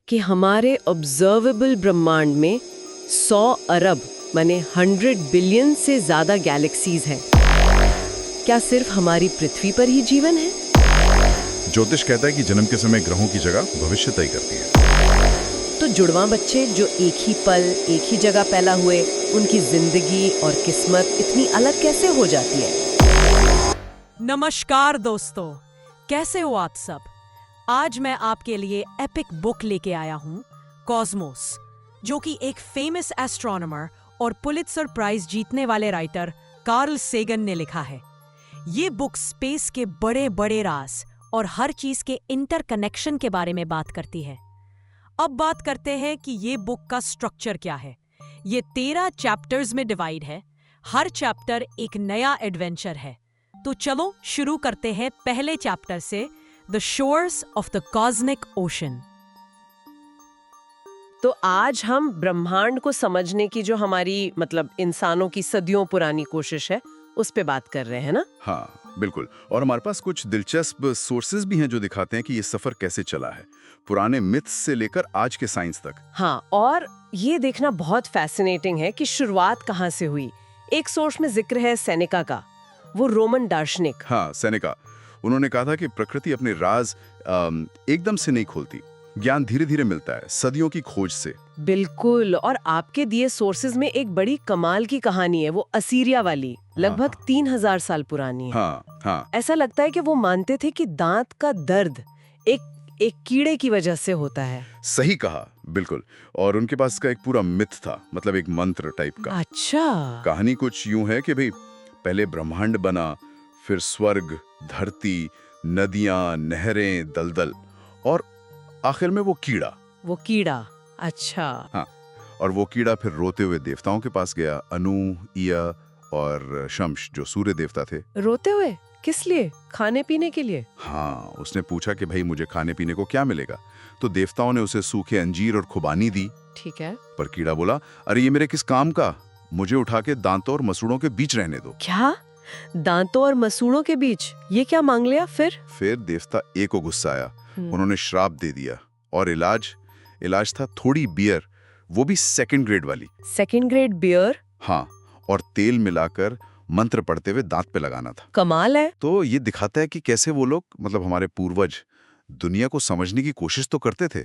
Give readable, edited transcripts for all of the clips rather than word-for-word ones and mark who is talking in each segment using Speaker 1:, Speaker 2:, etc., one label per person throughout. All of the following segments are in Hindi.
Speaker 1: कि हमारे ऑब्जर्वेबल ब्रह्मांड में 100 अरब माने 100 बिलियन से ज्यादा गैलेक्सीज हैं। क्या सिर्फ हमारी पृथ्वी पर ही जीवन है?
Speaker 2: ज्योतिष कहता है कि जन्म के समय ग्रहों की जगह भविष्य तय करती है।
Speaker 1: तो जुड़वां बच्चे जो एक ही पल एक ही जगह पैदा हुए, उनकी जिंदगी और किस्मत इतनी अलग कैसे हो जाती है?
Speaker 3: नमस्कार दोस्तों, कैसे हो आप सब? आज मैं आपके लिए एपिक बुक लेके आया हूँ, कॉस्मोस, जो कि एक फेमस एस्ट्रोनॉमर और पुलित्जर प्राइज जीतने वाले राइटर कार्ल सेगन ने लिखा है। ये बुक स्पेस के बड़े बड़े राज और हर चीज के इंटरकनेक्शन के बारे में बात करती है। अब बात करते हैं कि ये बुक का स्ट्रक्चर क्या है। ये 13 चैप्टर्स में डिवाइड है। हर चैप्टर एक नया एडवेंचर है। तो चलो शुरू करते हैं पहले चैप्टर से, the shores of the cosmic ocean.
Speaker 1: तो आज हम ब्रह्मांड को समझने की जो हमारी इंसानों की सदियों पुरानी कोशिश है, उस पे बात कर रहे हैं ना?
Speaker 2: हाँ, बिल्कुल। और हमारे पास कुछ दिलचस्प सोर्सेज भी हैं जो दिखाते हैं कि ये सफर कैसे चला है, पुराने मिथ्स से लेकर आज के साइंस तक।
Speaker 1: हाँ, और ये देखना बहुत फैसिनेटिंग है कि शुरुआत कहाँ से हुई। एक सोर्स में जिक्र है सेनेका का, वो रोमन दार्शनिक।
Speaker 2: हाँ, सेनेका। उन्होंने कहा था कि प्रकृति अपने राज एकदम से नहीं खोलती, ज्ञान धीरे धीरे मिलता है, सदियों की खोज से।
Speaker 1: बिल्कुल। और आपके दिए सोर्सेज में एक बड़ी कमाल की कहानी है, वो असीरिया वाली, लगभग 3000 साल पुरानी है।
Speaker 2: हाँ, हाँ।
Speaker 1: ऐसा लगता है कि वो मानते थे कि दांत का दर्द एक कीड़े की वजह से होता है।
Speaker 2: सही कहा, बिल्कुल। और उनके पास इसका एक पूरा मिथ था, मतलब एक मंत्र टाइप का।
Speaker 1: अच्छा।
Speaker 2: कहानी कुछ यूं है कि भाई पहले ब्रह्मांड बना, फिर स्वर्ग, धरती, नदियां, नहरें, दलदल, और आखिर में वो कीड़ा।
Speaker 1: अच्छा।
Speaker 2: हाँ, और वो कीड़ा फिर रोते हुए देवताओं के पास गया, अनु, ईया और शम्श जो सूर्य देवता थे।
Speaker 1: रोते हुए? किस लिए? खाने पीने के लिए?
Speaker 2: हाँ, उसने पूछा कि भाई मुझे खाने पीने को क्या मिलेगा, तो देवताओं ने उसे सूखे अंजीर और खुबानी दी।
Speaker 1: ठीक है।
Speaker 2: पर कीड़ा बोला, अरे ये मेरे किस काम का, मुझे उठा के दांतों और मसूड़ों के बीच रहने दो।
Speaker 1: क्या? दांतों और मसूड़ों के बीच? ये क्या मांग लिया फिर?
Speaker 2: फिर देवता ए को गुस्सा आया, उन्होंने श्राप दे दिया। और इलाज था थोड़ी बियर, वो भी सेकंड ग्रेड वाली।
Speaker 1: Second grade beer?
Speaker 2: हाँ, और तेल मिलाकर मंत्र पढ़ते हुए दांत पे लगाना था।
Speaker 1: कमाल है।
Speaker 2: तो ये दिखाता है कि कैसे वो लोग, मतलब हमारे पूर्वज, दुनिया को समझने की कोशिश तो करते थे,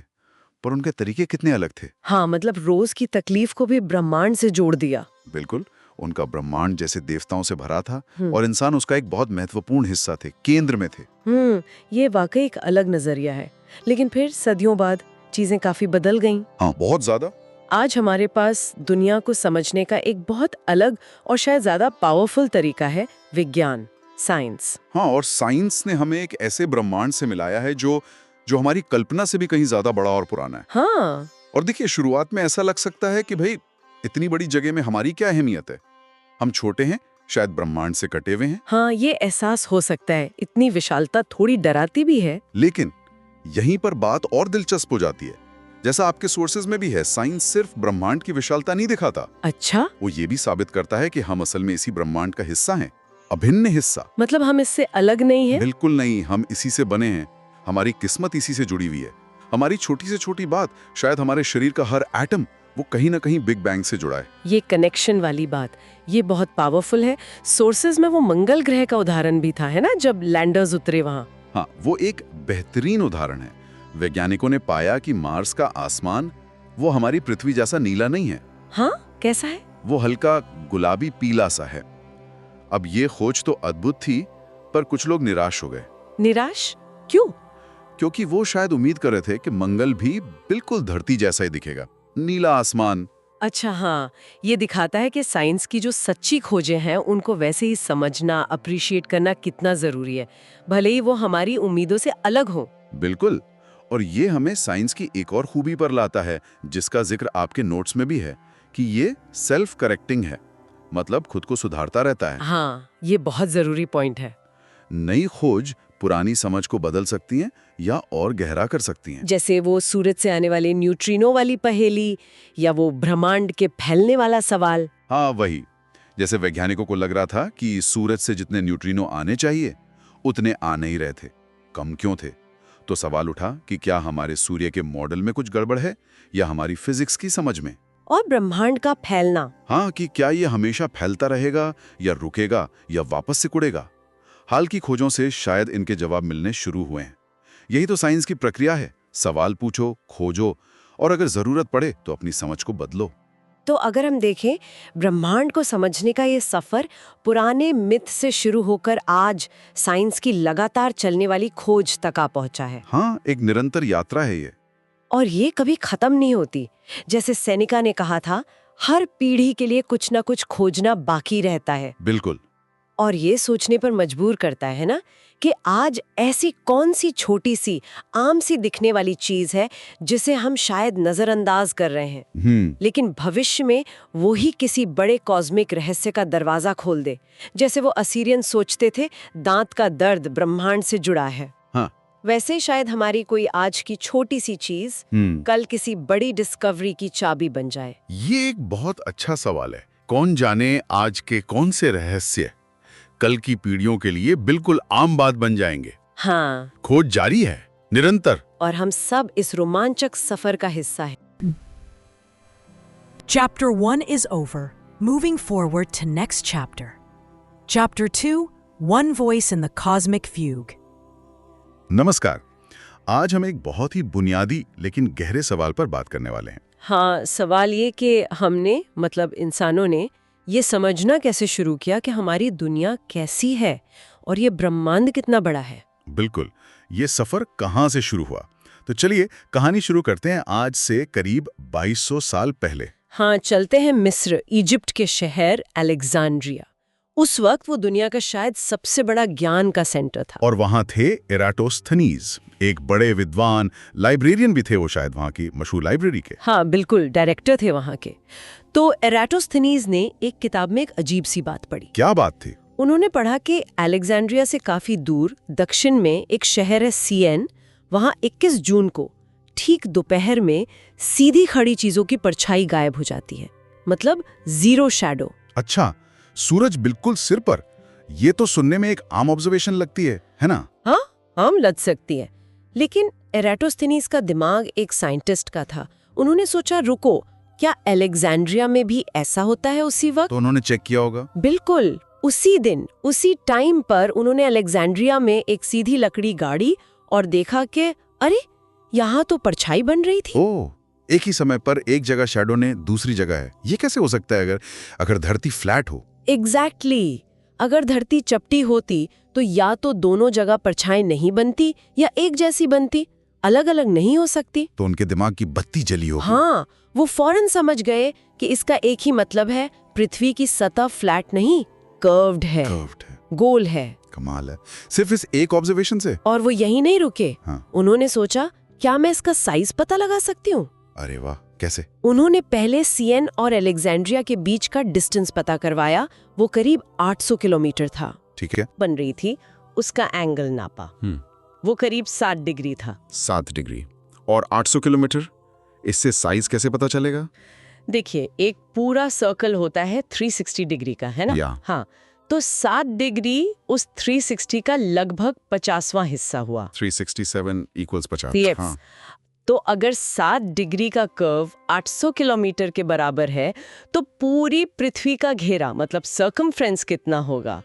Speaker 2: पर उनके तरीके कितने अलग थे।
Speaker 1: हाँ, रोज की तकलीफ को भी ब्रह्मांड से जोड़ दिया।
Speaker 2: बिल्कुल। उनका ब्रह्मांड जैसे देवताओं से भरा था और इंसान उसका एक बहुत महत्वपूर्ण हिस्सा थे, केंद्र में थे।
Speaker 1: ये वाकई एक अलग नजरिया है। लेकिन फिर सदियों बाद चीजें काफी बदल गईं।
Speaker 2: हाँ, बहुत ज्यादा।
Speaker 1: आज हमारे पास दुनिया को समझने का एक बहुत अलग और शायद ज्यादा पावरफुल तरीका है, विज्ञान, साइंस।
Speaker 2: हाँ, और साइंस ने हमें एक ऐसे ब्रह्मांड से मिलाया है जो हमारी कल्पना से भी कहीं ज्यादा बड़ा और पुराना है।
Speaker 1: हाँ।
Speaker 2: और देखिए, शुरुआत में ऐसा लग सकता है कि भाई इतनी बड़ी जगह में हमारी क्या अहमियत है, हम छोटे हैं, शायद ब्रह्मांड से कटे हुए हैं।
Speaker 1: हाँ, ये एहसास हो सकता है। इतनी विशालता थोड़ी डराती भी है।
Speaker 2: लेकिन यहीं पर बात और दिलचस्प हो जाती है। जैसा आपके सोर्सेज में भी है, साइंस सिर्फ ब्रह्मांड की विशालता नहीं दिखाता।
Speaker 1: अच्छा?
Speaker 2: वो ये भी साबित करता है कि हम असल में इसी ब्रह्मांड का हिस्सा हैं, अभिन्न हिस्सा।
Speaker 1: हम इससे अलग नहीं हैं?
Speaker 2: बिल्कुल नहीं, हम इसी से बने हैं। हमारी किस्मत इसी से जुड़ी हुई है। हमारी छोटी से छोटी बात, शायद हमारे शरीर का हर एटम, वो कहीं ना कहीं बिग बैंग से जुड़ा है।
Speaker 1: ये कनेक्शन वाली बात, ये बहुत पावरफुल है। सोर्सेज में वो मंगल ग्रह का उदाहरण भी था, है ना, जब लैंडर्स उतरे वहाँ।
Speaker 2: हाँ, वो एक बेहतरीन उदाहरण है। वैज्ञानिकों ने पाया कि मार्स का आसमान वो हमारी पृथ्वी जैसा नीला नहीं है।
Speaker 1: हाँ, कैसा है?
Speaker 2: वो हल्का गुलाबी पीला सा है। अब ये खोज तो अद्भुत थी, पर कुछ लोग निराश हो गए।
Speaker 1: निराश? क्यों?
Speaker 2: क्योंकि वो शायद उम्मीद कर रहे थे कि मंगल भी बिल्कुल धरती जैसा ही दिखेगा, नीला आसमान।
Speaker 1: अच्छा, हाँ, ये दिखाता है कि साइंस की जो सच्ची खोजें हैं, उनको वैसे ही समझना, अप्रिशिएट करना कितना जरूरी है, भले ही वो हमारी उम्मीदों से अलग हो।
Speaker 2: बिल्कुल। और ये हमें साइंस की एक और खूबी पर लाता है, जिसका जिक्र आपके नोट्स में भी है, कि ये सेल्फ करेक्टिंग है, मतलब खुद को सुधारता रहता है।
Speaker 1: हाँ, ये बहुत जरूरी पॉइंट है।
Speaker 2: नई खोज पुरानी समझ को बदल सकती हैं या और गहरा कर सकती हैं।
Speaker 1: जैसे वो सूरज से आने वाले न्यूट्रिनो वाली पहेली, या वो ब्रह्मांड के फैलने वाला सवाल।
Speaker 2: हाँ, वही। जैसे वैज्ञानिकों को लग रहा था कि सूरज से जितने न्यूट्रिनो आने चाहिए, उतने आ नहीं रहे थे। कम क्यों थे? तो सवाल उठा कि क्या हमारे सूर्य के मॉडल में कुछ गड़बड़ है या हमारी फिजिक्स की समझ में।
Speaker 1: और ब्रह्मांड का फैलना।
Speaker 2: हाँ, कि क्या ये हमेशा फैलता रहेगा या रुकेगा या वापस सिकुड़ेगा। हाल की खोजों से शायद इनके जवाब मिलने शुरू हुए हैं। यही तो साइंस की प्रक्रिया है, सवाल पूछो, खोजो और अगर जरूरत पड़े तो अपनी समझ को बदलो।
Speaker 1: तो अगर हम देखें, ब्रह्मांड को समझने का ये सफर पुराने मिथ से शुरू होकर आज साइंस की लगातार चलने वाली खोज तक आ पहुंचा है।
Speaker 2: हाँ, एक निरंतर यात्रा है ये।
Speaker 1: और ये कभी खत्म नहीं होती। जैसे सेनेका ने कहा था, हर पीढ़ी के लिए कुछ ना कुछ खोजना बाकी रहता है।
Speaker 2: बिल्कुल।
Speaker 1: और ये सोचने पर मजबूर करता है ना कि आज ऐसी कौन सी छोटी सी आम सी दिखने वाली चीज है जिसे हम शायद नजरअंदाज कर रहे हैं, लेकिन भविष्य में वो ही किसी बड़े कॉस्मिक रहस्य का दरवाजा खोल दे। जैसे वो असीरियन सोचते थे दांत का दर्द ब्रह्मांड से जुड़ा है।
Speaker 2: हाँ।
Speaker 1: वैसे शायद हमारी कोई आज की छोटी सी चीज कल किसी बड़ी डिस्कवरी की चाबी बन जाए।
Speaker 2: ये एक बहुत अच्छा सवाल है। कौन जाने आज के कौन से रहस्य कल की पीढ़ियों के लिए बिल्कुल आम बात बन जाएंगे।
Speaker 1: हाँ,
Speaker 2: खोज जारी है, निरंतर।
Speaker 1: और हम सब इस रोमांचक सफर का हिस्सा है।
Speaker 3: Chapter 1 is over. Moving forward to next chapter. Chapter 2, One Voice in the Cosmic Fugue.
Speaker 2: नमस्कार। आज हम एक बहुत ही बुनियादी लेकिन गहरे सवाल पर बात करने वाले हैं।
Speaker 1: हाँ, सवाल ये कि हमने मतलब इंसानों ने ये समझना कैसे शुरू किया कि हमारी दुनिया कैसी है और ये ब्रह्मांड कितना बड़ा है।
Speaker 2: बिल्कुल, ये सफर कहाँ से शुरू हुआ? तो चलिए कहानी शुरू करते हैं आज से करीब 2200 साल पहले।
Speaker 1: हाँ, चलते हैं मिस्र, इजिप्ट के शहर अलेक्जेंड्रिया। उस वक्त वो दुनिया का शायद सबसे बड़ा ज्ञान का सेंटर था।
Speaker 2: और वहाँ थे एराटोस्थनीज, एक बड़े विद्वान, लाइब्रेरियन भी थे वो, शायद वहाँ की मशहूर लाइब्रेरी के।
Speaker 1: हाँ बिल्कुल, डायरेक्टर थे वहाँ के। तो एराटोस्थनीज ने एक किताब में एक अजीब सी बात पढ़ी।
Speaker 2: क्या बात थी?
Speaker 1: उन्होंने पढ़ा कि अलेक्जेंड्रिया से काफी दूर दक्षिण में एक शहर है सियन, वहाँ 21 जून को ठीक दोपहर में सीधी खड़ी चीजों की परछाई गायब हो जाती है, मतलब जीरो शैडो।
Speaker 2: अच्छा, सूरज बिल्कुल सिर पर। ये तो सुनने में एक आम ऑब्जर्वेशन लगती है ना?
Speaker 1: हाँ, आम लग सकती है, लेकिन एराटोस्थनीज का दिमाग एक साइंटिस्ट का था। उन्होंने सोचा, रुको, क्या अलेक्जेंड्रिया में भी ऐसा होता है उसी वक्त?
Speaker 2: तो उन्होंने चेक किया होगा।
Speaker 1: बिल्कुल, उसी दिन उसी टाइम पर उन्होंने अलेक्जेंड्रिया में एक सीधी लकड़ी गाड़ी और देखा कि अरे यहाँ तो परछाई बन रही थी।
Speaker 2: ओह, एक ही समय पर एक जगह शैडो ने दूसरी जगह है। ये कैसे हो सकता है अगर धरती फ्लैट हो?
Speaker 1: एग्जैक्टली। अगर धरती चपटी होती तो या तो दोनों जगह परछाई नहीं बनती या एक जैसी बनती, अलग अलग नहीं हो सकती।
Speaker 2: तो उनके दिमाग की बत्ती जली होगी।
Speaker 1: हाँ, वो फौरन समझ गए कि इसका एक ही मतलब है, पृथ्वी की सतह फ्लैट नहीं, कर्व्ड है, गोल है।
Speaker 2: कमाल है, सिर्फ इस एक ऑब्जर्वेशन से।
Speaker 1: और वो यही नहीं रुके।
Speaker 2: हाँ।
Speaker 1: उन्होंने सोचा, क्या मैं इसका साइज पता लगा सकती हूँ?
Speaker 2: अरे वाह, कैसे?
Speaker 1: उन्होंने पहले सियन और अलेक्जेंड्रिया के बीच का डिस्टेंस पता करवाया। वो करीब 800 किलोमीटर था।
Speaker 2: ठीक है।
Speaker 1: बन रही थी, उसका एंगल नापा। वो करीब 7 डिग्री था।
Speaker 2: 7 डिग्री और 800 किलोमीटर, इससे साइज कैसे पता चलेगा?
Speaker 1: देखिए, एक पूरा सर्कल होता है 360 डिग्री का, है ना? हाँ, तो 7 डिग्री उस 360 का लगभग 50वां हिस्सा हुआ।
Speaker 2: 367 = 50।
Speaker 1: Yes.
Speaker 2: हाँ।
Speaker 1: तो अगर 7 डिग्री का कर्व 800 किलोमीटर के बराबर है, तो पूरी पृथ्वी का घेरा मतलब सर्कमफ्रेंस कितना होगा?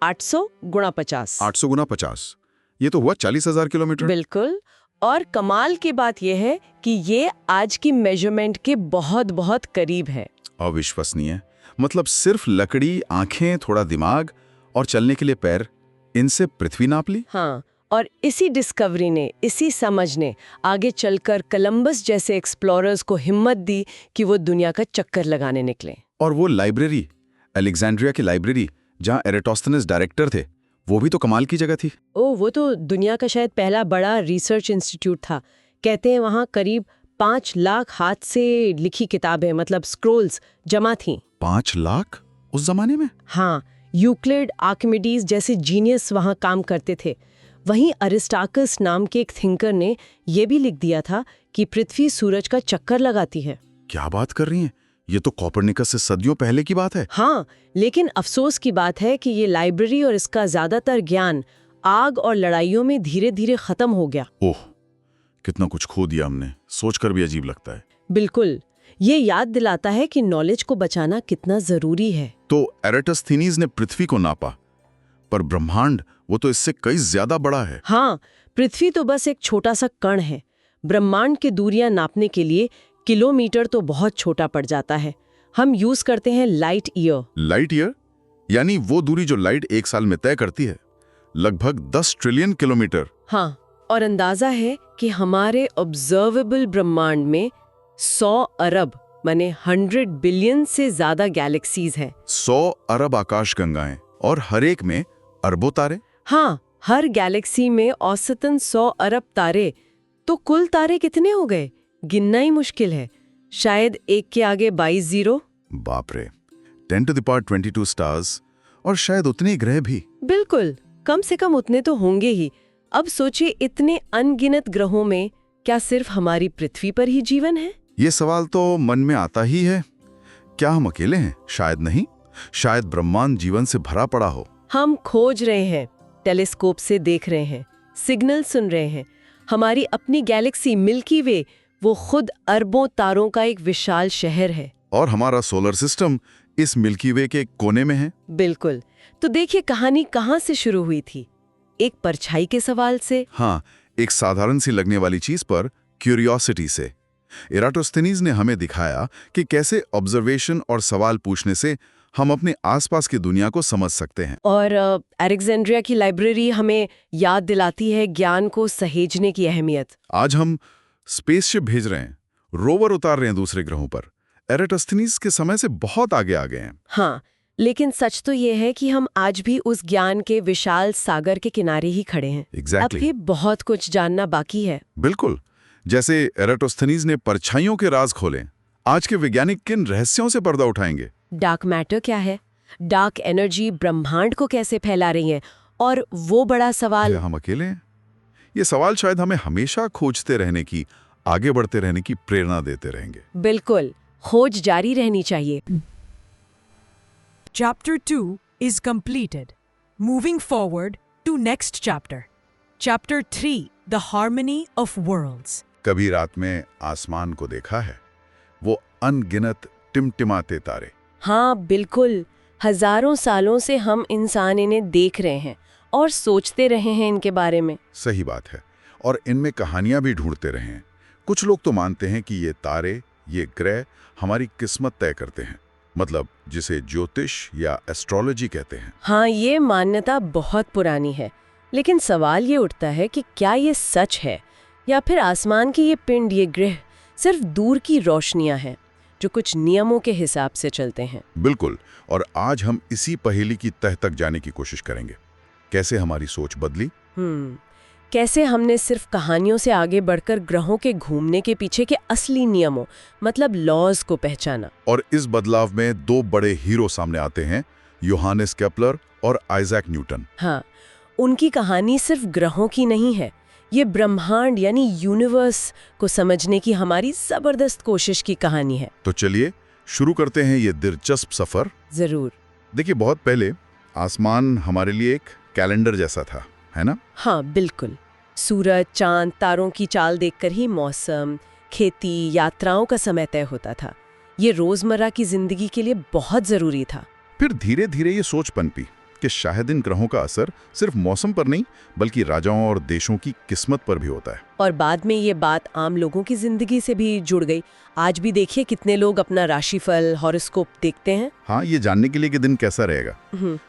Speaker 1: 800 गुणा 50।
Speaker 2: 800 गुणा 50, ये तो हुआ 40,000 किलोमीटर।
Speaker 1: बिल्कुल। और कमाल की बात यह है कि ये आज की मेजरमेंट के बहुत बहुत करीब है।
Speaker 2: अविश्वसनीय। मतलब सिर्फ लकड़ी, आंखें, थोड़ा दिमाग और चलने के लिए पैर, इनसे पृथ्वी नाप ली?
Speaker 1: हाँ, और इसी डिस्कवरी ने, इसी समझ ने आगे चलकर कोलंबस जैसे एक्सप्लोरर्स को हिम्मत दी कि वो दुनिया का चक्कर लगाने निकले।
Speaker 2: और वो लाइब्रेरी, अलेक्जेंड्रिया की लाइब्रेरी जहाँ एराटोस्थनीज डायरेक्टर थे, वो भी तो कमाल की जगह थी।
Speaker 1: ओ, वो तो दुनिया का शायद पहला बड़ा रिसर्च इंस्टीट्यूट था। कहते हैं वहाँ करीब 5 लाख हाथ से लिखी किताबें मतलब स्क्रोल्स जमा थीं।
Speaker 2: 5 लाख उस जमाने में?
Speaker 1: हाँ, यूक्लिड, आर्किमिडीज जैसे जीनियस वहाँ काम करते थे। वहीं अरिस्टार्कस नाम के एक थिंकर ने यह भी लिख दिया था कि पृथ्वी सूरज का चक्कर लगाती है।
Speaker 2: क्या बात कर रही हैं? ये तो कोपरनिकस से सदियों पहले की बात है।
Speaker 1: हाँ, लेकिन अफसोस की बात है कि ये लाइब्रेरी और इसका ज्यादातर ज्ञान आग और लड़ाइयों में धीरे धीरे खत्म हो गया।
Speaker 2: ओह, कितना कुछ खो दिया हमने, सोचकर भी अजीब लगता है।
Speaker 1: बिल्कुल, ये याद दिलाता है कि नॉलेज को बचाना कितना जरूरी है।
Speaker 2: तो एराटोस्थेनीज ने पृथ्वी को नापा, पर ब्रह्मांड वो तो इससे कई ज्यादा बड़ा है।
Speaker 1: हाँ, पृथ्वी तो बस एक छोटा सा कण है। ब्रह्मांड की दूरियां नापने के लिए किलोमीटर तो बहुत छोटा पड़ जाता है। हम यूज करते हैं लाइट ईयर।
Speaker 2: लाइट ईयर यानी वो दूरी जो लाइट एक साल में तय करती है, लगभग 10 ट्रिलियन किलोमीटर।
Speaker 1: हाँ, और अंदाजा है कि हमारे ऑब्जर्वेबल ब्रह्मांड में 100 अरब माने 100 बिलियन से ज्यादा गैलेक्सीज हैं।
Speaker 2: 100 अरब आकाशगंगाएं और हर एक में अरबों तारे।
Speaker 1: हाँ, हर गैलेक्सी में औसतन 100 अरब तारे। तो कुल तारे कितने हो गए, गिनना ही मुश्किल है। शायद एक के आगे 22 जीरो।
Speaker 2: बाप रे, 10 to the power 22 स्टार्स, और शायद उतने ग्रह भी।
Speaker 1: बिल्कुल, कम से कम उतने तो होंगे ही। अब सोचिए, इतने अनगिनत ग्रहों में क्या सिर्फ हमारी पृथ्वी पर ही जीवन है?
Speaker 2: ये सवाल तो मन में आता ही है। क्या हम अकेले हैं? शायद नहीं। शायद ब्रह्मांड जीवन से भरा पड़ा हो।
Speaker 1: हम खोज रहे हैं, टेलीस्कोप से देख रहे हैं, सिग्नल सुन रहे हैं। हमारी अपनी गैलेक्सी मिल्की वे वो खुद अरबों तारों का एक विशाल शहर है।
Speaker 2: और हमारा सोलर सिस्टम इस मिल्की वे के कोने में है।
Speaker 1: बिल्कुल। तो देखिए, कहानी कहाँ से शुरू हुई थी? एक परछाई के सवाल से।
Speaker 2: हाँ, एक साधारण सी लगने वाली चीज पर क्यूरियोसिटी से। एराटोस्थेनीज ने हमें दिखाया कि कैसे ऑब्जर्वेशन और सवाल पूछने से हम अपने आसपास की दुनिया को समझ सकते हैं।
Speaker 1: और अलेक्जेंड्रिया की लाइब्रेरी हमें याद दिलाती है ज्ञान को सहेजने की अहमियत।
Speaker 2: आज हम स्पेसशिप भेज रहे हैं, रोवर उतार रहे हैं दूसरे ग्रहों पर। एराटोस्थेनीज के समय से बहुत आगे आ गए हैं।
Speaker 1: हाँ, लेकिन सच तो ये है कि हम आज भी उस ज्ञान के विशाल सागर के किनारे ही खड़े हैं।
Speaker 2: Exactly.
Speaker 1: अब भी बहुत कुछ जानना बाकी है।
Speaker 2: बिल्कुल, जैसे एराटोस्थेनीज ने परछाइयों के राज खोले, आज के वैज्ञानिक किन रहस्यों से पर्दा उठाएंगे?
Speaker 1: डार्क मैटर क्या है? डार्क एनर्जी ब्रह्मांड को कैसे फैला रही है? और वो बड़ा सवाल,
Speaker 2: क्या हम अकेले हैं? ये सवाल शायद हमें हमेशा खोजते रहने की, आगे बढ़ते रहने की प्रेरणा देते रहेंगे।
Speaker 1: बिल्कुल, खोज जारी रहनी चाहिए।
Speaker 3: Chapter 2 is completed. Moving forward to next chapter. Chapter 3, The Harmony of Worlds.
Speaker 2: कभी रात में आसमान को देखा है? वो अनगिनत टिमटिमाते तारे।
Speaker 1: हाँ बिल्कुल, हजारों सालों से हम इंसान इन्हें देख रहे हैं और सोचते रहे हैं इनके बारे में।
Speaker 2: सही बात है, और इनमें कहानियां भी ढूंढते रहे हैं। कुछ लोग तो मानते हैं कि ये तारे, ये ग्रह हमारी किस्मत तय करते हैं, मतलब जिसे ज्योतिष या एस्ट्रोलॉजी कहते हैं।
Speaker 1: हाँ, ये मान्यता बहुत पुरानी है, लेकिन सवाल ये उठता है कि क्या ये सच है, या फिर आसमान की ये पिंड, ये ग्रह सिर्फ दूर की रोशनियां हैं जो कुछ नियमों के हिसाब से चलते हैं।
Speaker 2: बिल्कुल, और आज हम इसी पहेली की तह तक जाने की कोशिश करेंगे। कैसे हमारी सोच बदली,
Speaker 1: कैसे हमने सिर्फ कहानियों से आगे बढ़कर ग्रहों के घूमने के पीछे के असली नियमों, मतलब लॉज को पहचाना।
Speaker 2: और इस बदलाव में दो बड़े हीरो सामने आते हैं, योहानेस केपलर और आइजैक न्यूटन।
Speaker 1: हाँ, उनकी कहानी सिर्फ ग्रहों की नहीं है, ये ब्रह्मांड यानी यूनिवर्स को समझने की हमारी जबरदस्त कोशिश की कहानी है।
Speaker 2: तो चलिए शुरू करते हैं ये दिलचस्प सफर।
Speaker 1: जरूर।
Speaker 2: देखिए, बहुत पहले आसमान हमारे लिए एक कैलेंडर जैसा था, है ना?
Speaker 1: हाँ बिल्कुल, सूरज, चांद, तारों की चाल देखकर ही मौसम, खेती, यात्राओं का समय तय होता था। ये रोजमर्रा की जिंदगी के लिए बहुत जरूरी था।
Speaker 2: फिर धीरे धीरे ये सोच पनपी कि शायद इन ग्रहों का असर सिर्फ मौसम पर नहीं, बल्कि राजाओं और देशों की किस्मत पर भी होता है।
Speaker 1: और बाद में ये बात आम लोगों की जिंदगी से भी जुड़ गई। आज भी देखिए कितने लोग अपना राशिफल, हॉरोस्कोप देखते हैं।
Speaker 2: हाँ, ये जानने के लिए कि दिन कैसा रहेगा।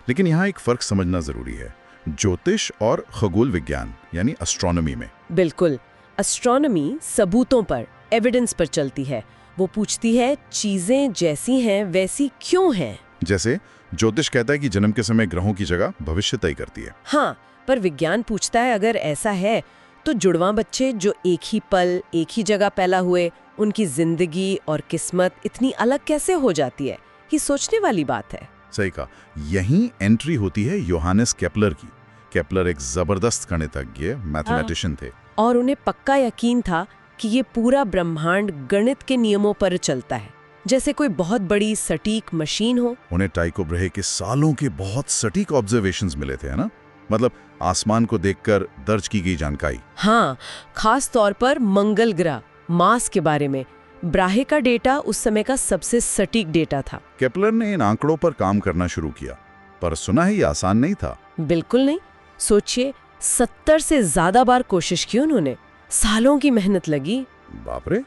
Speaker 2: लेकिन यहाँ एक फर्क समझना जरूरी है, ज्योतिष और खगोल विज्ञान यानी एस्ट्रोनॉमी में।
Speaker 1: बिल्कुल, एस्ट्रोनॉमी सबूतों पर, एविडेंस पर चलती है। वो पूछती है चीजें जैसी हैं वैसी क्यों हैं।
Speaker 2: जैसे ज्योतिष कहता है कि जन्म के समय ग्रहों की जगह भविष्य तय करती है।
Speaker 1: हाँ, पर विज्ञान पूछता है अगर ऐसा है तो जुड़वां बच्चे जो एक ही पल, एक ही जगह पैदा हुए, उनकी जिंदगी और किस्मत इतनी अलग कैसे हो जाती है? ये सोचने वाली बात है।
Speaker 2: सही कहा। यहीं एंट्री होती है योहानेस केपलर की। केपलर एक जबरदस्त गणितज्ञ, मैथमेटिशियन थे,
Speaker 1: और उन्हें पक्का यकीन था कि ये पूरा ब्रह्मांड गणित के नियमों पर चलता है, जैसे कोई बहुत बड़ी सटीक मशीन हो।
Speaker 2: उन्हें टाइको ब्रहे के सालों के बहुत सटीक ऑब्जर्वेशंस मिले थे, है ना? मतलब आसमान को देखकर दर्ज की गई जानकारी।
Speaker 1: हाँ, खास तौर पर मंगल ग्रह मार्स के बारे में ब्राहे का डेटा उस समय का सबसे सटीक डेटा था।
Speaker 2: केपलर ने इन आंकड़ों पर काम करना शुरू किया, पर सुना है ये आसान नहीं था।
Speaker 1: बिल्कुल नहीं। सोचिए, 70 से ज्यादा बार कोशिश की उन्होंने, सालों की मेहनत लगी।
Speaker 2: बाप रे,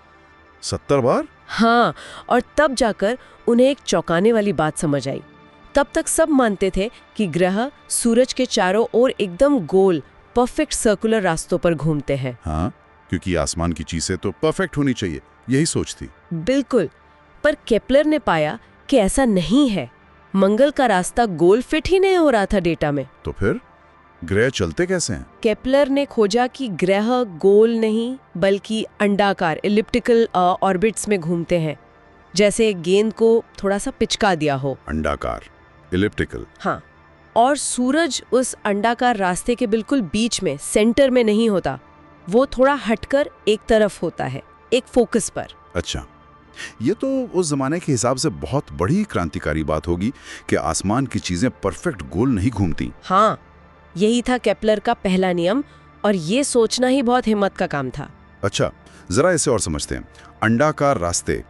Speaker 2: 70 बार?
Speaker 1: हाँ, और तब जाकर उन्हें एक चौंकाने वाली बात समझ आई। तब तक सब मानते थे कि ग्रह सूरज के चारों ओर एकदम गोल, परफेक्ट सर्कुलर रास्तों पर घूमते हैं।
Speaker 2: हाँ, क्योंकि आसमान की चीजें तो परफेक्ट होनी चाहिए, यही सोच थी।
Speaker 1: बिल्कुल, पर केपलर ने पाया कि ऐसा नहीं है। मंगल का रास्ता गोल फिट ही नहीं हो रहा था डेटा में।
Speaker 2: तो फिर ग्रह चलते कैसे हैं?
Speaker 1: केपलर ने खोजा कि ग्रह गोल नहीं बल्कि अंडाकार एलिप्टिकल ऑर्बिट्स में घूमते हैं, जैसे गेंद को थोड़ा सा पिचका दिया हो।
Speaker 2: अंडाकार, एलिप्टिकल।
Speaker 1: हाँ, और सूरज उस अंडाकार रास्ते के बिल्कुल बीच में, सेंटर में नहीं होता। वो थोड़ा हटकर एक तरफ होता है, एक फोकस पर।
Speaker 2: अच्छा, ये तो उस जमाने के हिसाब से बहुत बड़ी क्रांतिकारी बात होगी कि आसमान की चीजें परफेक्ट गोल नहीं घूमती।
Speaker 1: हाँ, यही था केपलर का पहला नियम, और ये सोचना ही बहुत हिम्मत का काम था।
Speaker 2: अच्छा, जरा इसे और समझते हैं। अंडाकार रास्ते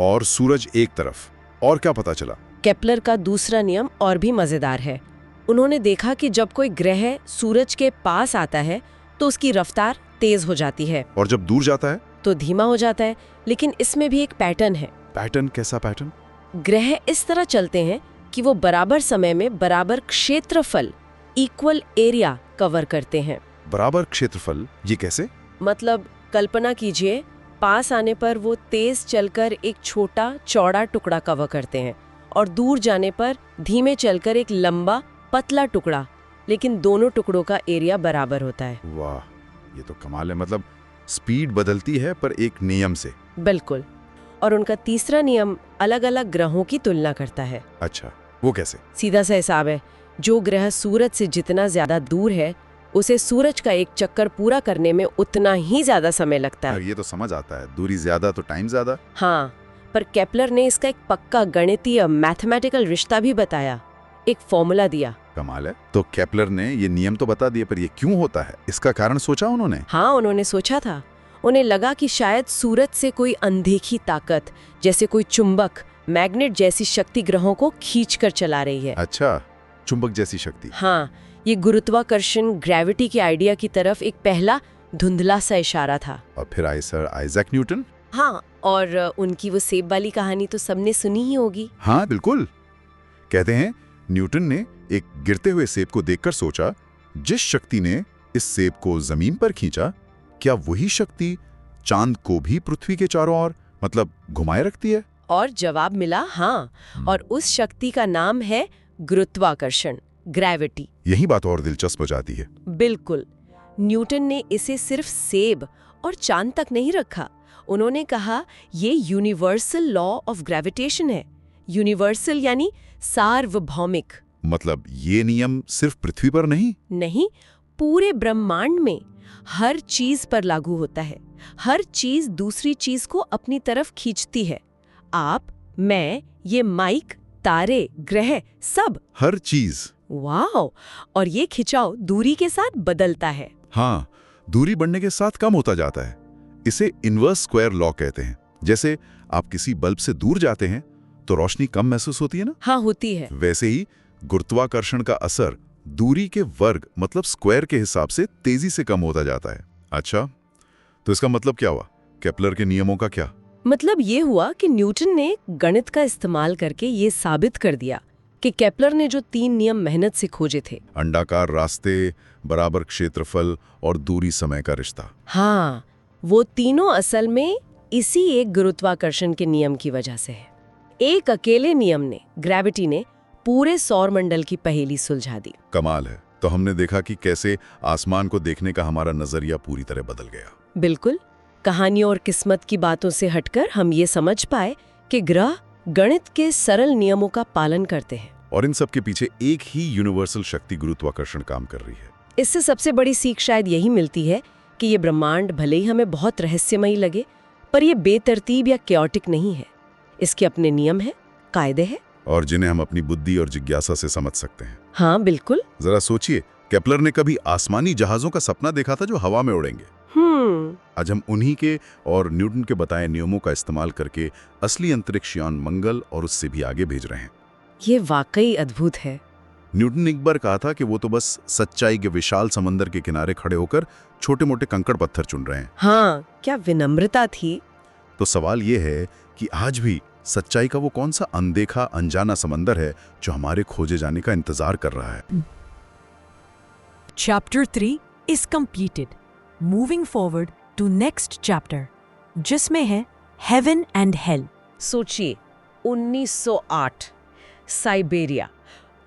Speaker 2: और सूरज एक तरफ, और क्या पता चला?
Speaker 1: केपलर का दूसरा नियम और भी मजेदार है। उन्होंने देखा कि जब कोई ग्रह सूरज के पास आता है तो उसकी रफ्तार तेज हो जाती है,
Speaker 2: और जब दूर जाता है
Speaker 1: तो धीमा हो जाता है। लेकिन इसमें भी एक पैटर्न है।
Speaker 2: पैटर्न? कैसा पैटर्न?
Speaker 1: ग्रह इस तरह चलते हैं कि वो बराबर समय में बराबर क्षेत्रफल, इक्वल एरिया कवर करते हैं।
Speaker 2: बराबर क्षेत्रफल? ये कैसे?
Speaker 1: मतलब कल्पना कीजिए, पास आने पर वो तेज चलकर एक छोटा चौड़ा टुकड़ा कवर करते हैं, और दूर जाने पर धीमे चलकर एक लंबा पतला टुकड़ा, लेकिन दोनों टुकड़ों का एरिया बराबर होता है।
Speaker 2: वाह, ये तो कमाल है। मतलब स्पीड बदलती है पर एक नियम से।
Speaker 1: बिल्कुल। और उनका तीसरा नियम अलग अलग ग्रहों की तुलना करता है।
Speaker 2: अच्छा, वो कैसे?
Speaker 1: सीधा सा हिसाब है। जो ग्रह सूरज से जितना ज्यादा दूर है, उसे सूरज का एक चक्कर पूरा करने में उतना ही ज्यादा समय लगता है।
Speaker 2: ये तो समझ आता है, दूरी ज्यादा तो टाइम ज्यादा।
Speaker 1: हाँ, पर केपलर ने इसका एक पक्का गणितीय मैथमेटिकल रिश्ता भी बताया, एक फॉर्मूला दिया।
Speaker 2: कमाल है। तो केपलर ने ये नियम तो बता दिए, पर ये क्यों होता है, इसका कारण सोचा उन्होंने?
Speaker 1: हाँ, उन्होंने सोचा था। उन्हें लगा कि शायद सूरज से कोई अनदेखी ताकत, जैसे कोई चुंबक, मैग्नेट जैसी शक्ति ग्रहों को खींच कर चला रही है।
Speaker 2: अच्छा, चुंबक जैसी शक्ति।
Speaker 1: हाँ, ये गुरुत्वाकर्षण, ग्रेविटी के आइडिया की तरफ एक पहला धुंधला सा इशारा था।
Speaker 2: और फिर आए सर आइजैक न्यूटन।
Speaker 1: हाँ, और उनकी वो सेब वाली कहानी तो सबने सुनी ही होगी।
Speaker 2: हाँ बिल्कुल। कहते हैं न्यूटन ने एक गिरते हुए सेब को देखकर सोचा, जिस शक्ति ने इस सेब को जमीन पर खींचा, क्या वही शक्ति चांद को भी पृथ्वी के चारों ओर मतलब घुमाए रखती है?
Speaker 1: और जवाब मिला हाँ, और उस शक्ति का नाम है गुरुत्वाकर्षण, ग्रेविटी।
Speaker 2: यही बात और दिलचस्प हो जाती है।
Speaker 1: बिल्कुल। न्यूटन ने इसे सिर्फ सेब और चांद तक नहीं रखा। उन्होंने कहा ये यूनिवर्सल लॉ ऑफ ग्रेविटेशन है। यूनिवर्सल यानी सार्वभौमिक।
Speaker 2: मतलब ये नियम सिर्फ पृथ्वी पर नहीं,
Speaker 1: पूरे ब्रह्मांड में हर चीज पर लागू होता है। हर चीज दूसरी चीज को अपनी तरफ खींचती है। आप, मैं, ये माइक, तारे, ग्रह, सब,
Speaker 2: हर चीज।
Speaker 1: वाह! और ये खिंचाव दूरी के साथ बदलता है।
Speaker 2: हाँ, दूरी बढ़ने के साथ कम होता जाता है। इसे इनवर्स स्क्वायर लॉ कहते हैं। जैसे आप किसी बल्ब से दूर जाते हैं तो रोशनी कम महसूस होती है ना?
Speaker 1: हाँ, होती है।
Speaker 2: वैसे ही गुरुत्वाकर्षण का असर दूरी के वर्ग मतलब स्क्वायर के हिसाब से तेजी से कम होता जाता है। अच्छा, तो इसका मतलब क्या हुआ? केपलर के नियमों का क्या
Speaker 1: मतलब? ये हुआ कि न्यूटन ने गणित का इस्तेमाल करके ये साबित कर दिया कि केपलर ने जो 3 नियम मेहनत से खोजे थे,
Speaker 2: अंडाकार रास्ते, बराबर क्षेत्रफल और दूरी समय का रिश्ता,
Speaker 1: हाँ, वो तीनों असल में इसी एक गुरुत्वाकर्षण के नियम की वजह से है। एक अकेले नियम ने, ग्रेविटी ने, पूरे सौर मंडल की पहेली सुलझा दी।
Speaker 2: कमाल है। तो हमने देखा कि कैसे आसमान को देखने का हमारा नजरिया पूरी तरह बदल गया।
Speaker 1: बिल्कुल। कहानियों और किस्मत की बातों से हटकर हम ये समझ पाए कि ग्रह गणित के सरल नियमों का पालन करते हैं,
Speaker 2: और इन सब के पीछे एक ही यूनिवर्सल शक्ति गुरुत्वाकर्षण काम कर रही है।
Speaker 1: इससे सबसे बड़ी सीख शायद यही मिलती है कि ये ब्रह्मांड भले ही हमें बहुत रहस्यमयी लगे, पर ये बेतरतीब या कैओटिक नहीं है। इसके अपने नियम हैं, कायदे हैं,
Speaker 2: और जिन्हें हम अपनी बुद्धि और जिज्ञासा से समझ सकते हैं।
Speaker 1: हाँ बिल्कुल।
Speaker 2: जरा सोचिए, केपलर ने कभी आसमानी जहाजों का सपना देखा था जो हवा में उड़ेंगे। आज हम उन्हीं के और न्यूटन के बताए नियमों का इस्तेमाल करके असली अंतरिक्ष यान मंगल और उससे भी आगे भेज रहे हैं।
Speaker 1: ये वाकई अद्भुत है।
Speaker 2: न्यूटन ने एक बार कहा था कि वो तो बस सच्चाई के विशाल समंदर के किनारे खड़े होकर छोटे मोटे कंकड़ पत्थर चुन रहे हैं।
Speaker 1: हाँ, क्या विनम्रता थी।
Speaker 2: तो सवाल ये है कि आज भी सच्चाई का वो कौन सा अनदेखा अनजाना समंदर है जो हमारे खोजे जाने का इंतजार कर रहा है।
Speaker 3: Chapter 3 is completed. Moving forward to next chapter, जिसमें है Heaven and Hell.
Speaker 1: सोचिए 1908 साइबेरिया,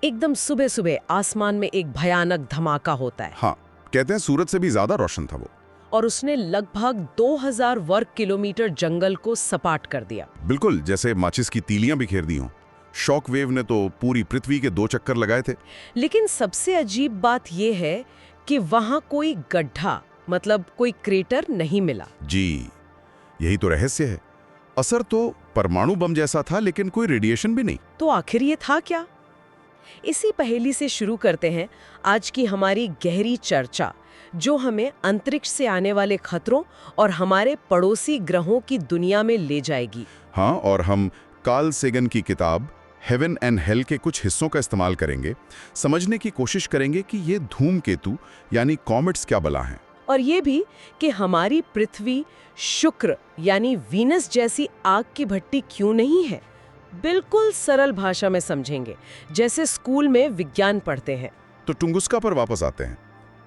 Speaker 1: एकदम सुबह सुबह आसमान में एक भयानक धमाका होता है।
Speaker 2: हाँ, कहते हैं सूरज से भी ज्यादा रोशन था वो।
Speaker 1: और उसने लगभग 2000 वर्ग किलोमीटर जंगल को सपाट कर दिया।
Speaker 2: बिल्कुल जैसे माचिस की तीलियां बिखेर दी हों। शॉक वेव ने तो पूरी पृथ्वी के 2 चक्कर लगाए थे।
Speaker 1: लेकिन सबसे अजीब बात यह है कि वहां कोई गड्ढा, मतलब कोई क्रेटर नहीं मिला।
Speaker 2: जी, यही तो रहस्य है। असर तो परमाणु बम जैसा था, लेकिन कोई रेडिएशन भी नहीं।
Speaker 1: तो आखिर ये था क्या? इसी पहेली से शुरू करते हैं आज की हमारी गहरी चर्चा, जो हमें अंतरिक्ष से आने वाले खतरों और हमारे पड़ोसी ग्रहों की दुनिया में ले जाएगी।
Speaker 2: हाँ, और हम कार्ल सेगन की किताब हेवन एंड हेल के कुछ हिस्सों का इस्तेमाल करेंगे, समझने की कोशिश करेंगे कि ये धूमकेतु यानी कॉमेट्स क्या बला हैं।
Speaker 1: और ये भी कि हमारी पृथ्वी शुक्र यानी वीनस जैसी आग की भट्टी क्यों नहीं है। बिल्कुल सरल भाषा में समझेंगे, जैसे स्कूल में विज्ञान पढ़ते हैं।
Speaker 2: तो टुंगुस्का पर वापस आते हैं।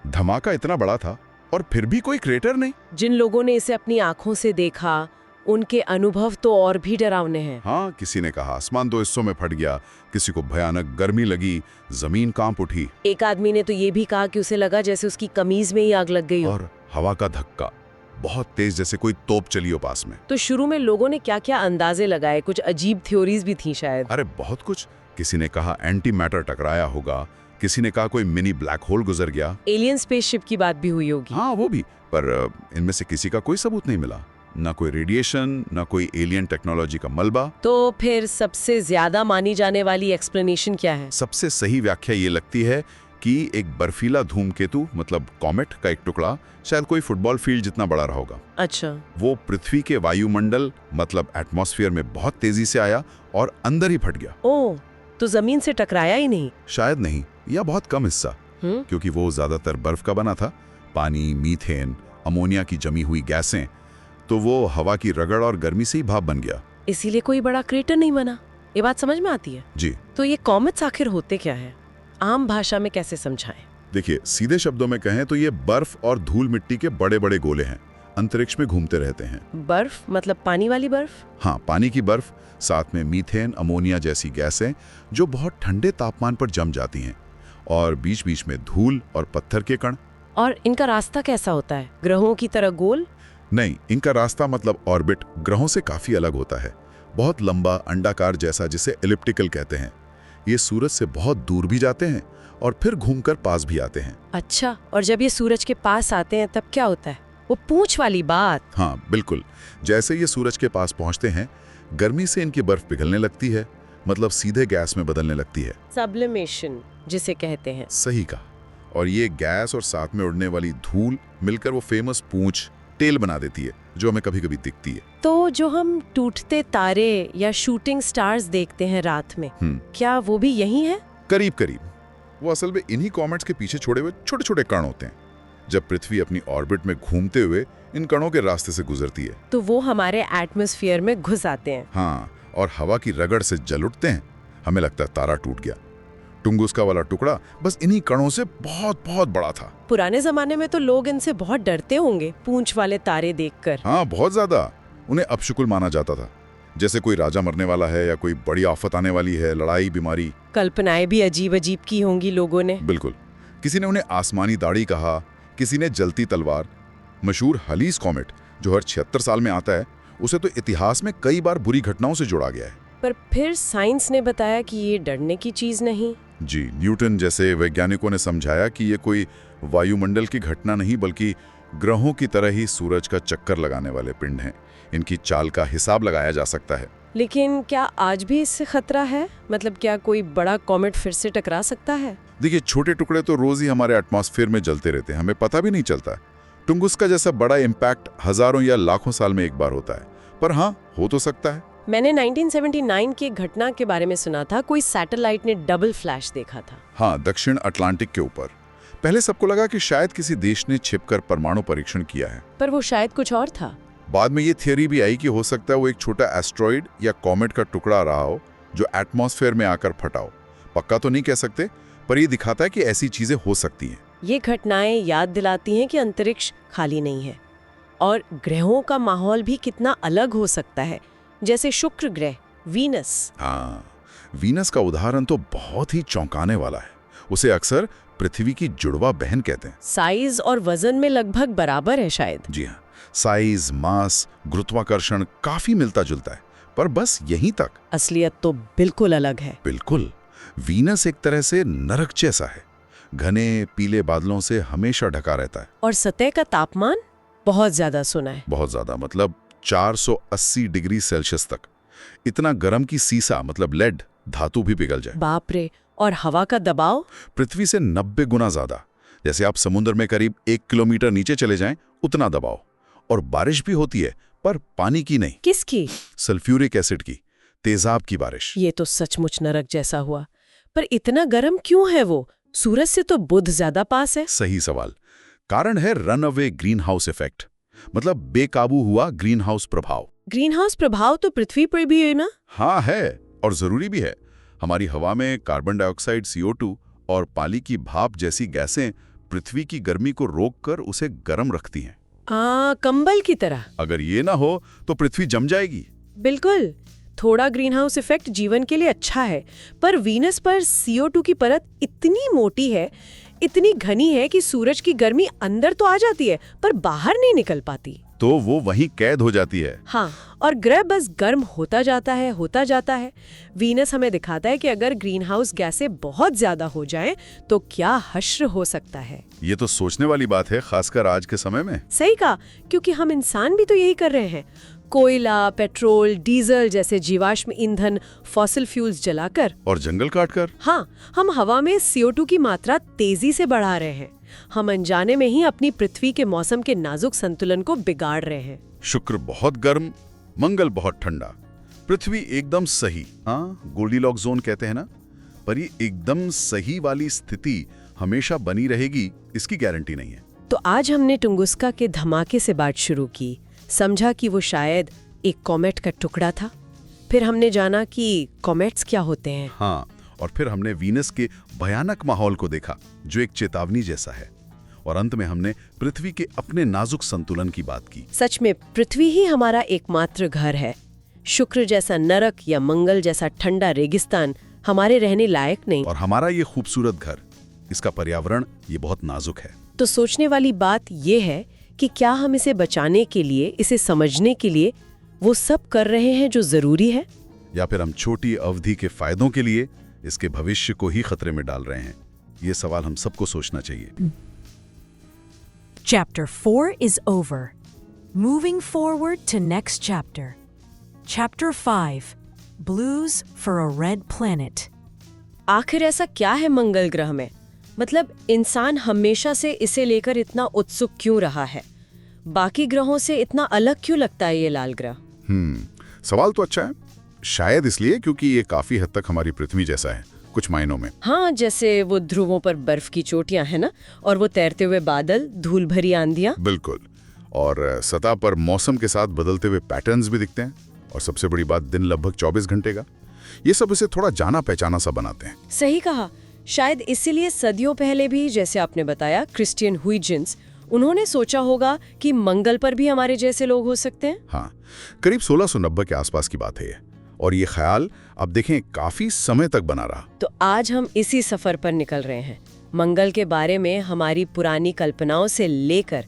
Speaker 2: धमाका इतना बड़ा था और फिर भी कोई क्रेटर नहीं।
Speaker 1: जिन लोगों ने इसे अपनी आंखों से देखा, उनके अनुभव तो और भी डरावने हैं।
Speaker 2: हाँ, किसी ने कहा आसमान 2 हिस्सों में फट गया, किसी को भयानक गर्मी लगी, जमीन कांप उठी।
Speaker 1: एक आदमी ने तो ये भी कहा कि उसे लगा जैसे उसकी कमीज में ही आग लग गई हो।
Speaker 2: और हवा का धक्का बहुत तेज, जैसे कोई तोप चली हो पास में।
Speaker 1: तो शुरू में लोगों ने क्या क्या अंदाजे लगाए, कुछ अजीब थ्योरीज भी थी शायद।
Speaker 2: अरे बहुत कुछ। किसी ने कहा एंटी मैटर टकराया होगा, किसी ने कहा कोई मिनी ब्लैक होल गुजर गया।
Speaker 1: एलियन स्पेसशिप की बात भी हुई होगी।
Speaker 2: हाँ, वो भी, पर इनमें से किसी का कोई सबूत नहीं मिला। ना कोई रेडिएशन, ना कोई एलियन टेक्नोलॉजी का मलबा।
Speaker 1: तो फिर सबसे ज्यादा मानी जाने वाली एक्सप्लेनेशन क्या है?
Speaker 2: सबसे सही व्याख्या ये लगती है कि एक बर्फीला धूमकेतु मतलब कॉमेट का एक टुकड़ा, शायद कोई फुटबॉल फील्ड जितना बड़ा रहा होगा।
Speaker 1: अच्छा।
Speaker 2: वो पृथ्वी के वायुमंडल मतलब एटमॉस्फेयर में बहुत तेजी से आया और अंदर ही फट गया।
Speaker 1: ओह, तो जमीन से टकराया ही नहीं?
Speaker 2: शायद नहीं, या बहुत कम हिस्सा, क्योंकि वो ज्यादातर बर्फ का बना था। पानी, मीथेन, अमोनिया की जमी हुई गैसें, तो वो हवा की रगड़ और गर्मी से ही भाप बन गया।
Speaker 1: इसीलिए कोई बड़ा क्रेटर नहीं बना। ये बात समझ में आती है
Speaker 2: जी।
Speaker 1: तो ये कॉमेट्स आखिर होते क्या है, आम भाषा में कैसे समझाएं?
Speaker 2: देखिए, सीधे शब्दों में कहें तो ये बर्फ और धूल मिट्टी के बड़े बड़े गोले हैं, अंतरिक्ष में घूमते रहते हैं।
Speaker 1: बर्फ मतलब पानी वाली बर्फ?
Speaker 2: हाँ, पानी की बर्फ, साथ में मीथेन, अमोनिया जैसी गैसें जो बहुत ठंडे तापमान पर जम जाती हैं, और बीच बीच में धूल और पत्थर के कण।
Speaker 1: और इनका रास्ता कैसा होता है, ग्रहों की तरह गोल?
Speaker 2: नहीं, इनका रास्ता मतलब ऑर्बिट ग्रहों से काफी अलग होता है। बहुत लंबा अंडाकार जैसा, जिसे एलिप्टिकल कहते हैं। ये सूरज से बहुत दूर भी जाते हैं और फिर घूमकर पास भी आते हैं।
Speaker 1: अच्छा, और जब ये सूरज के पास आते हैं तब क्या होता है, वो पूंछ वाली बात?
Speaker 2: हाँ बिल्कुल, जैसे ये सूरज के पास पहुंचते हैं, गर्मी से इनकी बर्फ पिघलने लगती है, मतलब सीधे गैस में बदलने लगती है।
Speaker 1: सब्लिमेशन जिसे कहते हैं।
Speaker 2: सही कहा। और ये गैस और साथ में उड़ने वाली धूल मिलकर वो फेमस पूंछ, टेल बना देती है, जो हमें कभी कभी दिखती है।
Speaker 1: तो जो हम टूटते तारे या शूटिंग स्टार्स देखते हैं रात में, क्या वो भी यही है?
Speaker 2: करीब करीब। वो असल में इन्हीं कॉमेट्स के पीछे छोड़े हुए छोटे छोटे कण होते हैं। जब पृथ्वी अपनी ऑर्बिट में घूमते हुए इन कणों के रास्ते से गुजरती है,
Speaker 1: तो वो हमारे एटमॉस्फेयर में घुस आते हैं।
Speaker 2: हाँ, और हवा की रगड़ से जल उठते हैं। हमें लगता है तारा टूट गया। टुंगुस्का वाला टुकड़ा बस इन्हीं कणों से बहुत बहुत बड़ा था।
Speaker 1: पुराने जमाने में तो लोग इनसे बहुत डरते होंगे, पूंछ वाले तारे देखकर।
Speaker 2: हाँ, बहुत ज्यादा। उन्हें अपशकुल माना जाता था, जैसे कोई राजा मरने वाला है या कोई बड़ी आफत आने वाली है, लड़ाई, बीमारी।
Speaker 1: कल्पनाएं भी अजीब अजीब की होंगी लोगों ने।
Speaker 2: बिल्कुल। किसी ने उन्हें आसमानी दाढ़ी कहा, किसी ने जलती तलवार। मशहूर हलीस कॉमेट जो हर 76 साल में आता है, उसे तो इतिहास में कई बार बुरी घटनाओं से जोड़ा गया है।
Speaker 1: पर फिर साइंस ने बताया कि ये डरने की चीज नहीं।
Speaker 2: जी, न्यूटन जैसे वैज्ञानिकों ने समझाया कि ये कोई वायुमंडल की घटना नहीं, बल्कि ग्रहों की तरह ही सूरज का चक्कर लगाने वाले पिंड हैं। इनकी चाल का हिसाब लगाया जा सकता है।
Speaker 1: लेकिन क्या आज भी इससे खतरा है? मतलब क्या कोई बड़ा कॉमेट फिर से टकरा सकता है?
Speaker 2: देखिए, छोटे टुकड़े तो रोज ही हमारे एटमॉस्फेयर में जलते रहते हैं, हमें पता भी नहीं चलता। टुंगुस्का जैसा बड़ा इम्पैक्ट हजारों या लाखों साल में एक बार होता है, पर हाँ, हो तो सकता है।
Speaker 1: मैंने 1979 की घटना के बारे में सुना था, कोई सैटेलाइट ने डबल फ्लैश देखा था।
Speaker 2: हाँ, दक्षिण अटलांटिक के ऊपर। पहले सबको लगा कि शायद किसी देश ने छिपकर परमाणु परीक्षण किया है,
Speaker 1: पर वो शायद कुछ और था।
Speaker 2: बाद में ये थियरी भी आई कि हो सकता है वो एक छोटा एस्ट्रॉइड या कॉमेट का टुकड़ा रहा हो जो एटमॉस्फेयर में आकर फटा हो। पक्का तो नहीं कह सकते, पर ये दिखाता है कि ऐसी चीजें हो सकती हैं।
Speaker 1: ये घटनाएं याद दिलाती हैं कि अंतरिक्ष खाली नहीं है और ग्रहों का माहौल भी कितना अलग हो सकता है, जैसे शुक्र ग्रह, वीनस।
Speaker 2: हाँ, वीनस का उदाहरण तो बहुत ही चौंकाने वाला है। उसे अक्सर पृथ्वी की जुड़वा बहन कहते हैं।
Speaker 1: साइज और वजन में लगभग बराबर है शायद।
Speaker 2: जी हाँ, साइज, मास, गुरुत्वाकर्षण काफी मिलता जुलता है, पर बस यहीं तक।
Speaker 1: असलियत तो बिल्कुल अलग है।
Speaker 2: बिल्कुल। वीनस एक तरह से नरक जैसा है, घने पीले बादलों से हमेशा ढका रहता है।
Speaker 1: और सतह का तापमान बहुत ज्यादा सुना है।
Speaker 2: बहुत ज्यादा, मतलब 480 डिग्री सेल्सियस तक। इतना गर्म कि सीसा, मतलब लेड, धातु भी पिघल जाए।
Speaker 1: बाप रे। और हवा का दबाव
Speaker 2: पृथ्वी से 90 गुना ज्यादा। जैसे आप समुद्र में करीब 1 किलोमीटर नीचे चले जाएं, उतना दबाव। और बारिश भी होती है, पर पानी की नहीं।
Speaker 1: किसकी?
Speaker 2: सल्फ्यूरिक एसिड की, तेजाब की बारिश।
Speaker 1: ये तो सचमुच नरक जैसा हुआ। पर इतना गर्म क्यों है वो? सूरज से तो बुध ज्यादा पास है।
Speaker 2: सही सवाल। कारण है run away green house effect, मतलब बेकाबू हुआ ग्रीन हाउस प्रभाव।
Speaker 1: ग्रीन हाउस प्रभाव तो पृथ्वी पर भी है ना?
Speaker 2: हाँ है, और जरूरी भी है। हमारी हवा में कार्बन डाइऑक्साइड, CO2 और पानी की भाप जैसी गैसें पृथ्वी की गर्मी को रोककर उसे गर्म रखती हैं।
Speaker 1: कंबल की तरह।
Speaker 2: अगर ये ना हो तो पृथ्वी जम जाएगी।
Speaker 1: बिल्कुल। थोड़ा ग्रीन हाउस इफेक्ट जीवन के लिए अच्छा है, पर वीनस पर CO2 की परत इतनी मोटी है, इतनी घनी है कि सूरज की गर्मी अंदर तो आ जाती है, पर बाहर नहीं निकल पाती।
Speaker 2: तो वो वहीं कैद हो जाती है।
Speaker 1: हाँ, और ग्रह बस गर्म होता जाता है, होता जाता है। वीनस हमें दिखाता है कि अगर ग्रीन हाउस गैसें बहुत ज्यादा हो जाएं, तो क्या हश्र हो सकता है।
Speaker 2: ये तो सोचने वाली बात है, खासकर आज के समय में।
Speaker 1: सही कहा, क्योंकि हम इंसान भी तो यही कर रहे हैं। कोयला, पेट्रोल, डीजल जैसे जीवाश्म ईंधन, फॉसिल फ्यूल्स जलाकर
Speaker 2: और जंगल काटकर।
Speaker 1: हाँ, हम हवा में CO2 की मात्रा तेजी से बढ़ा रहे हैं। हम अनजाने में ही अपनी पृथ्वी के मौसम के नाजुक संतुलन को बिगाड़ रहे हैं।
Speaker 2: शुक्र बहुत गर्म, मंगल बहुत ठंडा, पृथ्वी एकदम सही। हाँ, गोल्डीलॉक्स जोन कहते हैं ना, पर ये एकदम सही वाली स्थिति हमेशा बनी रहेगी, इसकी गारंटी नहीं है।
Speaker 1: तो आज हमने टुंगुस्का के धमाके से बात शुरू की, समझा कि वो शायद एक कॉमेट का टुकड़ा था। फिर हमने जाना कि कॉमेट्स क्या होते हैं।
Speaker 2: हाँ, और फिर हमने वीनस के भयानक माहौल को देखा, जो एक चेतावनी जैसा है। और अंत में हमने पृथ्वी के अपने नाजुक संतुलन की बात की।
Speaker 1: सच में पृथ्वी ही हमारा एकमात्र घर है। शुक्र जैसा नरक या मंगल जैसा ठंडा रेगिस्तान हमारे रहने लायक नहीं।
Speaker 2: और हमारा ये खूबसूरत घर, इसका पर्यावरण, ये बहुत नाजुक है।
Speaker 1: तो सोचने वाली बात ये है कि क्या हम इसे बचाने के लिए, इसे समझने के लिए वो सब कर रहे हैं जो जरूरी है,
Speaker 2: या फिर हम छोटी अवधि के फायदों के लिए इसके भविष्य को ही खतरे में डाल रहे हैं। ये सवाल हम सबको सोचना चाहिए।
Speaker 3: Chapter 4 is over. Moving forward to next chapter. Chapter 5. Blues for a Red Planet.
Speaker 1: आखिर ऐसा क्या है मंगल ग्रह में? मतलब इंसान हमेशा से इसे लेकर इतना उत्सुक क्यों रहा है? बाकी ग्रहों से इतना अलग क्यों लगता है ये लाल ग्रह?
Speaker 2: सवाल तो अच्छा है। शायद इसलिए क्योंकि ये काफी हद तक हमारी पृथ्वी जैसा है, कुछ मायनों में।
Speaker 1: हाँ, जैसे वो ध्रुवों पर बर्फ की चोटियां है ना, और वो तैरते हुए बादल, धूल भरी आंधियां।
Speaker 2: बिल्कुल। और सतह पर मौसम के साथ बदलते हुए पैटर्न्स भी दिखते हैं। और सबसे बड़ी बात, दिन लगभग 24 घंटे का। ये सब इसे थोड़ा जाना पहचाना सा बनाते हैं।
Speaker 1: सही कहा। शायद इसीलिए सदियों पहले भी, जैसे आपने बताया, क्रिस्टियन हुइजेंस, उन्होंने सोचा होगा कि मंगल पर भी हमारे जैसे लोग हो सकते हैं।
Speaker 2: हाँ, करीब 1690 के आसपास की बात है ये। और ये ख्याल अब देखें काफी समय तक बना रहा।
Speaker 1: तो आज हम इसी सफर पर निकल रहे हैं, मंगल के बारे में हमारी पुरानी कल्पनाओं से लेकर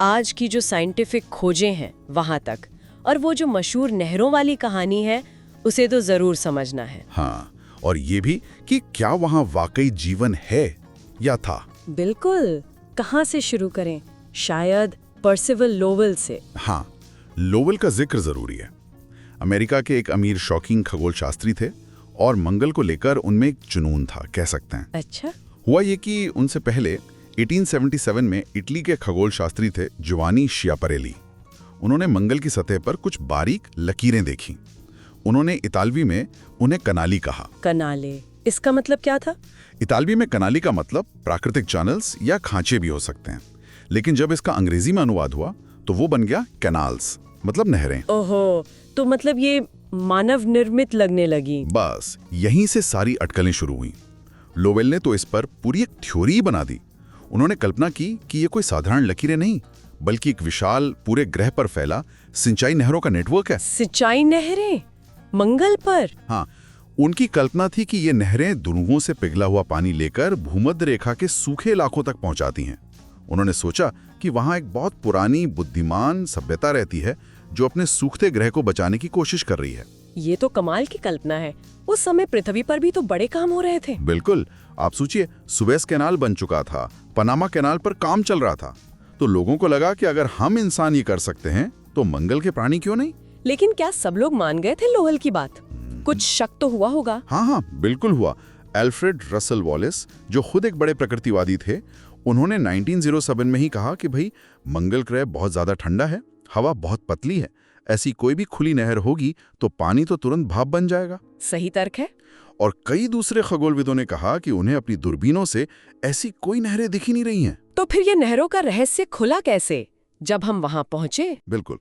Speaker 1: आज की जो साइंटिफिक खोजें हैं वहां तक। और वो जो मशहूर नहरों वाली कहानी है, उसे तो जरूर समझना है।
Speaker 2: हाँ, और ये भी कि क्या वहां वाकई जीवन है या था।
Speaker 1: बिल्कुल। कहाँ से शुरू करें? शायद पर्सिवल लोवेल से।
Speaker 2: हाँ, लोवेल का जिक्र जरूरी है। अमेरिका के एक अमीर शौकीन खगोल शास्त्री थे और मंगल को लेकर उनमें एक जुनून था, कह सकते हैं।
Speaker 1: अच्छा।
Speaker 2: हुआ ये कि उनसे पहले 1877 में इटली के खगोल शास्त्री थे जोवानी शियापरेली। उन्होंने मंगल की सतह पर कुछ बारीक लकीरें देखी। उन्होंने इतालवी में उन्हें कनाली कहा।
Speaker 1: कनाले, इसका मतलब क्या था?
Speaker 2: इतालवी में कनाली का मतलब प्राकृतिक चैनल्स या खांचे भी हो सकते हैं, लेकिन जब इसका अंग्रेजी में अनुवाद हुआ तो वो बन गया कैनाल्स, मतलब नहरें।
Speaker 1: ओहो, तो मतलब ये मानव निर्मित लगने लगी।
Speaker 2: बस यहीं से सारी अटकलें शुरू हुई। लोवेल ने तो इस पर पूरी एक थ्योरी बना दी। उन्होंने कल्पना की कि ये कोई साधारण लकीरें नहीं, बल्कि एक विशाल पूरे ग्रह पर फैला सिंचाई नहरों का नेटवर्क है।
Speaker 1: सिंचाई नहरें मंगल पर?
Speaker 2: हाँ, उनकी कल्पना थी कि ये नहरें ध्रुवों से पिघला हुआ पानी लेकर भूमध्य रेखा के सूखे इलाकों तक पहुंचाती हैं। उन्होंने सोचा कि वहां एक बहुत पुरानी बुद्धिमान सभ्यता रहती है जो अपने सूखते ग्रह को बचाने की कोशिश कर रही है।
Speaker 1: ये तो कमाल की कल्पना है। उस समय पृथ्वी पर भी तो बड़े काम हो रहे थे।
Speaker 2: बिल्कुल, आप सोचिए, सुएज कैनाल बन चुका था, पनामा कैनाल पर काम चल रहा था, तो लोगों को लगा कि अगर हम इंसान ये कर सकते हैं तो मंगल के प्राणी क्यों नहीं।
Speaker 1: लेकिन क्या सब लोग मान गए थे लोवेल की बात? कुछ शक तो हुआ होगा।
Speaker 2: हाँ, बिल्कुल हुआ। एल्फ्रेड रसल वॉलेस, जो खुद एक बड़े प्रकृतिवादी थे, उन्होंने 1907 में ही कहा कि भाई, मंगल ग्रह बहुत ज्यादा ठंडा है, हवा बहुत पतली है, ऐसी कोई भी खुली नहर होगी तो पानी तो तुरंत भाप बन जाएगा।
Speaker 1: सही तर्क है।
Speaker 2: और कई दूसरे खगोलविदों ने कहा कि उन्हें अपनी दूरबीनों से ऐसी कोई नहरें दिख ही नहीं रही हैं।
Speaker 1: तो फिर ये नहरों का रहस्य खुला कैसे जब हम वहां पहुंचे?
Speaker 2: बिल्कुल,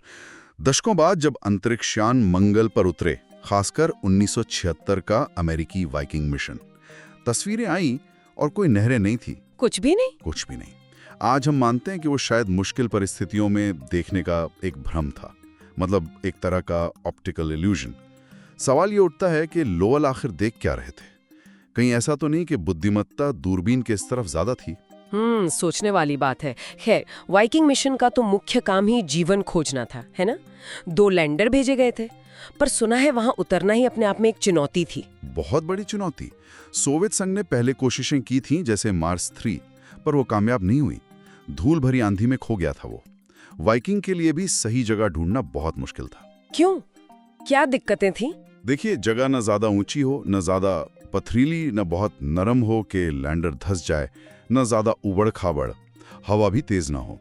Speaker 2: दशकों बाद जब अंतरिक्षयान मंगल पर उतरे, खासकर 1976 का अमेरिकी वाइकिंग मिशन, तस्वीरें आई और कोई नहरें नहीं थी।
Speaker 1: कुछ भी नहीं?
Speaker 2: कुछ भी नहीं। आज हम मानते हैं कि वो शायद मुश्किल परिस्थितियों में देखने का एक भ्रम था, मतलब एक तरह का ऑप्टिकल इल्यूजन। सवाल ये उठता है कि लोवेल आखिर देख क्या रहे थे? कहीं ऐसा तो नहीं कि बुद्धिमत्ता दूरबीन के इस तरफ ज्यादा थी?
Speaker 1: सोचने वाली बात है। खैर, वाइकिंग मिशन का तो मुख्य काम ही जीवन खोजना था, है ना? 2 लैंडर भेजे गए थे, पर सुना है वहां उतरना ही अपने आप में एक चुनौती थी।
Speaker 2: बहुत बड़ी चुनौती। सोवियत संघ ने पहले कोशिशें की थी, जैसे मार्स 3, पर वो कामयाब नहीं हुई। धूल भरी आंधी में खो गया था वो। वाइकिंग के लिए भी सही जगह ढूंढना बहुत मुश्किल था।
Speaker 1: क्यों? क्या दिक्कतें थी?
Speaker 2: देखिए, जगह न ज्यादा ऊंची हो, न ज्यादा पथरीली, न बहुत नरम हो कि लैंडर धंस जाए, न ज्यादा उबड़ खाबड़, हवा भी तेज ना हो।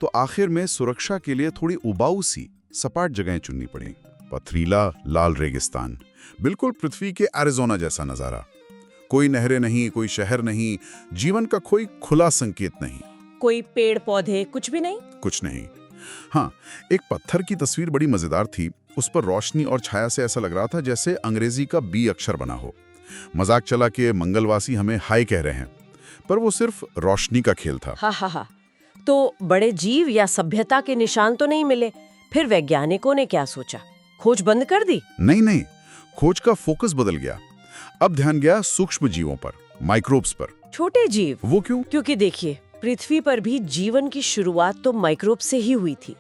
Speaker 2: तो आखिर में सुरक्षा के लिए थोड़ी उबाऊ सी सपाट जगहें चुननी पड़ी। पथरीला लाल रेगिस्तान, बिल्कुल पृथ्वी के एरिज़ोना जैसा नजारा। कोई नहरें नहीं, कोई शहर नहीं, जीवन का कोई खुला संकेत नहीं।
Speaker 1: कोई पेड़ पौधे, कुछ भी नहीं?
Speaker 2: कुछ नहीं। हाँ, एक पत्थर की तस्वीर बड़ी मजेदार थी। उस पर रोशनी और छाया से ऐसा लग रहा था जैसे अंग्रेजी का बी अक्षर बना हो। मजाक चला कि मंगलवासी हमें हाय कह रहे हैं, पर वो सिर्फ रोशनी का खेल था।
Speaker 1: हा। तो बड़े जीव या सभ्यता के निशान तो नहीं मिले। फिर वैज्ञानिकों ने क्या सोचा? खोज बंद कर दी?
Speaker 2: नहीं, खोज का फोकस बदल गया। अब ध्यान गया सूक्ष्म जीवों पर, माइक्रोब्स पर।
Speaker 1: छोटे जीव?
Speaker 2: वो क्यों?
Speaker 1: क्योंकि देखिए, पृथ्वी पर भी जीवन की शुरुआत तो माइक्रोब से ही हुई थी,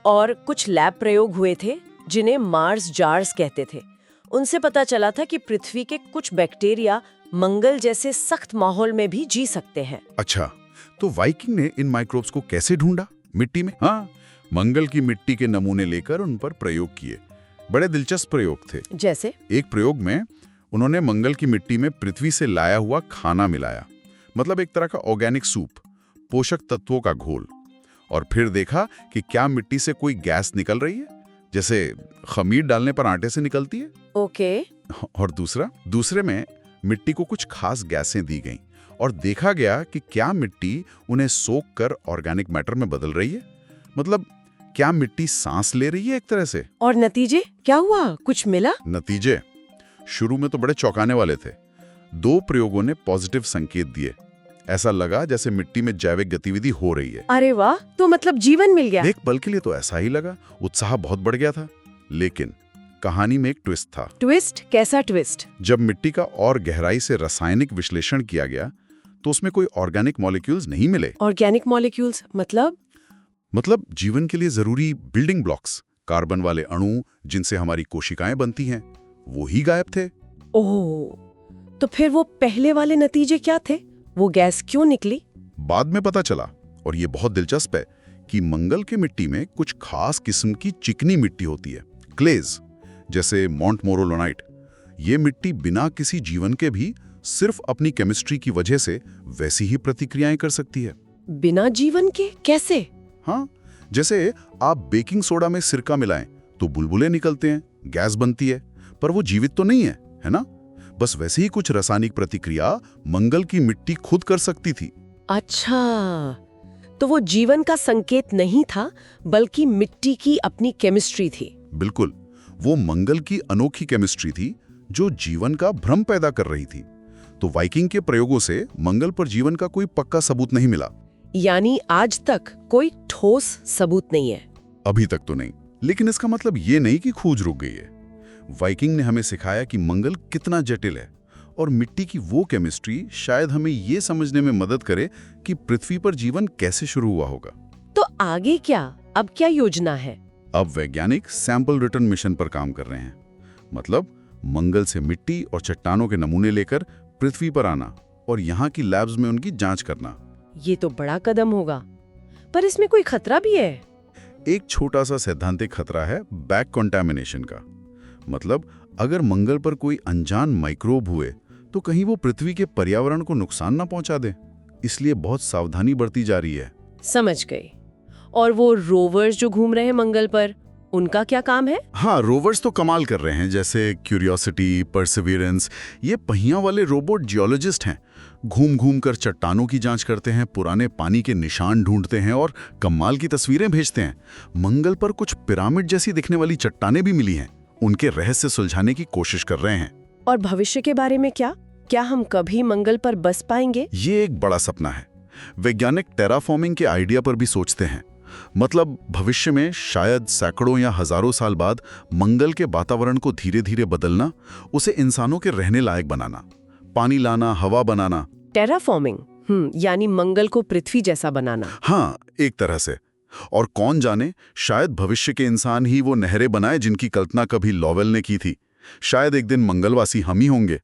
Speaker 1: और कुछ लैब प्रयोग हुए थे जिन्हें मार्स जार्स कहते थे। उनसे पता चला था कि पृथ्वी के कुछ बैक्टीरिया मंगल जैसे सख्त माहौल में भी जी सकते हैं।
Speaker 2: अच्छा, तो वाइकिंग ने इन माइक्रोब्स को कैसे ढूंढा? मिट्टी में। हाँ, मंगल की मिट्टी के नमूने लेकर उन पर प्रयोग किए। बड़े दिलचस्प प्रयोग थे।
Speaker 1: जैसे? एक
Speaker 2: प्रयोग में उन्होंने मंगल की मिट्टी में पृथ्वी से लाया हुआ खाना मिलाया, मतलब एक तरह का ऑर्गेनिक सूप, पोषक तत्वों का घोल, और फिर देखा कि क्या मिट्टी से कोई गैस निकल रही है, जैसे खमीर डालने पर आटे से निकलती है।
Speaker 1: ओके।
Speaker 2: और दूसरे में मिट्टी को कुछ खास गैसें दी गईं और देखा गया कि क्या मिट्टी उन्हें सोख कर ऑर्गेनिक मैटर में बदल रही है, मतलब क्या मिट्टी सांस ले रही है एक तरह से।
Speaker 1: और नतीजे क्या हुआ? कुछ मिला?
Speaker 2: नतीजे शुरू में तो बड़े चौंकाने वाले थे। 2 प्रयोगों ने पॉजिटिव संकेत दिए। ऐसा लगा जैसे मिट्टी में जैविक गतिविधि हो रही है।
Speaker 1: अरे वाह, तो मतलब जीवन मिल गया।
Speaker 2: एक पल के लिए तो ऐसा ही लगा, उत्साह बहुत बढ़ गया था। लेकिन कहानी में एक ट्विस्ट था।
Speaker 1: ट्विस्ट? कैसा ट्विस्ट?
Speaker 2: जब मिट्टी का और गहराई से रासायनिक विश्लेषण किया गया तो उसमें कोई ऑर्गेनिक मॉलिक्यूल्स नहीं मिले।
Speaker 1: ऑर्गेनिक मॉलिक्यूल्स
Speaker 2: मतलब जीवन के लिए जरूरी बिल्डिंग ब्लॉक्स, कार्बन वाले अणु जिनसे हमारी कोशिकाएं बनती हैं, वो ही गायब थे।
Speaker 1: ओह, तो फिर वो पहले वाले नतीजे क्या थे? वो गैस क्यों निकली?
Speaker 2: बाद में पता चला, और ये बहुत दिलचस्प है, कि मंगल की मिट्टी में कुछ खास किस्म की चिकनी मिट्टी होती है, क्लेज, जैसे मॉन्ट मोरोलोनाइट। ये मिट्टी बिना किसी जीवन के भी सिर्फ अपनी केमिस्ट्री की वजह से वैसी ही प्रतिक्रियाएं कर सकती है।
Speaker 1: बिना जीवन के कैसे?
Speaker 2: हाँ, जैसे आप बेकिंग सोडा में सिरका मिलाएं तो बुलबुले निकलते हैं, गैस बनती है, पर वो जीवित तो नहीं है ना? बस वैसे ही कुछ रासायनिक प्रतिक्रिया मंगल की मिट्टी खुद कर सकती थी।
Speaker 1: अच्छा, तो वो जीवन का संकेत नहीं था, बल्कि मिट्टी की अपनी केमिस्ट्री थी।
Speaker 2: बिल्कुल, वो मंगल की अनोखी केमिस्ट्री थी जो जीवन का भ्रम पैदा कर रही थी। तो वाइकिंग के प्रयोगों से मंगल पर जीवन का कोई पक्का सबूत नहीं मिला।
Speaker 1: यानी आज तक कोई ठोस सबूत नहीं है।
Speaker 2: अभी तक तो नहीं, लेकिन इसका मतलब ये नहीं कि खोज रुक गई है। वाइकिंग ने हमें सिखाया कि मंगल कितना जटिल है, और मिट्टी की वो केमिस्ट्री शायद हमें ये समझने में मदद करे कि पृथ्वी पर जीवन कैसे शुरू हुआ होगा।
Speaker 1: तो आगे क्या? अब क्या योजना है?
Speaker 2: अब वैज्ञानिक सैंपल रिटर्न मिशन पर काम कर रहे हैं। मतलब मंगल से मिट्टी और चट्टानों के नमूने लेकर पृथ्वी पर आना और यहाँ की लैब्स में उनकी जांच करना।
Speaker 1: ये तो बड़ा कदम होगा, पर इसमें कोई खतरा भी है?
Speaker 2: एक छोटा सा सैद्धांतिक खतरा है बैक कंटामिनेशन का। मतलब अगर मंगल पर कोई अनजान माइक्रोब हुए तो कहीं वो पृथ्वी के पर्यावरण को नुकसान ना पहुंचा दे। इसलिए बहुत सावधानी बरती जा रही है।
Speaker 1: समझ गई। और वो रोवर्स जो घूम रहे हैं मंगल पर, उनका क्या काम है?
Speaker 2: हाँ, रोवर्स तो कमाल कर रहे हैं, जैसे क्यूरियोसिटी, परसिवियरेंस। ये पहिया वाले रोबोट जियोलॉजिस्ट हैं। घूम घूम कर चट्टानों की जांच करते हैं, पुराने पानी के निशान ढूंढते हैं और कमाल की तस्वीरें भेजते हैं। मंगल पर कुछ पिरामिड जैसी दिखने वाली चट्टानें भी मिली हैं। उनके रहस्य सुलझाने की कोशिश कर रहे हैं।
Speaker 1: और भविष्य के बारे में क्या? क्या हम कभी मंगल पर बस पाएंगे?
Speaker 2: ये एक बड़ा सपना है। वैज्ञानिक टेराफॉर्मिंग के आइडिया पर भी सोचते हैं। मतलब भविष्य में शायद सैकड़ों या हजारों साल बाद मंगल के वातावरण को धीरे धीरे बदलना, उसे इंसानों के रहने लायक बनाना, पानी लाना, हवा बनाना।
Speaker 1: टेराफॉर्मिंग, यानी मंगल को पृथ्वी जैसा बनाना।
Speaker 2: हाँ, एक तरह से। और कौन जाने, शायद भविष्य के इंसान ही वो नहरें बनाए जिनकी कल्पना कभी लॉवेल ने की थी। शायद एक दिन मंगलवासी हम ही होंगे।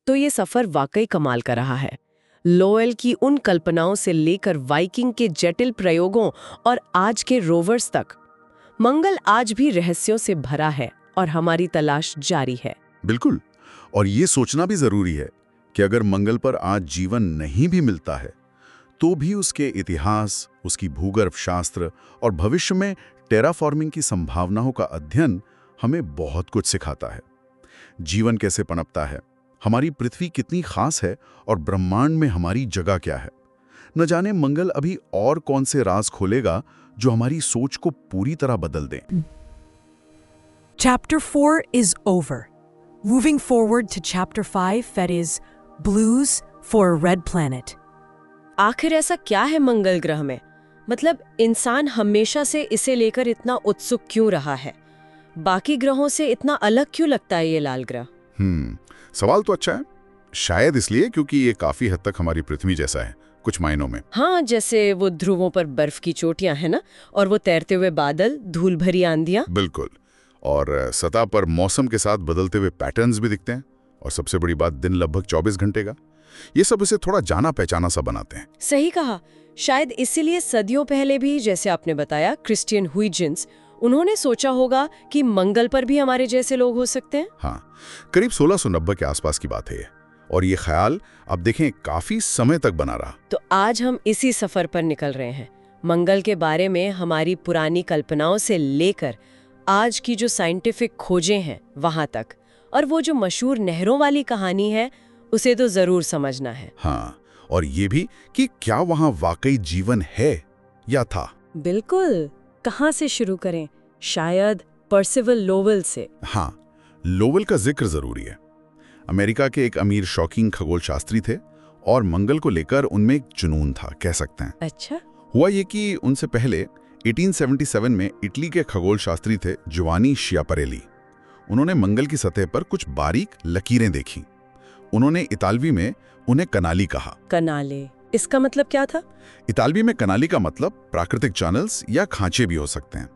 Speaker 1: तो ये सफर वाकई कमाल का रहा है। लोवेल की उन कल्पनाओं से लेकर वाइकिंग के जटिल प्रयोगों और आज के रोवर्स तक, मंगल आज भी रहस्यों से भरा है और हमारी तलाश जारी है।
Speaker 2: बिल्कुल। और ये सोचना भी जरूरी है कि अगर मंगल पर आज जीवन नहीं भी मिलता है तो भी उसके इतिहास, उसकी भूगर्भ शास्त्र और भविष्य में टेराफॉर्मिंग की संभावनाओं का अध्ययन हमें बहुत कुछ सिखाता है। जीवन कैसे पनपता है, हमारी पृथ्वी कितनी खास है और ब्रह्मांड में हमारी जगह क्या है। न जाने मंगल अभी और कौन से राज खोलेगा जो हमारी सोच को पूरी तरह बदल दें।
Speaker 3: Chapter 4 is over. Moving forward to Chapter 5, that is Blues for a Red Planet.
Speaker 1: आखिर ऐसा क्या है मंगल ग्रह में? मतलब इंसान हमेशा से इसे लेकर इतना उत्सुक क्यों रहा है? बाकी ग्रहों से इतना अलग क्यों लगता है ये लाल ग्रह?
Speaker 2: सवाल तो अच्छा है। शायद इसलिए क्योंकि ये काफी हद तक हमारी पृथ्वी जैसा है, कुछ मायनों में।
Speaker 1: हाँ, जैसे वो ध्रुवों पर बर्फ की चोटियां है ना, और वो तैरते हुए बादल, धूल भरी आंधियां।
Speaker 2: बिल्कुल। और सतह पर मौसम के साथ बदलते हुए पैटर्न्स भी दिखते हैं। और सबसे बड़ी बात, दिन लगभग 24 घंटे का। ये सब इसे थोड़ा जाना पहचाना सा बनाते हैं।
Speaker 1: सही कहा। शायद इसीलिए सदियों पहले भी, जैसे आपने बताया, क्रिस्टियन हुइजेंस, उन्होंने सोचा होगा कि मंगल पर भी हमारे जैसे लोग हो सकते हैं।
Speaker 2: हाँ, करीब 1690 के आसपास की बात है ये। और ये ख्याल अब देखें काफी समय तक बना रहा।
Speaker 1: तो आज हम इसी सफर पर निकल रहे हैं, मंगल के बारे में हमारी पुरानी कल्पनाओं से लेकर आज की जो साइंटिफिक खोजें हैं वहां तक। और वो जो मशहूर नहरों वाली कहानी है, उसे तो जरूर समझना है।
Speaker 2: हाँ, और ये भी कि क्या वहां वाकई जीवन है या था।
Speaker 1: बिल्कुल। कहाँ से शुरू करें? शायद पर्सिवल लोवेल से।
Speaker 2: हाँ, लोवेल का जिक्र जरूरी है। अमेरिका के एक अमीर शौकीन खगोल शास्त्री थे और मंगल को लेकर उनमें एक जुनून था, कह सकते हैं।
Speaker 1: अच्छा।
Speaker 2: हुआ ये कि उनसे पहले 1877 में इटली के खगोल शास्त्री थे जोवानी शियापरेली। उन्होंने मंगल की सतह पर कुछ बारीक लकीरें देखी। उन्होंने इतालवी में उन्हें कनाली कहा।
Speaker 1: कनाले, इसका मतलब क्या था?
Speaker 2: इतालवी में कनाली का मतलब प्राकृतिक चैनल्स या खांचे भी हो सकते हैं,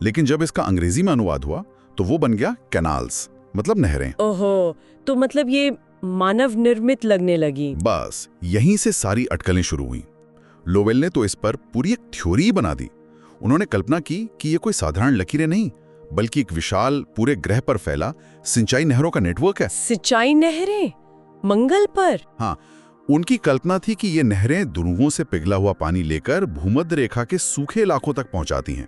Speaker 2: लेकिन जब इसका अंग्रेजी में अनुवाद हुआ तो वो बन गया कैनाल्स, मतलब नहरें।
Speaker 1: ओहो, तो मतलब ये मानव निर्मित लगने लगी।
Speaker 2: बस यहीं से सारी अटकलें शुरू हुई। लोवेल ने तो इस पर पूरी एक थ्योरी बना दी। उन्होंने कल्पना की कि ये कोई साधारण लकीरें नहीं, बल्कि एक विशाल पूरे ग्रह पर फैला सिंचाई नहरों का नेटवर्क है।
Speaker 1: सिंचाई नहरें? मंगल पर?
Speaker 2: हाँ, उनकी कल्पना थी कि ये नहरें ध्रुवों से पिघला हुआ पानी लेकर भूमध्य रेखा के सूखे इलाकों तक पहुंचाती हैं।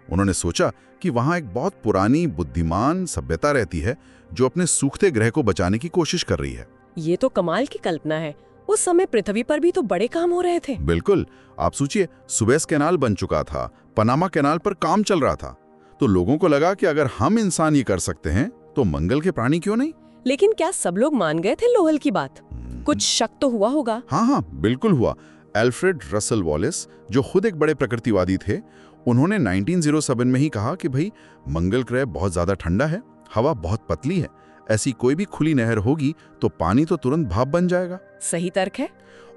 Speaker 2: उन्होंने सोचा कि वहां एक बहुत पुरानी बुद्धिमान सभ्यता रहती है जो अपने सूखते ग्रह को बचाने की कोशिश कर रही है।
Speaker 1: ये तो कमाल की कल्पना है। उस समय पृथ्वी पर भी तो बड़े काम हो रहे थे।
Speaker 2: बिल्कुल, आप सोचिए, सुएज कैनाल बन चुका था, पनामा कैनाल पर काम चल रहा था, तो लोगों को लगा कि अगर हम इंसान ये कर सकते हैं तो मंगल के प्राणी क्यों नहीं।
Speaker 1: लेकिन क्या सब लोग मान गए थे लोहल की बात? कुछ शक तो हुआ होगा।
Speaker 2: हाँ, बिल्कुल हुआ। एल्फ्रेड रसल वॉलिस, जो खुद एक बड़े प्रकृतिवादी थे, उन्होंने 1907 में ही कहा कि भाई, मंगल ग्रह बहुत ज्यादा ठंडा है, हवा बहुत पतली है, ऐसी कोई भी खुली नहर होगी तो पानी तो तुरंत भाप बन जाएगा।
Speaker 1: सही तर्क है।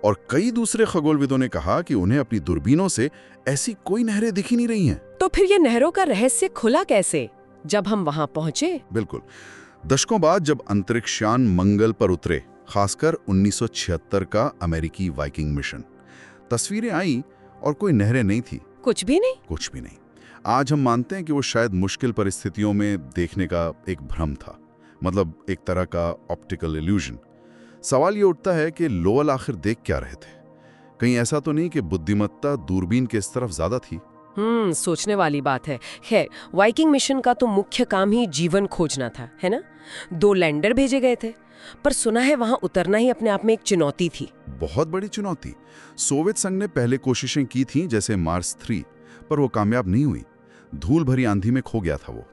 Speaker 2: और कई दूसरे खगोलविदों ने कहा कि उन्हें अपनी दूरबीनों से ऐसी कोई नहरें दिख ही नहीं रही हैं।
Speaker 1: तो फिर ये नहरों का रहस्य खुला कैसे जब हम वहां पहुंचे?
Speaker 2: बिल्कुल, दशकों बाद जब अंतरिक्षयान मंगल पर उतरे, खासकर 1976 का अमेरिकी वाइकिंग मिशन, तस्वीरें आई और कोई नहरें नहीं थी।
Speaker 1: कुछ भी नहीं?
Speaker 2: कुछ भी नहीं। आज हम मानते हैं कि वो शायद मुश्किल परिस्थितियों में देखने का एक भ्रम था, मतलब एक तरह का ऑप्टिकल इल्यूजन। सवाल ये उठता है कि लोअल आखिर देख क्या रहे थे? कहीं ऐसा तो नहीं कि बुद्धिमत्ता दूरबीन के इस तरफ ज्यादा थी?
Speaker 1: सोचने वाली बात है। खैर, वाइकिंग मिशन का तो मुख्य काम ही जीवन खोजना था, है ना? 2 लैंडर भेजे गए थे, पर सुना है वहां उतरना ही अपने आप में एक चुनौती थी।
Speaker 2: बहुत बड़ी चुनौती। सोवियत संघ ने पहले कोशिशें की थीं, जैसे मार्स 3, पर वो कामयाब नहीं हुई। धूल भरी आंधी में खो गया था वो।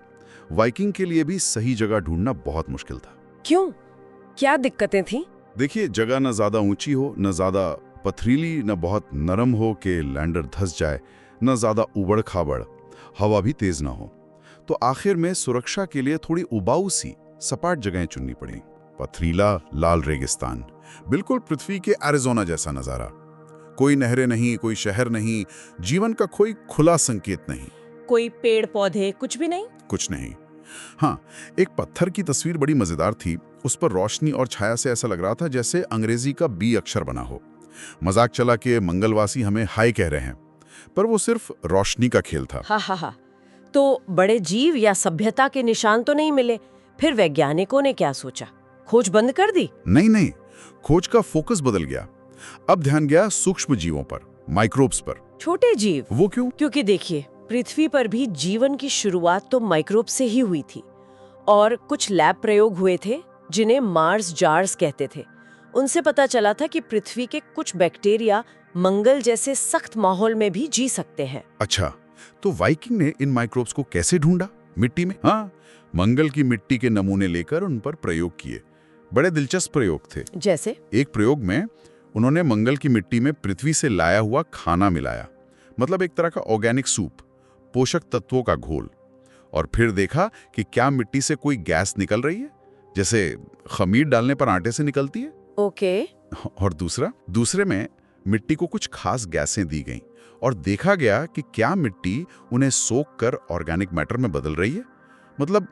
Speaker 2: वाइकिंग के लिए भी सही जगह ढूंढना बहुत मुश्किल था।
Speaker 1: क्यों? क्या दिक्कतें थीं?
Speaker 2: देखिए, जगह न ज्यादा ऊंची हो, न ज्यादा पथरीली, न बहुत नरम हो कि लैंडर धंस जाए, न ज्यादा उबड़ खाबड़, हवा भी तेज ना हो। तो आखिर में सुरक्षा के लिए थोड़ी उबाऊ सी सपाट जगहें चुननी पड़ी। पथरीला लाल रेगिस्तान, बिल्कुल पृथ्वी के एरिज़ोना जैसा नजारा। कोई नहरें नहीं, कोई शहर नहीं, जीवन का कोई खुला संकेत नहीं।
Speaker 1: कोई पेड़ पौधे, कुछ भी नहीं?
Speaker 2: कुछ नहीं। हाँ, एक पत्थर की तस्वीर बड़ी मजेदार थी। उस पर रोशनी और छाया से ऐसा लग रहा था जैसे अंग्रेजी का बी अक्षर बना हो। मजाक चला कि मंगलवासी हमें हाय कह रहे हैं, पर वो सिर्फ रोशनी का खेल था।
Speaker 1: हा। तो बड़े जीव या सभ्यता के निशान तो नहीं मिले। फिर वैज्ञानिकों ने क्या सोचा? खोज बंद कर दी?
Speaker 2: नहीं, खोज का फोकस बदल गया। अब ध्यान गया सूक्ष्म जीवों पर, माइक्रोब्स पर।
Speaker 1: छोटे जीव?
Speaker 2: वो क्यों?
Speaker 1: क्योंकि देखिए, पृथ्वी पर भी जीवन की शुरुआत तो माइक्रोब से ही हुई थी, और कुछ लैब प्रयोग हुए थे जिन्हें मार्स जार्स कहते थे। उनसे पता चला था कि पृथ्वी के कुछ बैक्टीरिया मंगल जैसे सख्त माहौल में भी जी सकते हैं।
Speaker 2: अच्छा, तो वाइकिंग ने इन माइक्रोब्स को कैसे ढूंढा? मिट्टी में? हाँ, मंगल की मिट्टी के नमूने लेकर उन पर प्रयोग किए। बड़े दिलचस्प प्रयोग थे।
Speaker 1: जैसे? एक
Speaker 2: प्रयोग में उन्होंने मंगल की मिट्टी में पृथ्वी से लाया हुआ खाना मिलाया, मतलब एक तरह का ऑर्गेनिक सूप, पोषक तत्वों का घोल, और फिर देखा कि क्या मिट्टी से कोई गैस निकल रही है, जैसे खमीर डालने पर आटे से निकलती है।
Speaker 1: ओके।
Speaker 2: और दूसरे में मिट्टी को कुछ खास गैसें दी गईं और देखा गया कि क्या मिट्टी उन्हें सोख कर ऑर्गेनिक मैटर में बदल रही है, मतलब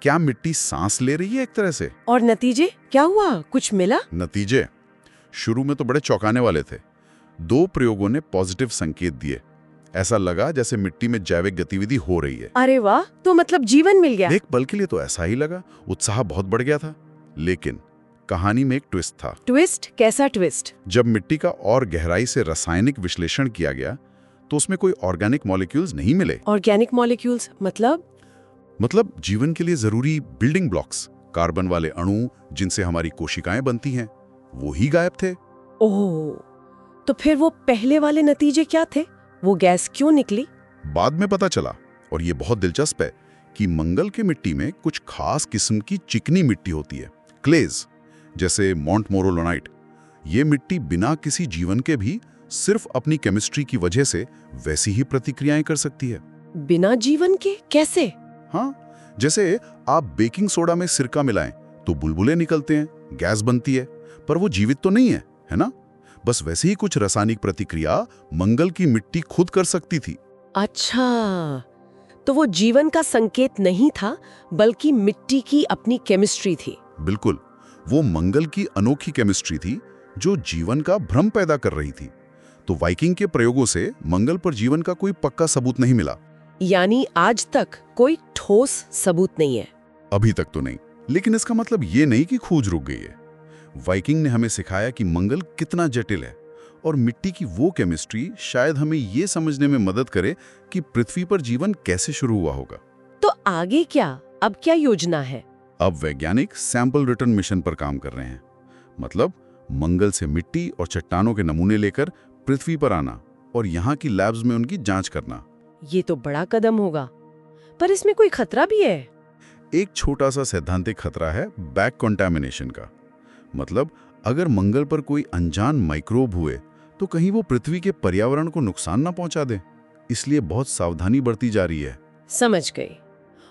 Speaker 2: क्या मिट्टी सांस ले रही है एक तरह से।
Speaker 1: और नतीजे क्या हुआ? कुछ मिला?
Speaker 2: नतीजे शुरू में तो बड़े चौंकाने वाले थे। 2 प्रयोगों ने पॉजिटिव संकेत दिए। ऐसा लगा जैसे मिट्टी में जैविक गतिविधि हो रही है।
Speaker 1: अरे वाह, तो मतलब जीवन मिल गया।
Speaker 2: एक पल के लिए तो ऐसा ही लगा, उत्साह बहुत बढ़ गया था। लेकिन कहानी में एक ट्विस्ट था।
Speaker 1: ट्विस्ट? कैसा ट्विस्ट?
Speaker 2: जब मिट्टी का और गहराई से रासायनिक विश्लेषण किया गया तो उसमें कोई ऑर्गेनिक मॉलिक्यूल्स नहीं मिले।
Speaker 1: ऑर्गेनिक मॉलिक्यूल्स मतलब
Speaker 2: जीवन के लिए जरूरी बिल्डिंग ब्लॉक्स, कार्बन वाले अणु जिनसे हमारी कोशिकाएं बनती हैं, वो ही गायब थे।
Speaker 1: ओह, तो फिर वो पहले वाले नतीजे क्या थे? वो गैस क्यों निकली?
Speaker 2: बाद में पता चला, और ये बहुत दिलचस्प है, कि मंगल की मिट्टी में कुछ खास किस्म की चिकनी मिट्टी होती है, क्लेज, जैसे मॉन्ट मोरोलोनाइट। ये मिट्टी बिना किसी जीवन के भी सिर्फ अपनी केमिस्ट्री की वजह से वैसी ही प्रतिक्रियाएं कर सकती है।
Speaker 1: बिना जीवन के? कैसे?
Speaker 2: हाँ, जैसे आप बेकिंग सोडा में सिरका मिलाएं तो बुलबुले निकलते हैं, गैस बनती है, पर वो जीवित तो नहीं है ना? बस वैसे ही कुछ रासायनिक प्रतिक्रिया मंगल की मिट्टी खुद कर सकती थी।
Speaker 1: अच्छा, तो वो जीवन का संकेत नहीं था, बल्कि मिट्टी की अपनी केमिस्ट्री थी।
Speaker 2: बिल्कुल, वो मंगल की अनोखी केमिस्ट्री थी जो जीवन का भ्रम पैदा कर रही थी। तो वाइकिंग के प्रयोगों से मंगल पर जीवन का कोई पक्का सबूत नहीं मिला।
Speaker 1: यानी आज तक कोई ठोस सबूत नहीं है?
Speaker 2: अभी तक तो नहीं, लेकिन इसका मतलब ये नहीं कि खोज रुक गई है। वाइकिंग ने हमें सिखाया कि मंगल कितना जटिल है और मिट्टी की वो केमिस्ट्री शायद हमें ये समझने में मदद करे कि पृथ्वी पर जीवन कैसे शुरू हुआ होगा।
Speaker 1: तो आगे क्या? अब क्या योजना है?
Speaker 2: अब वैज्ञानिक सैंपल रिटर्न मिशन पर काम कर रहे हैं। मतलब मंगल से मिट्टी और चट्टानों के नमूने लेकर पृथ्वी पर आना और यहाँ की लैब्स में उनकी जांच करना।
Speaker 1: ये तो बड़ा कदम होगा, पर इसमें कोई खतरा भी है?
Speaker 2: एक छोटा सा सैद्धांतिक खतरा है बैक कंटामिनेशन का। मतलब अगर मंगल पर कोई अनजान माइक्रोब हुए तो कहीं वो पृथ्वी के पर्यावरण को नुकसान ना पहुंचा दे, इसलिए बहुत सावधानी बरती जा रही है।
Speaker 1: समझ गई।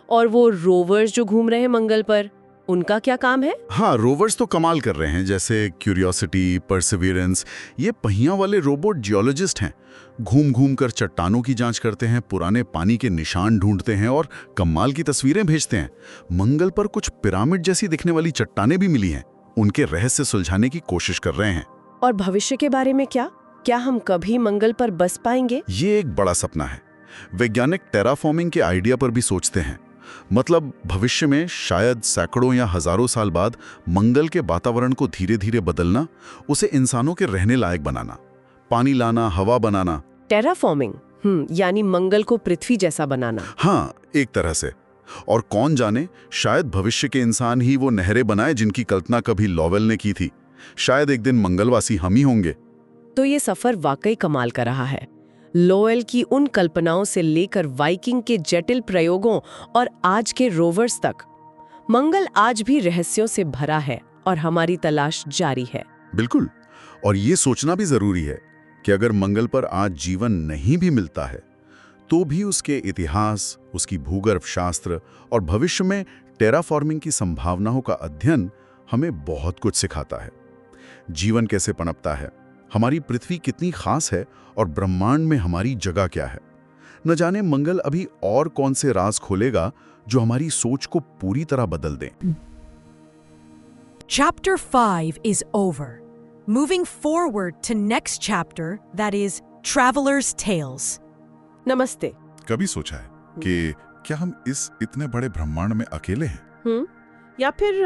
Speaker 1: और वो रोवर्स जो घूम रहे हैं मंगल पर, उनका क्या काम है?
Speaker 2: हाँ, रोवर्स तो कमाल कर रहे हैं, जैसे क्यूरियोसिटी, परसिवियरेंस। ये पहिया वाले रोबोट जियोलॉजिस्ट हैं। घूम घूम कर चट्टानों की जांच करते हैं, पुराने पानी के निशान ढूंढते हैं और कमाल की तस्वीरें भेजते हैं। मंगल पर कुछ पिरामिड जैसी दिखने वाली चट्टानें भी मिली हैं। उनके रहस्य सुलझाने की कोशिश कर रहे हैं।
Speaker 1: और भविष्य के बारे में क्या? क्या हम कभी मंगल पर बस पाएंगे?
Speaker 2: ये एक बड़ा सपना है। वैज्ञानिक टेराफॉर्मिंग के आइडिया पर भी सोचते हैं। मतलब भविष्य में शायद सैकड़ों या हजारों साल बाद मंगल के वातावरण को धीरे धीरे बदलना, उसे इंसानों के रहने लायक बनाना, पानी लाना, हवा बनाना।
Speaker 1: टेराफॉर्मिंग, यानी मंगल को पृथ्वी जैसा बनाना।
Speaker 2: हाँ, एक तरह से। और कौन जाने, शायद भविष्य के इंसान ही वो नहरें बनाए जिनकी कल्पना कभी लॉवेल ने की थी। शायद एक दिन मंगलवासी हम ही होंगे।
Speaker 1: तो ये सफर वाकई कमाल का रहा है। लोएल की उन कल्पनाओं से लेकर वाइकिंग के जटिल प्रयोगों और आज के रोवर्स तक, मंगल आज भी रहस्यों से भरा है और हमारी तलाश जारी है।
Speaker 2: बिल्कुल। और ये सोचना भी जरूरी है कि अगर मंगल पर आज जीवन नहीं भी मिलता है तो भी उसके इतिहास, उसकी भूगर्भ शास्त्र और भविष्य में टेराफॉर्मिंग की संभावनाओं का अध्ययन हमें बहुत कुछ सिखाता है। जीवन कैसे पनपता है, हमारी पृथ्वी कितनी खास है और ब्रह्मांड में हमारी जगह क्या है। न जाने मंगल अभी और कौन से राज खोलेगा जो हमारी सोच को पूरी तरह बदल दें।
Speaker 3: Chapter 5 is over. Moving forward to next chapter, that is Traveler's Tales.
Speaker 1: नमस्ते।
Speaker 4: कभी सोचा है कि क्या हम इस इतने बड़े ब्रह्मांड में अकेले हैं?
Speaker 1: या फिर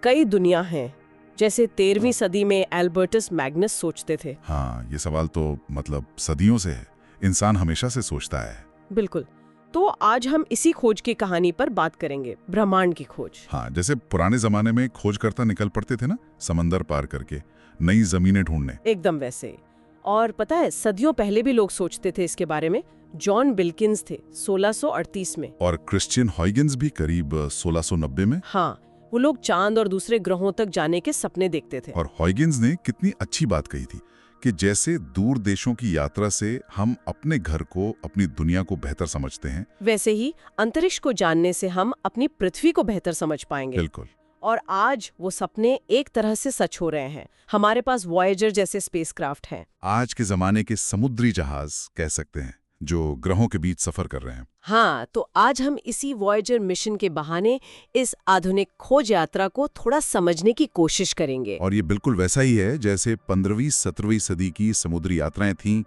Speaker 1: कई दुनिया हैं, जैसे 13वीं सदी में एल्बर्टस मैग्नस सोचते थे।
Speaker 4: हाँ, ये सवाल तो मतलब सदियों से है, इंसान हमेशा से सोचता है।
Speaker 1: बिल्कुल। तो आज हम इसी खोज की कहानी पर बात करेंगे, ब्रह्मांड की खोज।
Speaker 4: हाँ, जैसे पुराने जमाने में खोजकर्ता निकल पड़ते थे ना, समंदर पार करके नई जमीनें ढूंढने।
Speaker 1: एकदम वैसे। और पता है, सदियों पहले भी लोग सोचते थे इसके बारे में। जॉन बिल्किंस थे 1638 में।
Speaker 4: और क्रिश्चियन हॉयगिंस भी करीब 1690 में।
Speaker 1: हाँ, वो लोग चांद और दूसरे ग्रहों तक जाने के सपने देखते थे।
Speaker 4: और हॉयगिंस ने कितनी अच्छी बात कही थी कि जैसे दूर देशों की यात्रा से हम अपने घर को, अपनी दुनिया को बेहतर समझते हैं, वैसे
Speaker 1: ही अंतरिक्ष को जानने से हम अपनी पृथ्वी को बेहतर समझ पाएंगे।
Speaker 4: बिल्कुल।
Speaker 1: और आज वो सपने एक तरह से सच हो रहे हैं। हमारे पास वॉयेजर जैसे स्पेसक्राफ्ट हैं।
Speaker 4: आज के जमाने के समुद्री जहाज कह सकते हैं, जो ग्रहों के बीच सफर कर रहे हैं।
Speaker 1: हाँ, तो आज हम इसी वॉयेजर मिशन के बहाने इस आधुनिक खोज यात्रा को थोड़ा समझने की कोशिश करेंगे।
Speaker 4: और ये बिल्कुल वैसा ही है जैसे 15वीं-17वीं सदी की समुद्री यात्राएं थीं,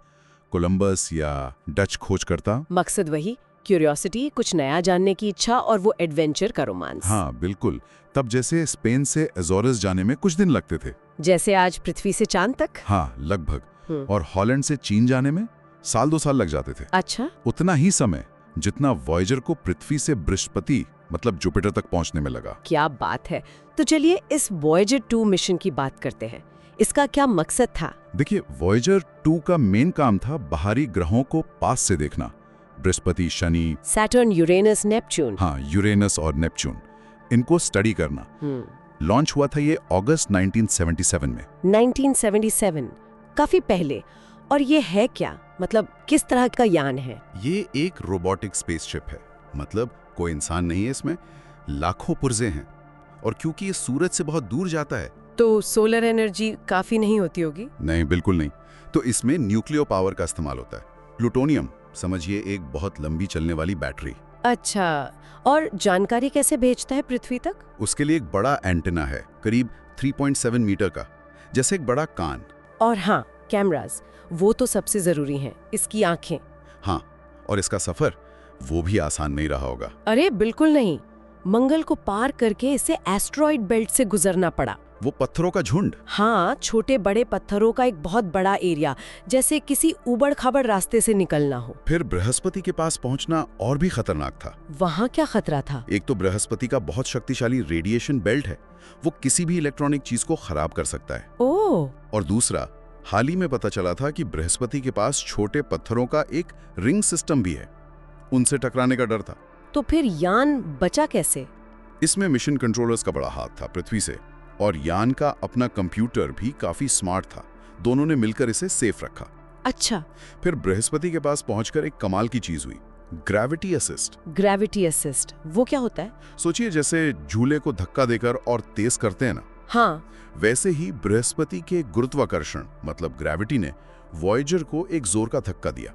Speaker 4: कोलंबस या डच खोजकर्ता।
Speaker 1: मकसद वही, क्यूरियोसिटी, कुछ नया जानने की इच्छा और वो एडवेंचर का रोमांस।
Speaker 4: हाँ बिल्कुल। तब जैसे स्पेन से अज़ोरस जाने में कुछ दिन लगते थे,
Speaker 1: जैसे आज पृथ्वी से चांद तक।
Speaker 4: हाँ लगभग। और हॉलैंड से चीन जाने में 1-2 साल लग जाते थे।
Speaker 1: अच्छा।
Speaker 4: उतना ही समय जितना वॉयेजर को पृथ्वी से बृहस्पति मतलब जुपिटर तक पहुंचने में लगा।
Speaker 1: क्या बात है। तो चलिए इस वॉयेजर 2 मिशन की बात करते हैं। इसका क्या मकसद था?
Speaker 4: देखिए, वॉयेजर 2 का मेन काम था बाहरी ग्रहों को पास से देखना। Brihaspati, Shani,
Speaker 1: Saturn, Uranus, Neptune.
Speaker 4: हाँ, यूरेनस और नेपच्यून, इनको स्टडी करना। लॉन्च हुआ था ये अगस्त 1977 में।
Speaker 1: 1977, काफी पहले। और ये है क्या, मतलब किस तरह का यान है?
Speaker 2: ये एक रोबोटिक स्पेसशिप है। मतलब कोई इंसान नहीं है इसमें, लाखों पुर्जे हैं। और क्योंकि ये सूरज से बहुत दूर जाता है
Speaker 1: तो सोलर एनर्जी काफी नहीं होती होगी?
Speaker 2: नहीं, बिल्कुल नहीं। तो इसमें न्यूक्लियो पावर का इस्तेमाल होता है। प्लूटोनियम, समझिए एक बहुत लंबी चलने वाली बैटरी।
Speaker 1: अच्छा, और जानकारी कैसे भेजता है पृथ्वी तक?
Speaker 2: उसके लिए एक बड़ा एंटेना है, करीब 3.7 मीटर का, जैसे एक बड़ा कान।
Speaker 1: और हाँ, कैमरास, वो तो सबसे जरूरी हैं। इसकी आंखें।
Speaker 2: हाँ, और इसका सफर वो भी आसान नहीं रहा होगा।
Speaker 1: अरे बिल्कुल नहीं। मंगल को पार करके इसे एस्ट्रॉइड बेल्ट से गुजरना पड़ा।
Speaker 2: वो पत्थरों का झुंड।
Speaker 1: हाँ, छोटे बड़े पत्थरों का एक बहुत बड़ा एरिया, जैसे किसी उबड़-खाबड़ रास्ते से निकलना हो।
Speaker 2: फिर बृहस्पति के पास पहुंचना और भी खतरनाक था।
Speaker 1: वहाँ क्या खतरा था?
Speaker 2: एक तो बृहस्पति का बहुत शक्तिशाली रेडिएशन बेल्ट है, वो किसी भी इलेक्ट्रॉनिक चीज को खराब कर सकता है।
Speaker 1: ओह!
Speaker 2: और दूसरा, हाल ही में पता चला था कि बृहस्पति के पास छोटे पत्थरों का एक रिंग सिस्टम भी है, उनसे टकराने का डर था।
Speaker 1: तो फिर यान बचा कैसे?
Speaker 2: इसमें मिशन कंट्रोलर्स का बड़ा हाथ था पृथ्वी से, और यान का अपना कंप्यूटर भी काफी स्मार्ट था। दोनों ने मिलकर इसे सेफ रखा।
Speaker 1: अच्छा।
Speaker 2: फिर बृहस्पति के पास पहुंचकर एक कमाल की चीज हुई, ग्रेविटी असिस्ट।
Speaker 1: ग्रेविटी असिस्ट, वो क्या होता है?
Speaker 2: सोचिए जैसे झूले को धक्का देकर और तेज करते हैं ना,
Speaker 1: हाँ।
Speaker 2: वैसे ही बृहस्पति के गुरुत्वाकर्षण मतलब ग्रेविटी ने वॉयेजर को एक जोर का धक्का दिया।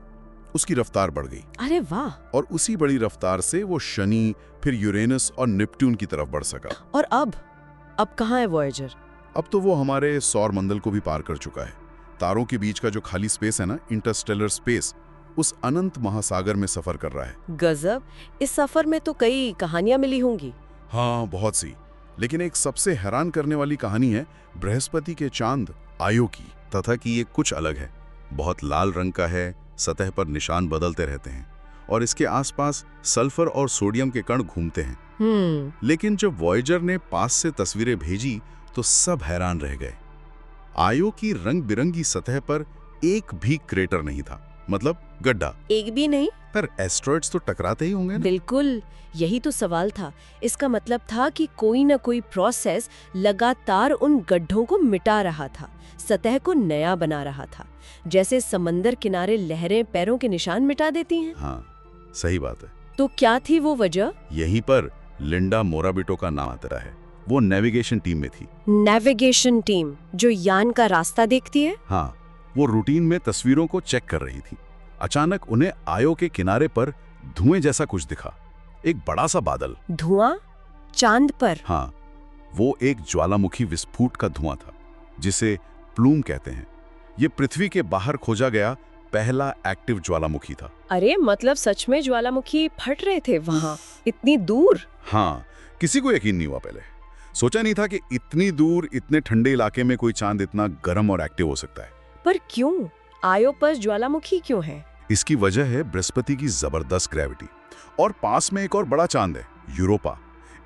Speaker 2: उसकी रफ्तार बढ़ गई।
Speaker 1: अरे वाह!
Speaker 2: और उसी बड़ी रफ्तार से वो शनि, फिर यूरेनस और नेपट्टून की तरफ बढ़ सका।
Speaker 1: और अब कहाँ है वॉयेजर?
Speaker 2: अब तो वो हमारे सौर मंडल को भी पार कर चुका है। तारों के बीच का जो खाली स्पेस है ना, इंटरस्टेलर स्पेस, उस अनंत महासागर में सफर कर रहा है।
Speaker 1: गजब! इस सफर में तो कई कहानियां मिली होंगी।
Speaker 2: हाँ, बहुत सी। लेकिन एक सबसे हैरान करने वाली कहानी है बृहस्पति के चांद आयो की। तथा कि ये कुछ अलग है, बहुत लाल रंग का है, सतह पर निशान बदलते रहते हैं और इसके आसपास सल्फर और सोडियम के कण घूमते हैं। लेकिन जब वॉयेजर ने पास से तस्वीरें भेजी तो सब हैरान रह गए। आयो की रंग बिरंगी सतह पर एक भी क्रेटर नहीं था, मतलब गड्ढा
Speaker 1: एक भी नहीं।
Speaker 2: पर एस्ट्रॉइड्स तो टकराते ही होंगे ना?
Speaker 1: बिल्कुल, यही तो सवाल था। इसका मतलब था कि कोई न कोई प्रोसेस लगातार उन गड्ढों को मिटा रहा था, सतह को नया बना रहा था, जैसे समंदर किनारे लहरें पैरों के निशान मिटा देती हैं।
Speaker 2: हाँ, सही बात है।
Speaker 1: तो क्या थी वो वजह?
Speaker 2: यहीं पर लिंडा मोराबिटो का नाम आता है। वो नेविगेशन टीम में थी।
Speaker 1: नेविगेशन टीम जो यान का रास्ता देखती है?
Speaker 2: हाँ, वो रूटीन में तस्वीरों को चेक कर रही थी। अचानक उन्हें आयो के किनारे पर धुएं जैसा कुछ दिखा, एक बड़ा सा बादल।
Speaker 1: धुआं? चांद पर?
Speaker 2: हाँ, वो एक ज्वालामुखी विस्फोट का धुआं था, जिसे प्लूम कहते हैं। ये पृथ्वी के बाहर खोजा गया पहला एक्टिव ज्वालामुखी था।
Speaker 1: अरे मतलब सच में ज्वालामुखी फट रहे थे वहाँ, इतनी दूर?
Speaker 2: हाँ, किसी को यकीन नहीं हुआ पहले। सोचा नहीं था कि इतनी दूर, इतने ठंडे इलाके में कोई चांद इतना गर्म और एक्टिव हो सकता है।
Speaker 1: पर क्यों? आयो पर ज्वालामुखी क्यों है?
Speaker 2: इसकी वजह है बृहस्पति की जबरदस्त ग्रेविटी, और पास में एक और बड़ा चांद है, यूरोपा।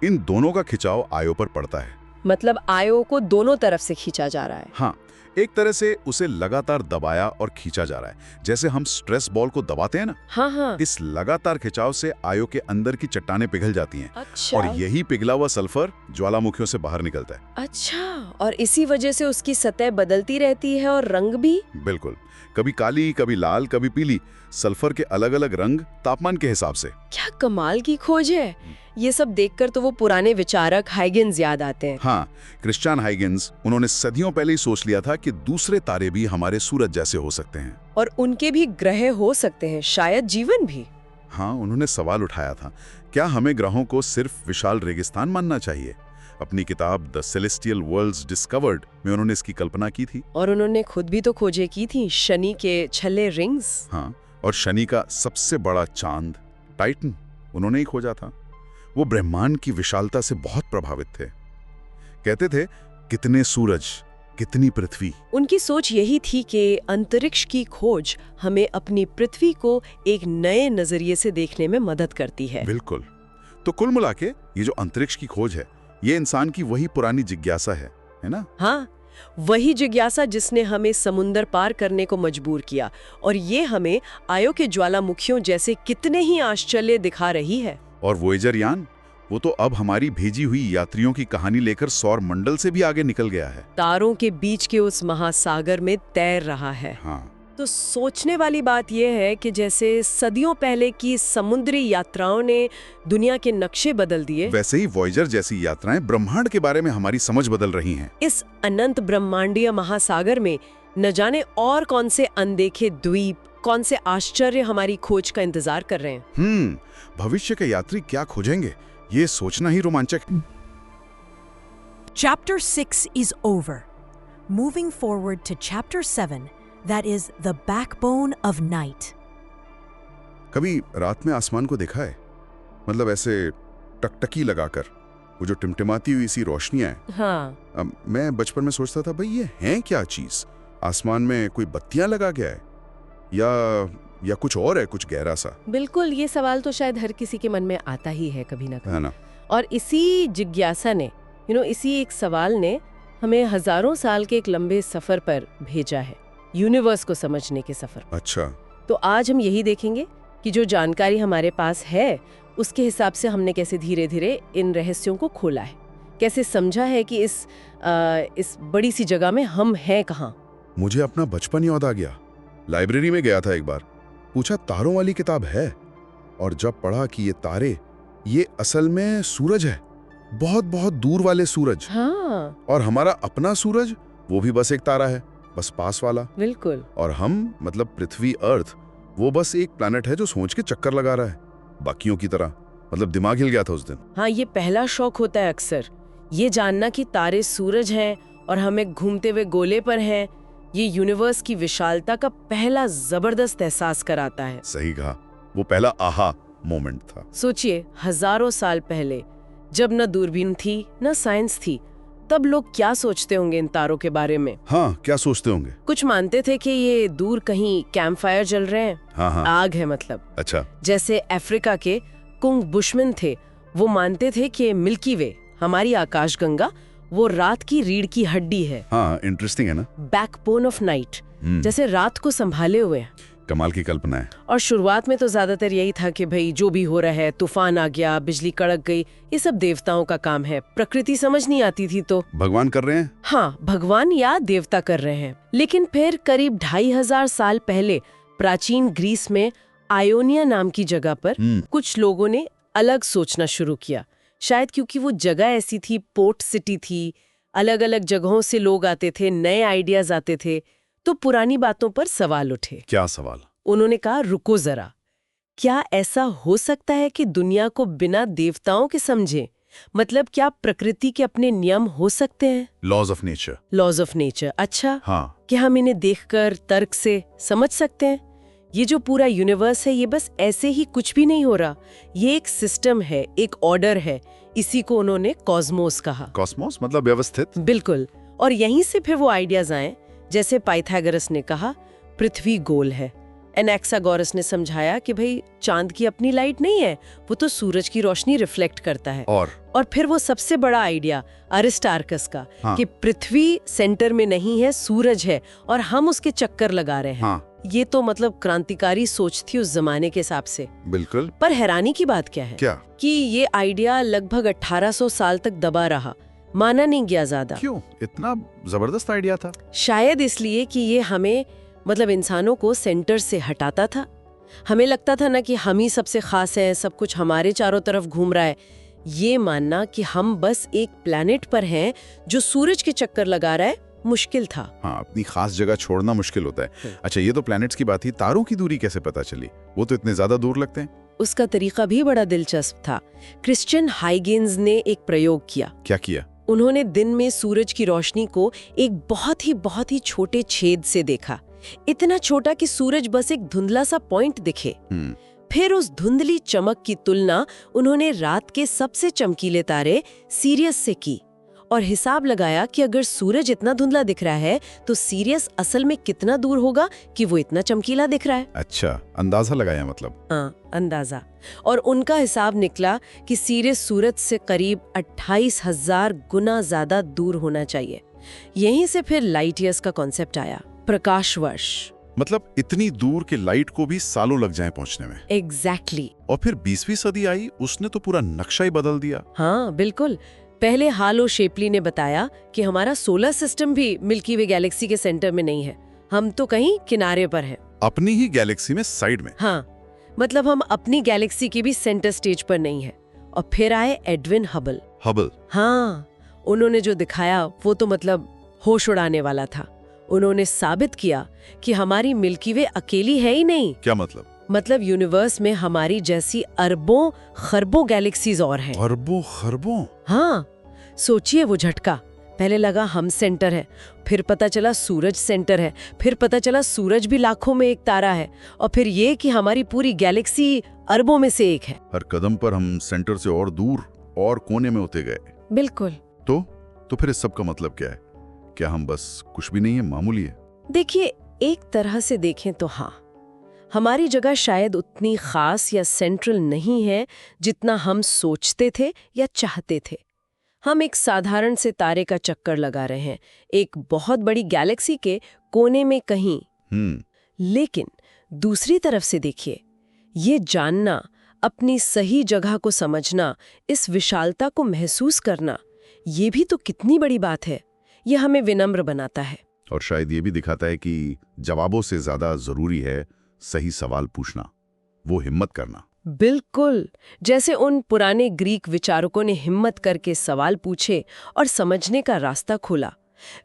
Speaker 2: इन दोनों का खिंचाव आयो पर पड़ता है।
Speaker 1: मतलब आयो को दोनों तरफ से खींचा जा रहा है।
Speaker 2: हाँ, एक तरह से उसे लगातार दबाया और खींचा जा रहा है, जैसे हम स्ट्रेस बॉल को दबाते हैं ना।
Speaker 1: हाँ।
Speaker 2: इस लगातार खिंचाव से आयो के अंदर की चट्टानें पिघल जाती हैं।
Speaker 1: अच्छा।
Speaker 2: और यही पिघला हुआ सल्फर ज्वालामुखियों से बाहर निकलता है।
Speaker 1: अच्छा, और इसी वजह से उसकी सतह बदलती रहती है और रंग भी?
Speaker 2: बिल्कुल, कभी काली, कभी लाल, कभी पीली। सल्फर के अलग अलग रंग तापमान के हिसाब से।
Speaker 1: क्या कमाल की खोज है। ये सब देखकर तो वो पुराने विचारक हाइगेंस याद आते हैं।
Speaker 2: हाँ, क्रिश्चियन हाइगेंस, उन्होंने सदियों पहले ही सोच लिया था कि दूसरे तारे भी हमारे सूरज जैसे हो सकते हैं,
Speaker 1: और उनके भी ग्रह हो सकते हैं, शायद जीवन भी।
Speaker 2: हाँ, उन्होंने सवाल उठाया था, क्या हमें ग्रहों को सिर्फ विशाल रेगिस्तान मानना चाहिए? अपनी किताब द सेलेस्टियल वर्ल्ड्स डिस्कवर्ड में उन्होंने इसकी कल्पना की थी।
Speaker 1: और उन्होंने खुद भी तो खोजें की थी, शनि के छल्ले रिंग्स।
Speaker 2: हाँ, और शनि का सबसे बड़ा चांद टाइटन उन्होंने ही खोजा था। वो ब्रह्मांड की विशालता से बहुत प्रभावित थे। कहते थे, कितने सूरज, कितनी पृथ्वी।
Speaker 1: उनकी सोच यही थी कि अंतरिक्ष की खोज हमें अपनी पृथ्वी को एक नए नजरिए से देखने में मदद करती है।
Speaker 2: बिल्कुल। तो कुल मिला के ये जो अंतरिक्ष की खोज है, ये इंसान की वही पुरानी जिज्ञासा है ना?
Speaker 1: हाँ, वही जिज्ञासा जिसने हमें समुंदर पार करने को मजबूर किया, और ये हमें आयो के ज्वालामुखियों जैसे कितने ही आश्चर्य दिखा रही है।
Speaker 2: और वॉयेजर यान, वो तो अब हमारी भेजी हुई यात्रियों की कहानी लेकर सौर मंडल से भी आगे निकल गया है।
Speaker 1: तारों के बीच के उस महासागर में तैर रहा है।
Speaker 2: हाँ।
Speaker 1: तो सोचने वाली बात यह है कि जैसे सदियों पहले की समुद्री यात्राओं ने दुनिया के नक्शे बदल दिए,
Speaker 2: वैसे ही वॉयेजर जैसी यात्राएं ब्रह्मांड के बारे में हमारी समझ बदल रही हैं।
Speaker 1: इस अनंत ब्रह्मांडीय महासागर में न जाने और कौन से अनदेखे द्वीप, कौन से आश्चर्य हमारी खोज का इंतजार कर रहे हैं।
Speaker 2: भविष्य के यात्री क्या खोजेंगे, ये सोचना ही रोमांचक।
Speaker 3: Chapter 6 is over. Moving forward to Chapter 7, that is the backbone of night.
Speaker 2: कभी रात में आसमान को देखा है? मतलब ऐसे टकटकी लगाकर,
Speaker 4: वो जो टिमटिमाती हुई सी रोशनियां हैं।
Speaker 1: हाँ।
Speaker 4: मैं बचपन में सोचता था भाई ये है क्या चीज, आसमान में कोई बत्तियां लगा गया है या कुछ और है, कुछ गहरा सा।
Speaker 1: बिल्कुल, ये सवाल तो शायद हर किसी के मन में आता ही है कभी ना कभी,
Speaker 4: है ना।
Speaker 1: और इसी जिज्ञासा ने इसी एक सवाल ने हमें हजारों साल के एक लंबे सफर पर भेजा है, यूनिवर्स को समझने के सफर।
Speaker 4: अच्छा।
Speaker 1: तो आज हम यही देखेंगे कि जो जानकारी हमारे पास है उसके हिसाब से हमने कैसे धीरे धीरे इन रहस्यों को खोला है, कैसे समझा है कि इस बड़ी सी जगह में हम हैं कहाँ।
Speaker 4: मुझे अपना बचपन याद आ गया। लाइब्रेरी में गया था एक बार, पूछा तारों वाली किताब है, और जब पढ़ा कि ये तारे ये असल में सूरज है, बहुत बहुत दूर वाले सूरज।
Speaker 1: हाँ।
Speaker 4: और हमारा अपना सूरज वो भी बस एक तारा है, बस पास वाला।
Speaker 1: बिल्कुल।
Speaker 4: और हम मतलब पृथ्वी अर्थ वो बस एक प्लैनेट है जो सोच के चक्कर लगा रहा है बाकियों की तरह। मतलब दिमाग हिल गया था उस दिन।
Speaker 1: हाँ, ये पहला शौक होता है अक्सर, ये जानना कि तारे सूरज हैं और हम एक घूमते हुए गोले पर हैं। ये यूनिवर्स की विशालता का पहला जबरदस्त एहसास कराता है।
Speaker 4: सही कहा, वो पहला आहा मोमेंट था।
Speaker 1: सोचिए, हजारों साल पहले जब न दूरबीन थी न साइंस थी, तब लोग क्या सोचते होंगे इन तारों के बारे में?
Speaker 4: हाँ, क्या सोचते होंगे?
Speaker 1: कुछ मानते थे कि ये दूर कहीं कैंप फायर जल रहे हैं।
Speaker 4: हाँ।
Speaker 1: आग है मतलब।
Speaker 4: अच्छा।
Speaker 1: जैसे अफ्रीका के कुंग बुशमैन थे, वो मानते थे कि मिल्की वे, हमारी आकाशगंगा, वो रात की रीढ़ की हड्डी है।
Speaker 4: हाँ, इंटरेस्टिंग है ना।
Speaker 1: बैकबोन ऑफ नाइट, जैसे रात को संभाले हुए हैं।
Speaker 4: कमाल की कल्पना है।
Speaker 1: और शुरुआत में तो ज्यादातर यही था कि भाई जो भी हो रहा है, तूफान आ गया, बिजली कड़क गई, ये सब देवताओं का काम है। प्रकृति समझ नहीं आती थी तो
Speaker 4: भगवान कर रहे हैं।
Speaker 1: हाँ, भगवान या देवता कर रहे हैं। लेकिन फिर करीब 2500 साल पहले प्राचीन ग्रीस में आयोनिया नाम की जगह पर कुछ लोगों ने अलग सोचना शुरू किया। शायद क्योंकि वो जगह ऐसी थी, पोर्ट सिटी थी, अलग अलग जगहों से लोग आते थे, नए आइडियाज आते थे, तो पुरानी बातों पर सवाल उठे।
Speaker 4: क्या सवाल?
Speaker 1: उन्होंने कहा, रुको जरा, क्या ऐसा हो सकता है कि दुनिया को बिना देवताओं के समझे? मतलब क्या प्रकृति के अपने नियम हो सकते हैं?
Speaker 4: Laws of nature.
Speaker 1: Laws of nature. अच्छा।
Speaker 4: हाँ।
Speaker 1: क्या हम इन्हें देखकर तर्क से समझ सकते हैं? ये जो पूरा यूनिवर्स है, ये बस ऐसे ही कुछ भी नहीं हो रहा, ये एक सिस्टम है, एक ऑर्डर है। इसी को उन्होंने कॉस्मोस कहा।
Speaker 4: कॉस्मोस मतलब व्यवस्थित।
Speaker 1: बिल्कुल। और यहीं से फिर वो आइडियाज आए, जैसे पाइथागोरस ने कहा पृथ्वी गोल है, एनाक्सागोरस ने समझाया कि भाई चांद की अपनी लाइट नहीं है, वो तो सूरज की रोशनी रिफ्लेक्ट करता है। और फिर वो सबसे बड़ा आइडिया अरिस्टार्कस का,
Speaker 4: हाँ।
Speaker 1: कि पृथ्वी सेंटर में नहीं है, सूरज है और हम उसके चक्कर लगा रहे हैं।
Speaker 4: हाँ।
Speaker 1: ये तो मतलब क्रांतिकारी सोच थी उस जमाने के हिसाब से।
Speaker 4: बिल्कुल।
Speaker 1: पर हैरानी की बात क्या है?
Speaker 4: क्या?
Speaker 1: कि ये आइडिया लगभग 1800 साल तक दबा रहा, माना नहीं गया ज्यादा।
Speaker 4: क्यों? इतना जबरदस्त आइडिया था।
Speaker 1: शायद इसलिए कि ये हमें मतलब इंसानों को सेंटर से हटाता था। हमें लगता था ना कि हम ही सबसे खास हैं, सब कुछ हमारे चारों तरफ घूम रहा है। ये मानना कि हम बस एक प्लैनेट पर हैं जो सूरज के चक्कर लगा रहा है, मुश्किल था।
Speaker 4: हाँ, अपनी खास जगह छोड़ना मुश्किल होता है। अच्छा, ये तो प्लैनेट्स की बात थी, तारों की दूरी कैसे पता चली? वो तो इतने ज्यादा दूर लगते हैं।
Speaker 1: उसका तरीका भी बड़ा दिलचस्प था। क्रिश्चियन हाइगेंस ने एक प्रयोग किया।
Speaker 4: क्या किया?
Speaker 1: उन्होंने दिन में सूरज की रोशनी को एक बहुत ही छोटे छेद से देखा, इतना छोटा कि सूरज बस एक धुंधला सा पॉइंट दिखे। फिर उस धुंधली चमक की तुलना उन्होंने रात के सबसे चमकीले तारे सीरियस से की और हिसाब लगाया कि अगर सूरज इतना धुंधला दिख रहा है तो सीरियस असल में कितना दूर होगा कि वो इतना चमकीला दिख रहा है।
Speaker 4: अच्छा, अंदाजा लगाया मतलब।
Speaker 1: हाँ, अंदाजा। और उनका हिसाब निकला कि सीरियस सूरज से करीब 28,000 गुना ज्यादा दूर होना चाहिए। यहीं से फिर लाइट ईयर्स का कॉन्सेप्ट आया, प्रकाश वर्ष।
Speaker 4: मतलब इतनी दूर के लाइट को भी सालों लग जाए पहुंचने में।
Speaker 1: एग्जैक्टली।
Speaker 4: और फिर 20वीं सदी आई, उसने तो पूरा नक्शा ही बदल दिया।
Speaker 1: हाँ बिल्कुल। पहले हालो शेपली ने बताया कि हमारा सोलर सिस्टम भी मिल्की वे गैलेक्सी के सेंटर में नहीं है, हम तो कहीं किनारे पर हैं।
Speaker 4: अपनी ही गैलेक्सी में, साइड में।
Speaker 1: हाँ, मतलब हम अपनी गैलेक्सी के भी सेंटर स्टेज पर नहीं है। और फिर आए एडविन हबल। हाँ, उन्होंने जो दिखाया वो तो मतलब होश उड़ाने वाला था। उन्होंने साबित किया कि हमारी मिल्की वे अकेली है ही नहीं।
Speaker 4: क्या मतलब?
Speaker 1: मतलब यूनिवर्स में हमारी जैसी अरबों खरबों गैलेक्सीज और हैं।
Speaker 4: अरबों खरबों?
Speaker 1: हाँ, सोचिए वो झटका। पहले लगा हम सेंटर है, फिर पता चला सूरज सेंटर है, फिर पता चला सूरज भी लाखों में एक तारा है, और फिर ये कि हमारी पूरी गैलेक्सी अरबों में से एक है।
Speaker 4: हर कदम पर हम सेंटर से और दूर।
Speaker 2: और कोने में होते गए।
Speaker 1: बिल्कुल।
Speaker 2: तो फिर इस सब का मतलब क्या है? क्या हम बस कुछ भी नहीं है, मामूली है?
Speaker 1: देखिए, एक तरह से देखें तो हाँ, हमारी जगह शायद उतनी खास या सेंट्रल नहीं है जितना हम सोचते थे या चाहते थे। हम एक साधारण से तारे का चक्कर लगा रहे हैं, एक बहुत बड़ी गैलेक्सी के कोने में कहीं। लेकिन दूसरी तरफ से देखिए, ये जानना, अपनी सही जगह को समझना, इस विशालता को महसूस करना, ये भी तो कितनी बड़ी बात है। ये हमें विनम्र बनाता है।
Speaker 2: और शायद ये भी दिखाता है कि जवाबों से ज्यादा जरूरी है सही सवाल पूछना, वो हिम्मत करना।
Speaker 1: बिल्कुल, जैसे उन पुराने ग्रीक विचारकों ने हिम्मत करके सवाल पूछे और समझने का रास्ता खोला,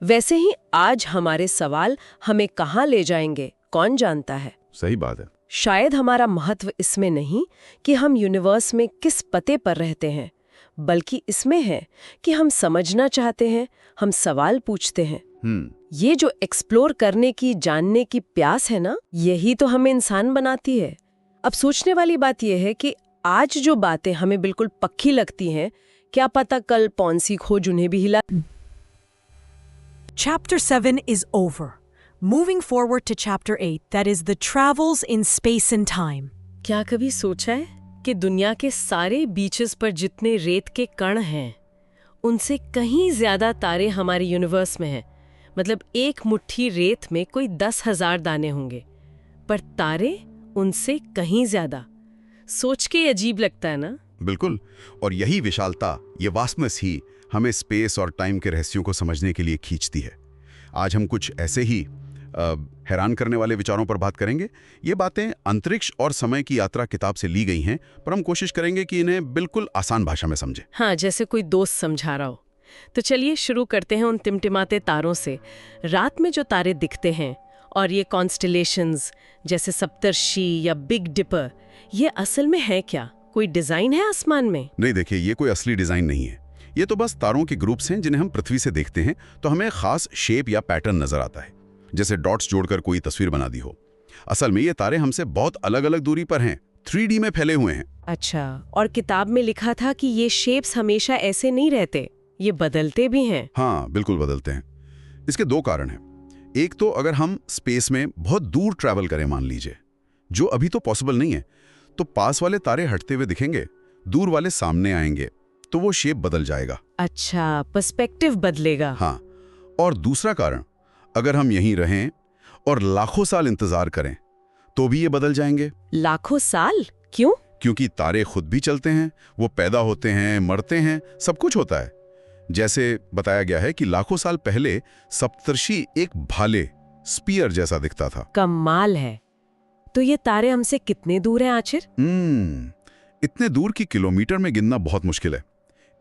Speaker 1: वैसे ही आज हमारे सवाल हमें कहाँ ले जाएंगे, कौन जानता है।
Speaker 2: सही बात है।
Speaker 1: शायद हमारा महत्व इसमें नहीं कि हम यूनिवर्स में किस पते पर रहते हैं, बल्कि इसमें है कि हम समझना चाहते हैं, हम सवाल पूछते हैं। ये जो एक्सप्लोर करने की, जानने की प्यास है ना, यही तो हमें इंसान बनाती है। अब सोचने वाली बात यह है कि आज जो बातें हमें बिल्कुल पक्की लगती हैं, क्या पता कल पौंसी खोज उन्हें भी हिला।
Speaker 3: Chapter 7 is over. Moving forward to Chapter 8, that is the travels in space and time.
Speaker 1: क्या कभी सोचा है कि दुनिया के सारे बीचेस पर जितने रेत के कण हैं, उनसे कहीं ज्यादा तारे हमारे यूनिवर्स में हैं। मतलब एक मुट्ठी रेत में कोई 10,000 दाने होंगे, पर तारे उनसे कहीं ज्यादा। सोच के अजीब लगता है ना?
Speaker 2: बिल्कुल। और यही विशालता, ये वास्टनेस ही हमें स्पेस और टाइम के रहस्यों को समझने के लिए खींचती है। आज हम कुछ ऐसे ही हैरान करने वाले विचारों पर बात करेंगे। ये बातें अंतरिक्ष और समय की यात्रा किताब से ली गई हैं, पर हम कोशिश करेंगे कि इन्हें बिल्कुल आसान भाषा में समझें।
Speaker 1: हाँ, जैसे कोई दोस्त समझा रहा हो। तो चलिए शुरू करते हैं उन टिमटिमाते तारों से। रात में जो तारे दिखते हैं और ये कॉन्स्टेलेशंस जैसे सप्तर्षि या बिग डिपर, ये असल में है क्या? कोई डिजाइन है आसमान में?
Speaker 2: नहीं, देखिए, ये कोई असली डिजाइन नहीं है। ये तो बस तारों के ग्रुप्स हैं जिन्हें हम पृथ्वी से देखते हैं तो हमें खास शेप या पैटर्न नजर आता है, जैसे डॉट्स जोड़कर कोई तस्वीर बना दी हो। असल में ये तारे हमसे बहुत अलग अलग दूरी पर हैं, 3D में फैले हुए हैं।
Speaker 1: अच्छा, और किताब में लिखा था कि ये शेप्स हमेशा ऐसे नहीं रहते, ये बदलते भी हैं।
Speaker 2: हाँ, बिल्कुल बदलते हैं। इसके दो कारण हैं। एक तो अगर हम स्पेस में बहुत दूर ट्रैवल करें, मान लीजिए, जो अभी तो पॉसिबल नहीं है, तो पास वाले तारे हटते हुए दिखेंगे, दूर वाले सामने आएंगे, तो वो शेप बदल जाएगा।
Speaker 1: अच्छा, पर्सपेक्टिव बदलेगा।
Speaker 2: हाँ, और दूसरा कारण, अगर हम यहीं रहें और लाखों साल इंतजार करें तो भी ये बदल जाएंगे।
Speaker 1: लाखों साल? क्यों?
Speaker 2: क्योंकि तारे खुद भी चलते हैं, वो पैदा होते हैं, मरते हैं, सब कुछ होता है। जैसे बताया गया है कि लाखों साल पहले सप्तर्षि एक भाले, स्पीयर जैसा दिखता था।
Speaker 1: कमाल है। तो ये तारे हमसे कितने दूर हैं आखिर?
Speaker 2: इतने दूर की किलोमीटर में गिनना बहुत मुश्किल है,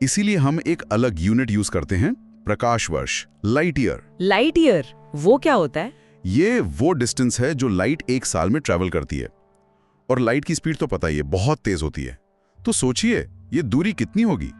Speaker 2: इसीलिए हम एक अलग यूनिट यूज करते हैं, प्रकाश वर्ष, लाइट ईयर।
Speaker 1: लाइट ईयर, वो क्या होता है?
Speaker 2: ये वो डिस्टेंस है जो लाइट एक साल में ट्रैवल करती है। और लाइट की स्पीड तो पता ही है, बहुत तेज होती है। तो सोचिए ये दूरी कितनी होगी?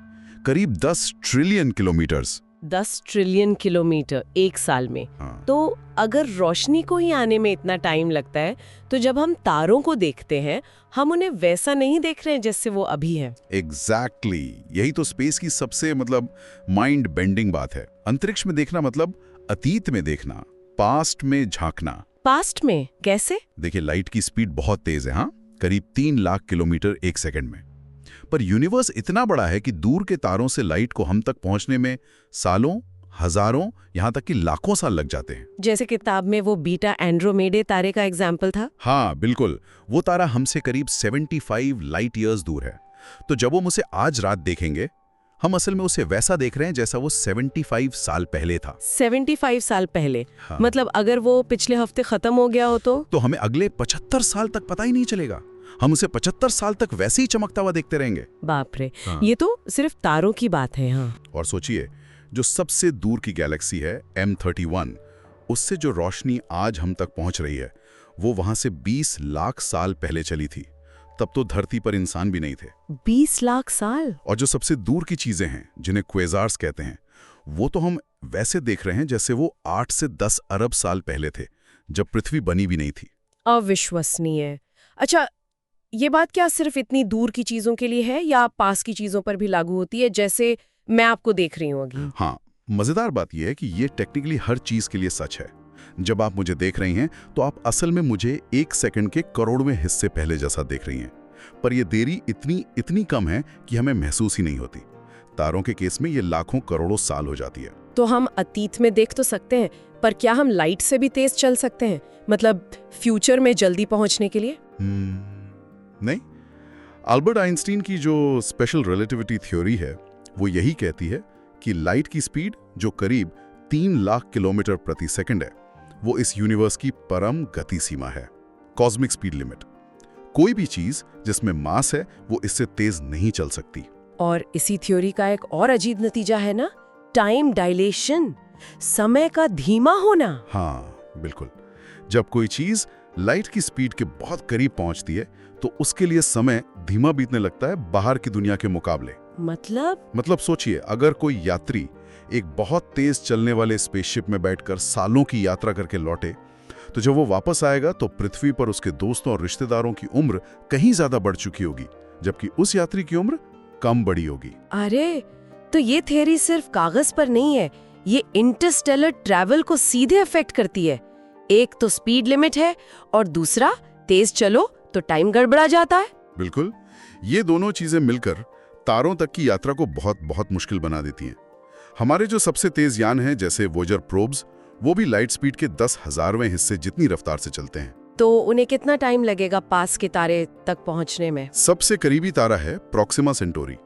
Speaker 2: करीब 10 ट्रिलियन किलोमीटर्स।
Speaker 1: 10 ट्रिलियन किलोमीटर एक साल में।
Speaker 2: हाँ।
Speaker 1: तो अगर रोशनी को ही आने में इतना टाइम लगता है, तो जब हम तारों को देखते हैं, हम उन्हें वैसा नहीं देख रहे हैं जैसे वो अभी है।
Speaker 2: एग्जैक्टली, यही तो स्पेस की सबसे माइंड बेंडिंग बात है। अंतरिक्ष में देखना मतलब अतीत में देखना, पास्ट में झांकना।
Speaker 1: पास्ट में कैसे?
Speaker 2: देखिए, लाइट की स्पीड बहुत तेज है, हाँ, करीब 3 लाख किलोमीटर एक सेकंड में। पर यूनिवर्स इतना बड़ा है कि दूर के तारों से लाइट को हम तक पहुंचने में सालों, हजारों, यहां तक कि लाखों साल लग जाते हैं।
Speaker 1: जैसे किताब में वो बीटा एंड्रोमेडे तारे का एग्जाम्पल था।
Speaker 2: हाँ, बिल्कुल। वो तारा हमसे करीब 75 लाइट ईयर्स दूर है। तो जब हम उसे आज रात देखेंगे, हम असल में उसे वैसा देख रहे हैं जैसा वो 75 साल पहले था।
Speaker 1: 75 साल पहले?
Speaker 2: हाँ।
Speaker 1: मतलब अगर वो पिछले हफ्ते खत्म हो गया हो तो
Speaker 2: हमें अगले 75 साल तक पता ही नहीं चलेगा। हम उसे 75 साल तक वैसे ही चमकता हुआ देखते रहेंगे।
Speaker 1: बाप रे।
Speaker 2: हाँ।
Speaker 1: ये तो सिर्फ तारों की बात है। हाँ।
Speaker 2: और सोचिए, जो सबसे दूर की गैलेक्सी है M31, उससे जो रोशनी आज हम तक पहुंच रही है, वो वहां से 20 लाख साल पहले चली थी। तब तो धरती पर इंसान भी नहीं थे।
Speaker 1: 20 लाख साल?
Speaker 2: और जो सबसे दूर की चीजें हैं, जिन्हें क्वेज़ार्स कहते हैं, वो तो हम वैसे देख रहे हैं जैसे वो 8 से 10 अरब साल पहले थे, जब पृथ्वी बनी भी नहीं थी।
Speaker 1: अविश्वसनीय। अच्छा,
Speaker 5: ये बात क्या सिर्फ इतनी दूर की चीजों के लिए है या पास की चीजों पर भी लागू होती है, जैसे मैं आपको देख रही हूँ अभी?
Speaker 2: हाँ, मजेदार बात यह है कि ये टेक्निकली हर चीज के लिए सच है। जब आप मुझे देख रही हैं तो आप असल में मुझे 1 सेकंड के करोड़वें हिस्से पहले जैसा देख रही हैं, पर यह देरी इतनी कम है कि हमें महसूस ही नहीं होती। तारों के केस में ये लाखों करोड़ों साल हो जाती है।
Speaker 5: तो हम अतीत में देख तो सकते हैं, पर क्या हम लाइट से भी तेज चल सकते हैं, मतलब फ्यूचर में जल्दी पहुंचने के लिए?
Speaker 2: नहीं। अल्बर्ट आइंस्टीन की जो स्पेशल रिलेटिविटी थ्योरी है वो यही कहती है कि लाइट की स्पीड जो करीब 3 लाख किलोमीटर प्रति सेकंड है, वो इस यूनिवर्स की परम गति सीमा है, कॉस्मिक स्पीड लिमिट। कोई भी चीज जिसमें मास है वो इससे तेज नहीं चल सकती।
Speaker 5: और इसी थ्योरी का एक और अजीब नतीजा है ना, टाइम डायलेशन, समय का धीमा होना।
Speaker 2: हाँ बिल्कुल, जब कोई चीज लाइट की स्पीड के बहुत करीब पहुंचती है तो उसके लिए समय धीमा बीतने लगता है बाहर की दुनिया के मुकाबले।
Speaker 5: मतलब
Speaker 2: सोचिए, अगर कोई यात्री एक बहुत तेज चलने वाले स्पेसशिप में बैठकर सालों की यात्रा करके लौटे, तो जब वो वापस आएगा तो पृथ्वी पर उसके दोस्तों और रिश्तेदारों की उम्र कहीं ज्यादा बढ़ चुकी होगी, जबकि उस यात्री की उम्र कम बड़ी होगी।
Speaker 5: अरे, तो ये थ्योरी सिर्फ कागज पर नहीं है, ये इंटरस्टेलर ट्रैवल को सीधे अफेक्ट करती है। एक तो स्पीड लिमिट है और दूसरा तेज चलो तो टाइम गड़बड़ा जाता है।
Speaker 2: बिल्कुल, ये दोनों चीजें मिलकर तारों तक की यात्रा को बहुत बहुत मुश्किल बना देती हैं। हमारे जो सबसे तेज यान हैं जैसे वोयेजर प्रोब्स, वो भी लाइट स्पीड के 10,000वें हिस्से जितनी रफ्तार से चलते हैं।
Speaker 5: तो उन्हें कितना टाइम लगेगा पास के तारे तक पहुंचने में?
Speaker 2: सबसे करीबी तारा है प्रोक्सिमा सेंटोरी।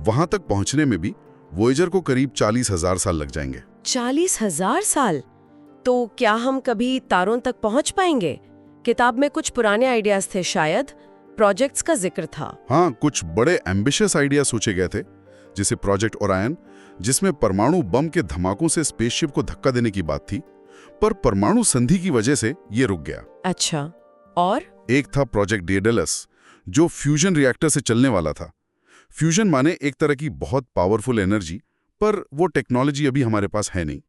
Speaker 2: वहां तक पहुंचने में भी वोयेजर को करीब 40,000 साल लग जाएंगे।
Speaker 5: 40,000 साल? तो क्या हम कभी तारों तक पहुंच पाएंगे? किताब में कुछ पुराने आइडियाज थे, शायद प्रोजेक्ट्स का जिक्र था।
Speaker 2: हाँ, कुछ बड़े एम्बिशियस आइडिया सोचे गए थे, जैसे प्रोजेक्ट ओरायन, जिसमें परमाणु बम के धमाकों से स्पेसशिप को धक्का देने की बात थी, पर परमाणु संधि की वजह से ये रुक गया।
Speaker 5: अच्छा, और
Speaker 2: एक था प्रोजेक्ट डेडेलस, जो फ्यूजन रिएक्टर से चलने वाला था। फ्यूजन माने एक तरह की बहुत पावरफुल एनर्जी, पर वो टेक्नोलॉजी अभी हमारे पास है नहीं।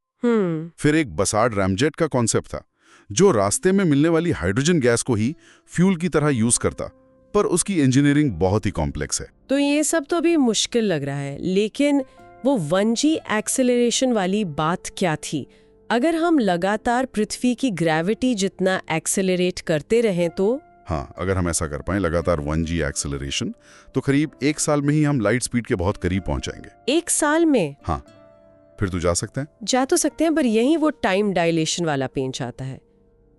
Speaker 2: फिर एक बसाड रैमजेट का कॉन्सेप्ट था, जो रास्ते में मिलने वाली हाइड्रोजन गैस को ही फ्यूल की तरह यूज करता, पर उसकी इंजीनियरिंग बहुत ही कॉम्प्लेक्स है।
Speaker 5: तो ये सब तो अभी मुश्किल लग रहा है, लेकिन वो 1G एक्सेलरेशन वाली बात क्या थी? अगर हम लगातार पृथ्वी की ग्रेविटी जितना एक्सेलरेट करते रहें तो?
Speaker 2: हाँ, अगर हम ऐसा कर पाएं लगातार 1G एक्सेलरेशन, तो करीब 1 साल में ही हम लाइट स्पीड के बहुत करीब पहुंच जाएंगे।
Speaker 5: 1 साल में?
Speaker 2: हाँ, फिर तो जा सकते हैं।
Speaker 5: जा तो सकते हैं, पर यही वो टाइम डायलेशन वाला पेंच आता है।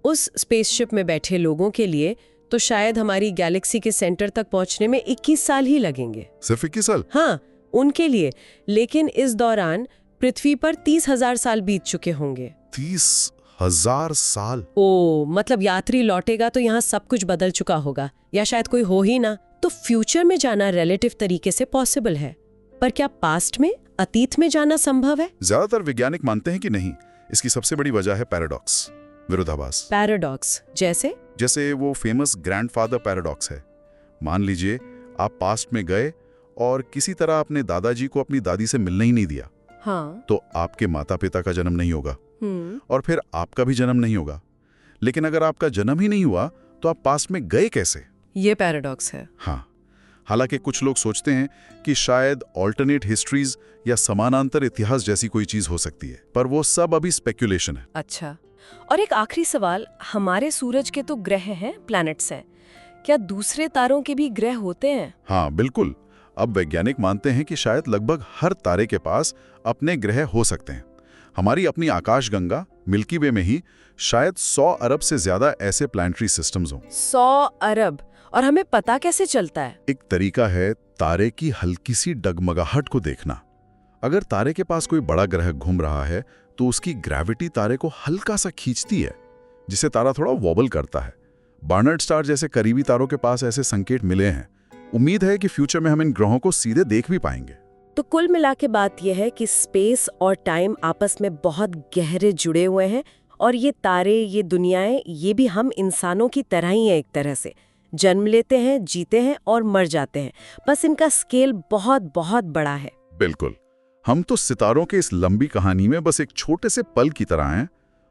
Speaker 5: उस स्पेसशिप में बैठे लोगों के लिए तो शायद हमारी गैलेक्सी के सेंटर तक पहुंचने में 21 साल ही लगेंगे।
Speaker 2: सिर्फ 21 साल?
Speaker 5: हाँ, उनके लिए। लेकिन इस दौरान पृथ्वी पर 30,000 साल बीत चुके होंगे।
Speaker 2: 30,000 साल?
Speaker 5: ओ, मतलब यात्री लौटेगा तो यहाँ सब कुछ बदल चुका होगा, या शायद कोई हो ही ना। तो फ्यूचर में जाना रिलेटिव तरीके से पॉसिबल है, पर क्या पास्ट में, अतीत में जाना संभव है?
Speaker 2: ज्यादातर वैज्ञानिक मानते हैं कि नहीं। इसकी सबसे बड़ी वजह है पैराडॉक्स, विरोधाभास।
Speaker 5: पैराडॉक्स जैसे
Speaker 2: वो फेमस ग्रैंडफादर पैराडॉक्स है। मान लीजिए आप पास्ट में गए और किसी तरह अपने दादाजी को अपनी दादी से मिलने ही नहीं दिया।
Speaker 5: हाँ।
Speaker 2: तो आपके माता पिता का जन्म नहीं होगा और फिर आपका भी जन्म नहीं होगा। लेकिन अगर आपका जन्म ही नहीं हुआ तो आप पास्ट में गए कैसे?
Speaker 5: ये पैराडॉक्स है।
Speaker 2: हाँ, हालांकि कुछ लोग सोचते हैं कि शायद ऑल्टरनेट हिस्ट्रीज या समानांतर इतिहास जैसी कोई चीज हो सकती है, पर वो सब अभी स्पेक्यूलेशन है।
Speaker 5: अच्छा, और एक आखिरी सवाल, हमारे सूरज के तो ग्रह हैं, प्लैनेट्स हैं, क्या दूसरे तारों के भी ग्रह होते हैं?
Speaker 2: हाँ बिल्कुल, अब वैज्ञानिक मानते हैं कि शायद लगभग हर तारे के पास अपने ग्रह हो सकते हैं। हमारी अपनी आकाशगंगा मिल्की वे में ही शायद 100 अरब से ज्यादा ऐसे प्लैनेटरी सिस्टम्स हों।
Speaker 5: 100 अरब? और हमें पता कैसे चलता है?
Speaker 2: एक तरीका है तारे की हल्की सी डगमगाहट को देखना। अगर तारे के पास कोई बड़ा ग्रह घूम रहा है तो उसकी ग्रेविटी तारे को हल्का सा खींचती है, जिससे तारा थोड़ा वॉबल करता है। बार्नर्ड स्टार जैसे करीबी तारों के पास ऐसे संकेत मिले हैं। उम्मीद है कि फ्यूचर में हम इन ग्रहों को सीधे देख भी पाएंगे।
Speaker 5: तो कुल मिला के बात यह है कि स्पेस और टाइम आपस में बहुत गहरे जुड़े हुए हैं, और ये तारे, ये दुनियाएं, ये भी हम इंसानों की तरह ही है। एक तरह से जन्म लेते हैं, जीते हैं और मर जाते हैं, बस इनका स्केल बहुत बहुत बड़ा है।
Speaker 2: बिल्कुल, हम तो सितारों के इस लंबी कहानी में बस एक छोटे से पल की तरह हैं।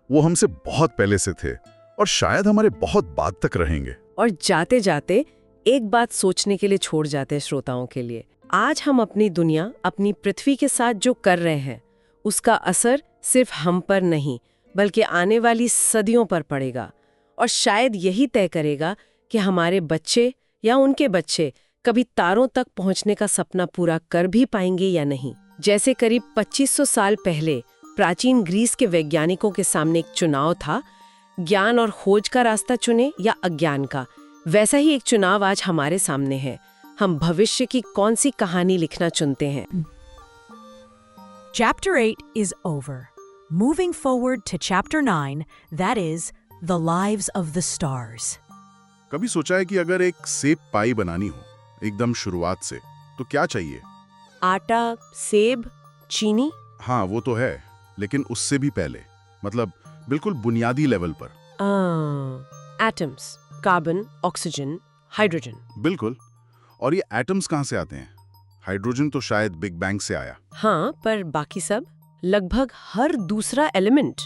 Speaker 2: वो हमसे बहुत पहले से थे और शायद हमारे बहुत बाद तक रहेंगे।
Speaker 5: और जाते जाते एक बात सोचने के लिए छोड़ जाते हैं श्रोताओं के लिए। आज हम अपनी दुनिया, अपनी पृथ्वी के साथ जो कर रहे हैं, उसका असर सिर्फ हम पर नहीं बल्कि आने वाली सदियों पर पड़ेगा, और शायद यही तय करेगा कि हमारे बच्चे या उनके बच्चे कभी तारों तक पहुंचने का सपना पूरा कर भी पाएंगे या नहीं। जैसे करीब 2500 साल पहले प्राचीन ग्रीस के वैज्ञानिकों के सामने एक चुनाव था, ज्ञान और खोज का रास्ता चुने या अज्ञान का, वैसा ही एक चुनाव आज हमारे सामने है। हम भविष्य की कौन सी कहानी लिखना चुनते हैं।
Speaker 3: Chapter 8 is over. Moving forward to Chapter 9, that is, the lives of the stars.
Speaker 4: कभी सोचा है कि अगर एक सेब पाई बनानी हो एकदम शुरुआत से, तो क्या चाहिए?
Speaker 5: आटा, सेब, चीनी?
Speaker 4: हाँ, वो तो है, लेकिन उससे भी पहले, मतलब बिल्कुल बुनियादी लेवल पर।
Speaker 5: Atoms, carbon, oxygen, hydrogen.
Speaker 4: बिल्कुल। और ये एटम्स कहाँ से आते हैं? हाइड्रोजन तो शायद बिग बैंग से आया।
Speaker 5: हाँ, पर बाकी सब, लगभग हर दूसरा एलिमेंट,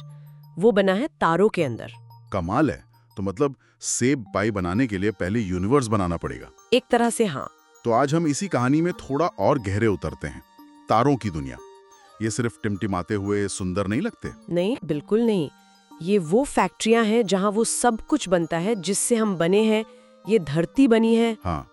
Speaker 5: वो बना है तारों के अंदर।
Speaker 4: कमाल है। तो मतलब सेब पाई बनाने के लिए पहले यूनिवर्स बनाना पड़ेगा।
Speaker 5: एक तरह से हाँ।
Speaker 4: तो आज हम इसी कहानी में थोड़ा और गहरे उतरते हैं। तारों की दुनिया, ये सिर्फ टिमटिमाते हुए सुंदर नहीं लगते।
Speaker 5: नहीं, बिल्कुल नहीं। ये वो फैक्ट्रियां हैं जहाँ वो सब कुछ बनता है जिससे हम बने हैं, ये धरती बनी है।
Speaker 4: हाँ,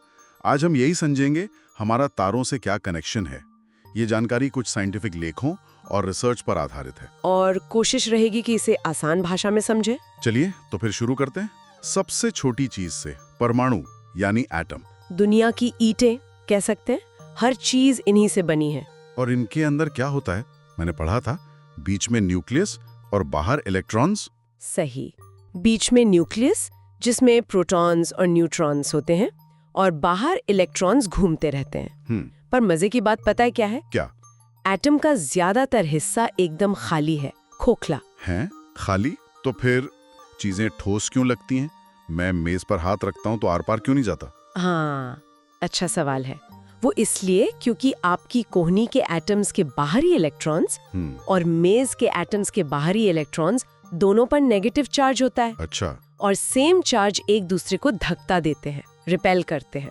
Speaker 4: आज हम यही समझेंगे हमारा तारों से क्या कनेक्शन है। ये जानकारी कुछ साइंटिफिक लेखों और रिसर्च पर आधारित है,
Speaker 5: और कोशिश रहेगी कि इसे आसान भाषा में समझे।
Speaker 4: चलिए तो फिर शुरू करते हैं सबसे छोटी चीज से, परमाणु यानी एटम।
Speaker 5: दुनिया की ईंटें कह सकते हैं, हर चीज इन्हीं से बनी है।
Speaker 4: और इनके अंदर क्या होता है? मैंने पढ़ा था बीच में न्यूक्लियस और बाहर इलेक्ट्रॉन्स।
Speaker 5: सही, बीच में न्यूक्लियस जिसमें प्रोटॉन्स और न्यूट्रॉन्स होते हैं, और बाहर इलेक्ट्रॉन्स घूमते रहते हैं। पर मजे की बात पता है क्या है?
Speaker 4: क्या?
Speaker 5: एटम का ज्यादातर हिस्सा एकदम खाली है, खोखला
Speaker 4: है। खाली? तो फिर चीजें ठोस क्यों लगती हैं? मैं मेज पर हाथ रखता हूँ तो आर पार क्यों नहीं जाता?
Speaker 5: हाँ, अच्छा सवाल है। वो इसलिए क्योंकि आपकी कोहनी के एटम्स के बाहरी इलेक्ट्रॉन्स और मेज के एटम्स के बाहरी इलेक्ट्रॉन्स दोनों पर नेगेटिव चार्ज होता है।
Speaker 4: अच्छा।
Speaker 5: और सेम चार्ज एक दूसरे को धक्का देते हैं, रिपेल करते हैं।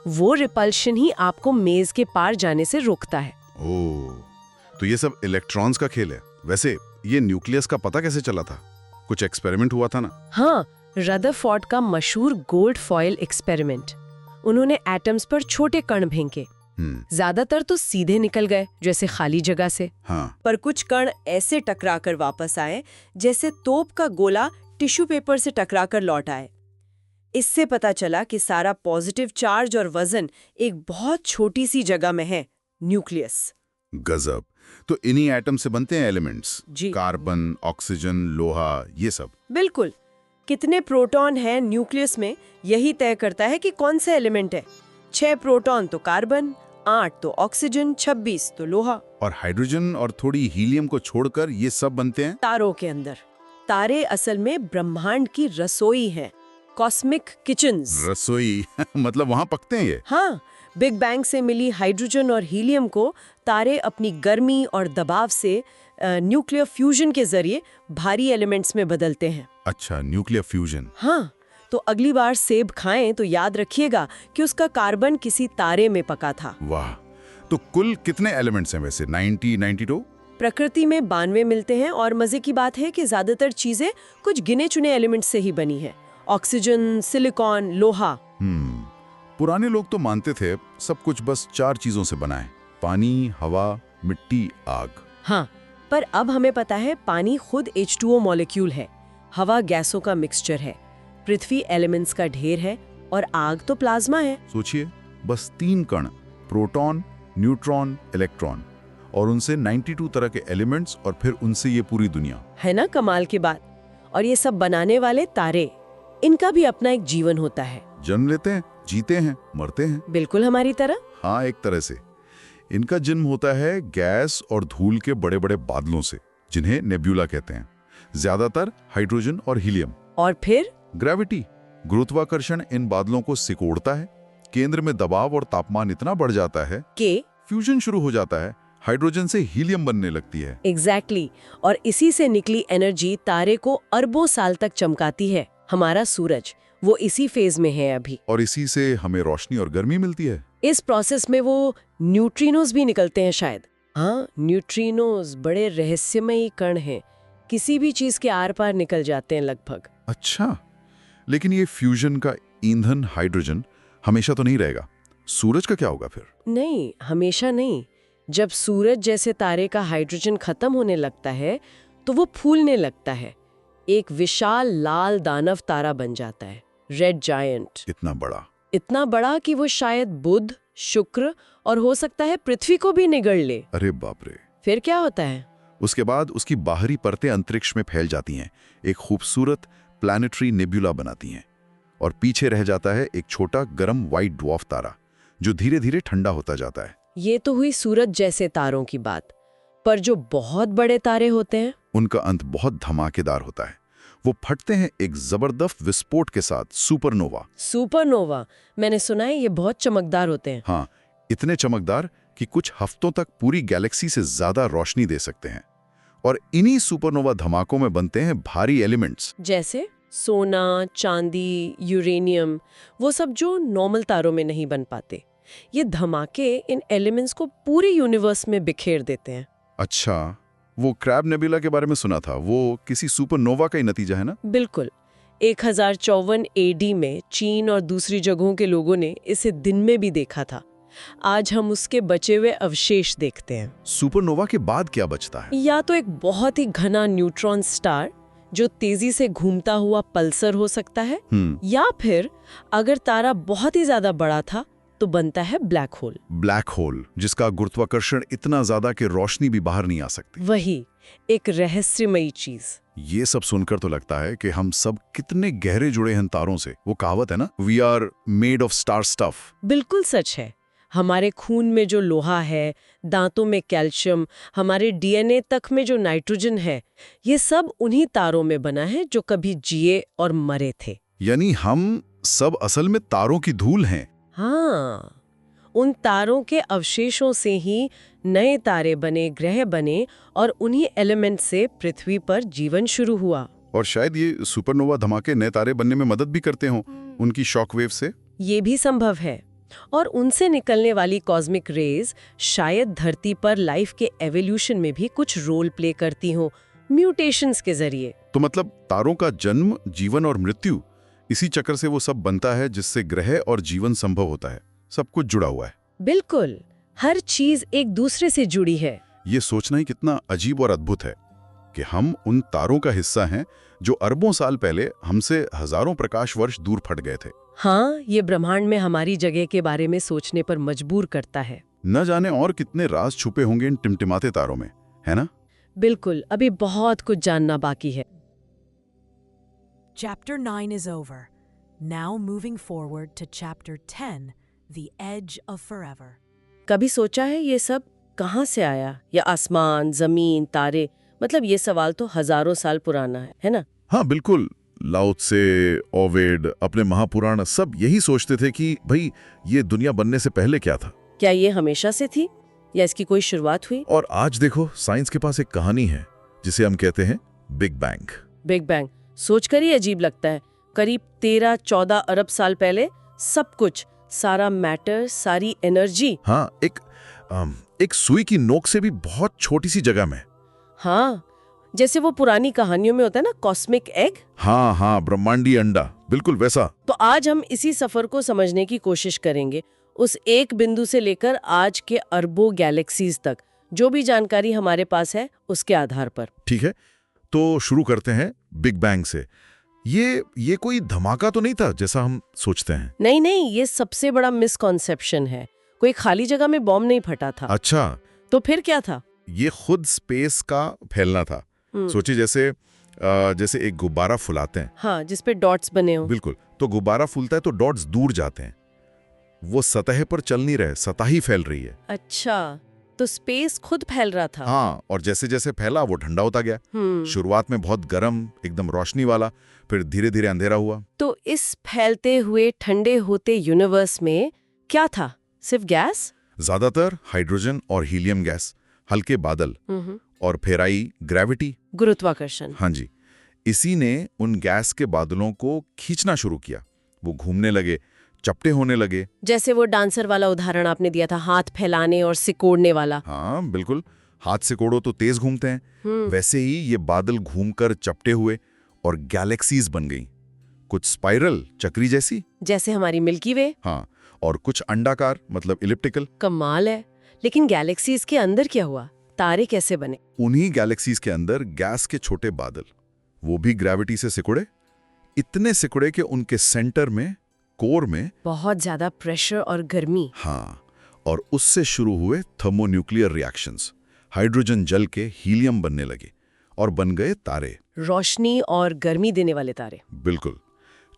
Speaker 5: वो रिपल्शन ही आपको मेज के पार जाने से रोकता है।
Speaker 4: ओह, तो ये सब इलेक्ट्रॉन्स का खेल है। वैसे ये न्यूक्लियस का पता कैसे चला था? कुछ एक्सपेरिमेंट हुआ था ना?
Speaker 5: हाँ, रदरफोर्ड का मशहूर गोल्ड फॉयल एक्सपेरिमेंट। उन्होंने एटम्स पर छोटे कण फेंके। ज्यादातर तो सीधे निकल गए जैसे खाली जगह से।
Speaker 4: हाँ।
Speaker 5: पर कुछ कण ऐसे टकराकर वापस आए जैसे तोप का गोला टिश्यू पेपर से टकराकर लौट आए। इससे पता चला कि सारा पॉजिटिव चार्ज और वजन एक बहुत छोटी सी जगह में है, न्यूक्लियस।
Speaker 4: गजब। तो इन्हीं एटम से बनते हैं एलिमेंट्स?
Speaker 5: जी।
Speaker 4: कार्बन, ऑक्सीजन, लोहा, ये सब।
Speaker 5: बिल्कुल। कितने प्रोटॉन हैं न्यूक्लियस में, यही तय करता है कि कौन सा एलिमेंट है। 6 प्रोटॉन तो कार्बन, 8 तो ऑक्सीजन, 26 तो लोहा।
Speaker 4: और हाइड्रोजन और थोड़ी हीलियम को छोड़कर ये सब बनते हैं
Speaker 5: तारों के अंदर। तारे असल में ब्रह्मांड की रसोई हैं, कॉस्मिक किचन्स।
Speaker 4: रसोई? मतलब वहाँ पकते हैं ये?
Speaker 5: हाँ, बिग बैंग से मिली हाइड्रोजन और हीलियम को तारे अपनी गर्मी और दबाव से न्यूक्लियर फ्यूजन के जरिए भारी एलिमेंट्स में बदलते हैं।
Speaker 4: अच्छा, न्यूक्लियर फ्यूजन।
Speaker 5: हाँ, तो अगली बार सेब खाएं तो याद रखिएगा कि उसका कार्बन किसी तारे में पका था।
Speaker 4: वाह। तो कुल कितने एलिमेंट्स हैं वैसे? 90, 92?
Speaker 5: प्रकृति में 92 मिलते हैं, और मजे की बात है कि ज्यादातर चीजें कुछ गिने चुने एलिमेंट्स से ही बनी है। ऑक्सीजन, सिलिकॉन, लोहा।
Speaker 4: पुराने लोग तो मानते थे सब कुछ बस 4 चीजों से बना है, पानी, हवा, मिट्टी, आग।
Speaker 5: हाँ, पर अब हमें पता है पानी खुद H2O मॉलिक्यूल है, हवा गैसों का मिक्सचर है, पृथ्वी एलिमेंट्स का ढेर है, और आग तो प्लाज्मा है।
Speaker 4: सोचिए, बस 3 कण, प्रोटॉन, न्यूट्रॉन, इलेक्ट्रॉन, और उनसे 92 तरह के एलिमेंट्स, और फिर उनसे ये पूरी दुनिया।
Speaker 5: है ना कमाल की बात? और ये सब बनाने वाले तारे, इनका भी अपना एक जीवन होता है।
Speaker 4: जन्म लेते हैं, जीते हैं, मरते हैं।
Speaker 5: बिल्कुल हमारी तरह।
Speaker 4: हाँ, एक तरह से। इनका जन्म होता है गैस और धूल के बड़े बड़े बादलों से, जिन्हें नेब्यूला कहते हैं। ज्यादातर हाइड्रोजन और हीलियम।
Speaker 5: और फिर
Speaker 4: ग्रेविटी, गुरुत्वाकर्षण इन बादलों को सिकोड़ता है। केंद्र में दबाव और तापमान इतना बढ़ जाता है
Speaker 5: कि
Speaker 4: फ्यूजन शुरू हो जाता है, हाइड्रोजन से हीलियम बनने लगती है।
Speaker 5: एग्जैक्टली। और इसी से निकली एनर्जी तारे को अरबों साल तक चमकाती है। हमारा सूरज,
Speaker 1: वो इसी फेज में है अभी।
Speaker 2: और इसी से हमें रोशनी और गर्मी मिलती है।
Speaker 1: इस प्रोसेस में वो न्यूट्रिनोज भी निकलते हैं शायद। हाँ, न्यूट्रिनोज बड़े रहस्यमयी कण हैं, किसी भी चीज के आर पार निकल जाते हैं लगभग।
Speaker 2: अच्छा, लेकिन ये फ्यूजन का ईंधन हाइड्रोजन हमेशा तो नहीं रहेगा। सूरज का क्या होगा फिर?
Speaker 1: नहीं, हमेशा नहीं। जब सूरज जैसे तारे का हाइड्रोजन खत्म होने लगता है तो वो फूलने लगता है, एक विशाल लाल दानव तारा बन जाता है, रेड जायंट।
Speaker 2: इतना बड़ा
Speaker 1: कि वो शायद बुध, शुक्र और हो सकता है पृथ्वी को भी निगल ले।
Speaker 2: अरे बाप रे।
Speaker 1: फिर क्या होता है?
Speaker 2: उसके बाद उसकी बाहरी परतें अंतरिक्ष में फैल जाती हैं, एक खूबसूरत प्लैनेटरी नेब्यूला बनाती हैं, और पीछे रह जाता है एक छोटा गर्म व्हाइट ड्वार्फ तारा जो धीरे धीरे ठंडा होता जाता है।
Speaker 1: ये तो हुई सूरज जैसे तारों की बात, पर जो बहुत बड़े तारे होते हैं
Speaker 2: उनका अंत बहुत धमाकेदार होता है। वो फटते हैं एक जबरदस्त विस्फोट के साथ, सुपरनोवा।
Speaker 1: सुपरनोवा, मैंने सुना है ये बहुत चमकदार होते हैं।
Speaker 2: हाँ, इतने चमकदार कि कुछ हफ्तों तक पूरी गैलेक्सी से ज्यादा रोशनी दे सकते हैं। और इन्हीं सुपरनोवा धमाकों में बनते हैं भारी एलिमेंट्स,
Speaker 1: जैसे सोना, चांदी, यूरेनियम, वो सब जो नॉर्मल तारों में नहीं बन पाते। ये धमाके इन एलिमेंट्स को पूरे यूनिवर्स में बिखेर देते हैं।
Speaker 2: अच्छा, वो क्रैब नेबुला के बारे में सुना था, वो किसी सुपरनोवा का ही नतीजा है ना?
Speaker 1: बिल्कुल। 1054 एडी में चीन और दूसरी जगहों के लोगों ने इसे दिन में भी देखा था। आज हम उसके बचे हुए अवशेष देखते हैं।
Speaker 2: सुपरनोवा के बाद क्या बचता है?
Speaker 1: या तो एक बहुत ही घना न्यूट्रॉन स्टार जो तेजी से घूमता हुआ पल्सर हो सकता है, या फिर अगर तारा बहुत ही ज्यादा बड़ा था तो बनता है ब्लैक होल।
Speaker 2: ब्लैक होल, जिसका गुरुत्वाकर्षण इतना ज्यादा कि रोशनी भी बाहर नहीं आ सकती।
Speaker 1: वही, एक रहस्यमयी चीज।
Speaker 2: ये सब सुनकर तो लगता है कि हम सब कितने गहरे जुड़े हैं तारों से। वो कहावत है ना, we are made of star stuff.
Speaker 1: बिल्कुल सच है। हमारे खून में जो लोहा है, दांतों में कैल्शियम, हमारे डीएनए तक में जो नाइट्रोजन है, ये सब उन्हीं तारों में बना है जो कभी जिए और मरे थे।
Speaker 2: यानी हम सब असल में तारों की धूल हैं।
Speaker 1: हाँ, उन तारों के अवशेषों से ही नए तारे बने, ग्रह बने, और उन्हीं एलिमेंट से पृथ्वी पर जीवन शुरू हुआ।
Speaker 2: और शायद ये सुपरनोवा धमाके नए तारे बनने में मदद भी करते हों, उनकी शॉकवेव से।
Speaker 1: ये भी संभव है। और उनसे निकलने वाली कॉस्मिक रेज शायद धरती पर लाइफ के एवोल्यूशन में भी कुछ रोल प्ले करती हों, म्यूटेशंस के जरिए।
Speaker 2: तो मतलब तारों का जन्म, जीवन और मृत्यु, इसी चक्र से वो सब बनता है जिससे ग्रह और जीवन संभव होता है। सब कुछ जुड़ा हुआ है।
Speaker 1: बिल्कुल, हर चीज एक दूसरे से जुड़ी है।
Speaker 2: ये सोचना ही कितना अजीब और अद्भुत है कि हम उन तारों का हिस्सा हैं जो अरबों साल पहले हमसे हजारों प्रकाश वर्ष दूर फट गए थे।
Speaker 1: हाँ, ये ब्रह्मांड में हमारी जगह के बारे में सोचने पर मजबूर करता है।
Speaker 2: न जाने और कितने राज छुपे होंगे इन टिमटिमाते तारों में, है ना?
Speaker 1: बिल्कुल, अभी बहुत कुछ जानना बाकी है।
Speaker 3: Chapter 9 is over. Now moving forward to Chapter 10, The Edge of Forever.
Speaker 5: कभी सोचा है ये सब कहाँ से आया? या आसमान, जमीन, तारे, मतलब ये सवाल तो हजारों साल पुराना है ना?
Speaker 2: हाँ बिल्कुल। लाओ त्से, ओविड, अपने महापुराण सब यही सोचते थे कि भाई ये दुनिया बनने से पहले क्या था।
Speaker 5: क्या ये हमेशा से थी या इसकी कोई शुरुआत हुई?
Speaker 2: और आज देखो, साइंस के पास एक कहानी है जिसे हम कहते हैं बिग बैंग।
Speaker 5: बिग बैंग सोचकर ही अजीब लगता है। करीब 13-14 अरब साल पहले सब कुछ, सारा मैटर, सारी एनर्जी।
Speaker 2: हाँ, एक सुई की नोक से भी बहुत छोटी सी जगह में।
Speaker 5: हाँ, जैसे वो पुरानी कहानियों में होता है ना, कॉस्मिक एग।
Speaker 2: हाँ, ब्रह्मांडी अंडा, बिल्कुल वैसा।
Speaker 5: तो आज हम इसी सफर को समझने की कोशिश करेंगे, उस एक बिंदु से लेकर आज के अरबों गैलेक्सीज तक, जो भी जानकारी हमारे पास है उसके आधार पर।
Speaker 2: ठीक है, तो शुरू करते हैं बिग बैंग से। ये कोई धमाका तो नहीं था जैसा हम सोचते हैं?
Speaker 5: नहीं, ये सबसे बड़ा मिसकॉन्सेप्शन है। कोई खाली जगह में बॉम्ब नहीं फटा था।
Speaker 2: अच्छा,
Speaker 5: तो फिर क्या था?
Speaker 2: ये खुद स्पेस का फैलना था। सोचिए जैसे एक गुब्बारा फुलाते हैं।
Speaker 5: हाँ, जिसपे डॉट्स बने हो।
Speaker 2: बिल्कुल, तो गुब्बारा फूलता है तो डॉट्स दूर जाते हैं, वो सतह पर चल नहीं रहे, सतह ही फैल रही है।
Speaker 5: अच्छा, तो स्पेस खुद फैल रहा था।
Speaker 2: हाँ, और जैसे जैसे फैला वो ठंडा होता गया। शुरुआत में बहुत गर्म, एकदम रोशनी वाला, फिर धीरे धीरे अंधेरा हुआ।
Speaker 5: तो इस फैलते हुए ठंडे होते यूनिवर्स में क्या था? सिर्फ गैस?
Speaker 2: ज्यादातर हाइड्रोजन और हीलियम गैस, हल्के बादल, और फिर आई ग्रेविटी,
Speaker 5: गुरुत्वाकर्षण।
Speaker 2: हाँ जी, इसी ने उन गैस के बादलों को खींचना शुरू किया। वो घूमने लगे, चपटे होने लगे।
Speaker 5: जैसे वो डांसर वाला उदाहरण आपने दिया था, हाथ फैलाने और सिकोड़ने वाला।
Speaker 2: हाँ बिल्कुल, हाथ से कोड़ो तो तेज घूमते हैं। वैसे ही ये बादल घूमकर चपटे हुए और गैलेक्सीज बन गई, कुछ स्पाइरल चक्री जैसी,
Speaker 5: जैसे हमारी मिल्की वे।
Speaker 2: हाँ, और कुछ अंडाकार मतलब इलिप्टिकल।
Speaker 5: कमाल है। लेकिन गैलेक्सीज के अंदर क्या हुआ? तारे कैसे बने?
Speaker 2: उन्हीं गैलेक्सीज के अंदर गैस के छोटे बादल, वो भी ग्रेविटी से सिकुड़े, इतने सिकुड़े कि उनके सेंटर में, कोर में
Speaker 5: बहुत ज्यादा प्रेशर और गर्मी।
Speaker 2: हाँ, और उससे शुरू हुए थर्मोन्यूक्लियर रिएक्शंस, हाइड्रोजन जल के हीलियम बनने लगे और बन गए तारे।
Speaker 5: रोशनी और गर्मी देने वाले तारे।
Speaker 2: बिल्कुल,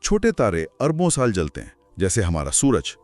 Speaker 2: छोटे तारे अरबों साल जलते हैं, जैसे हमारा सूरज,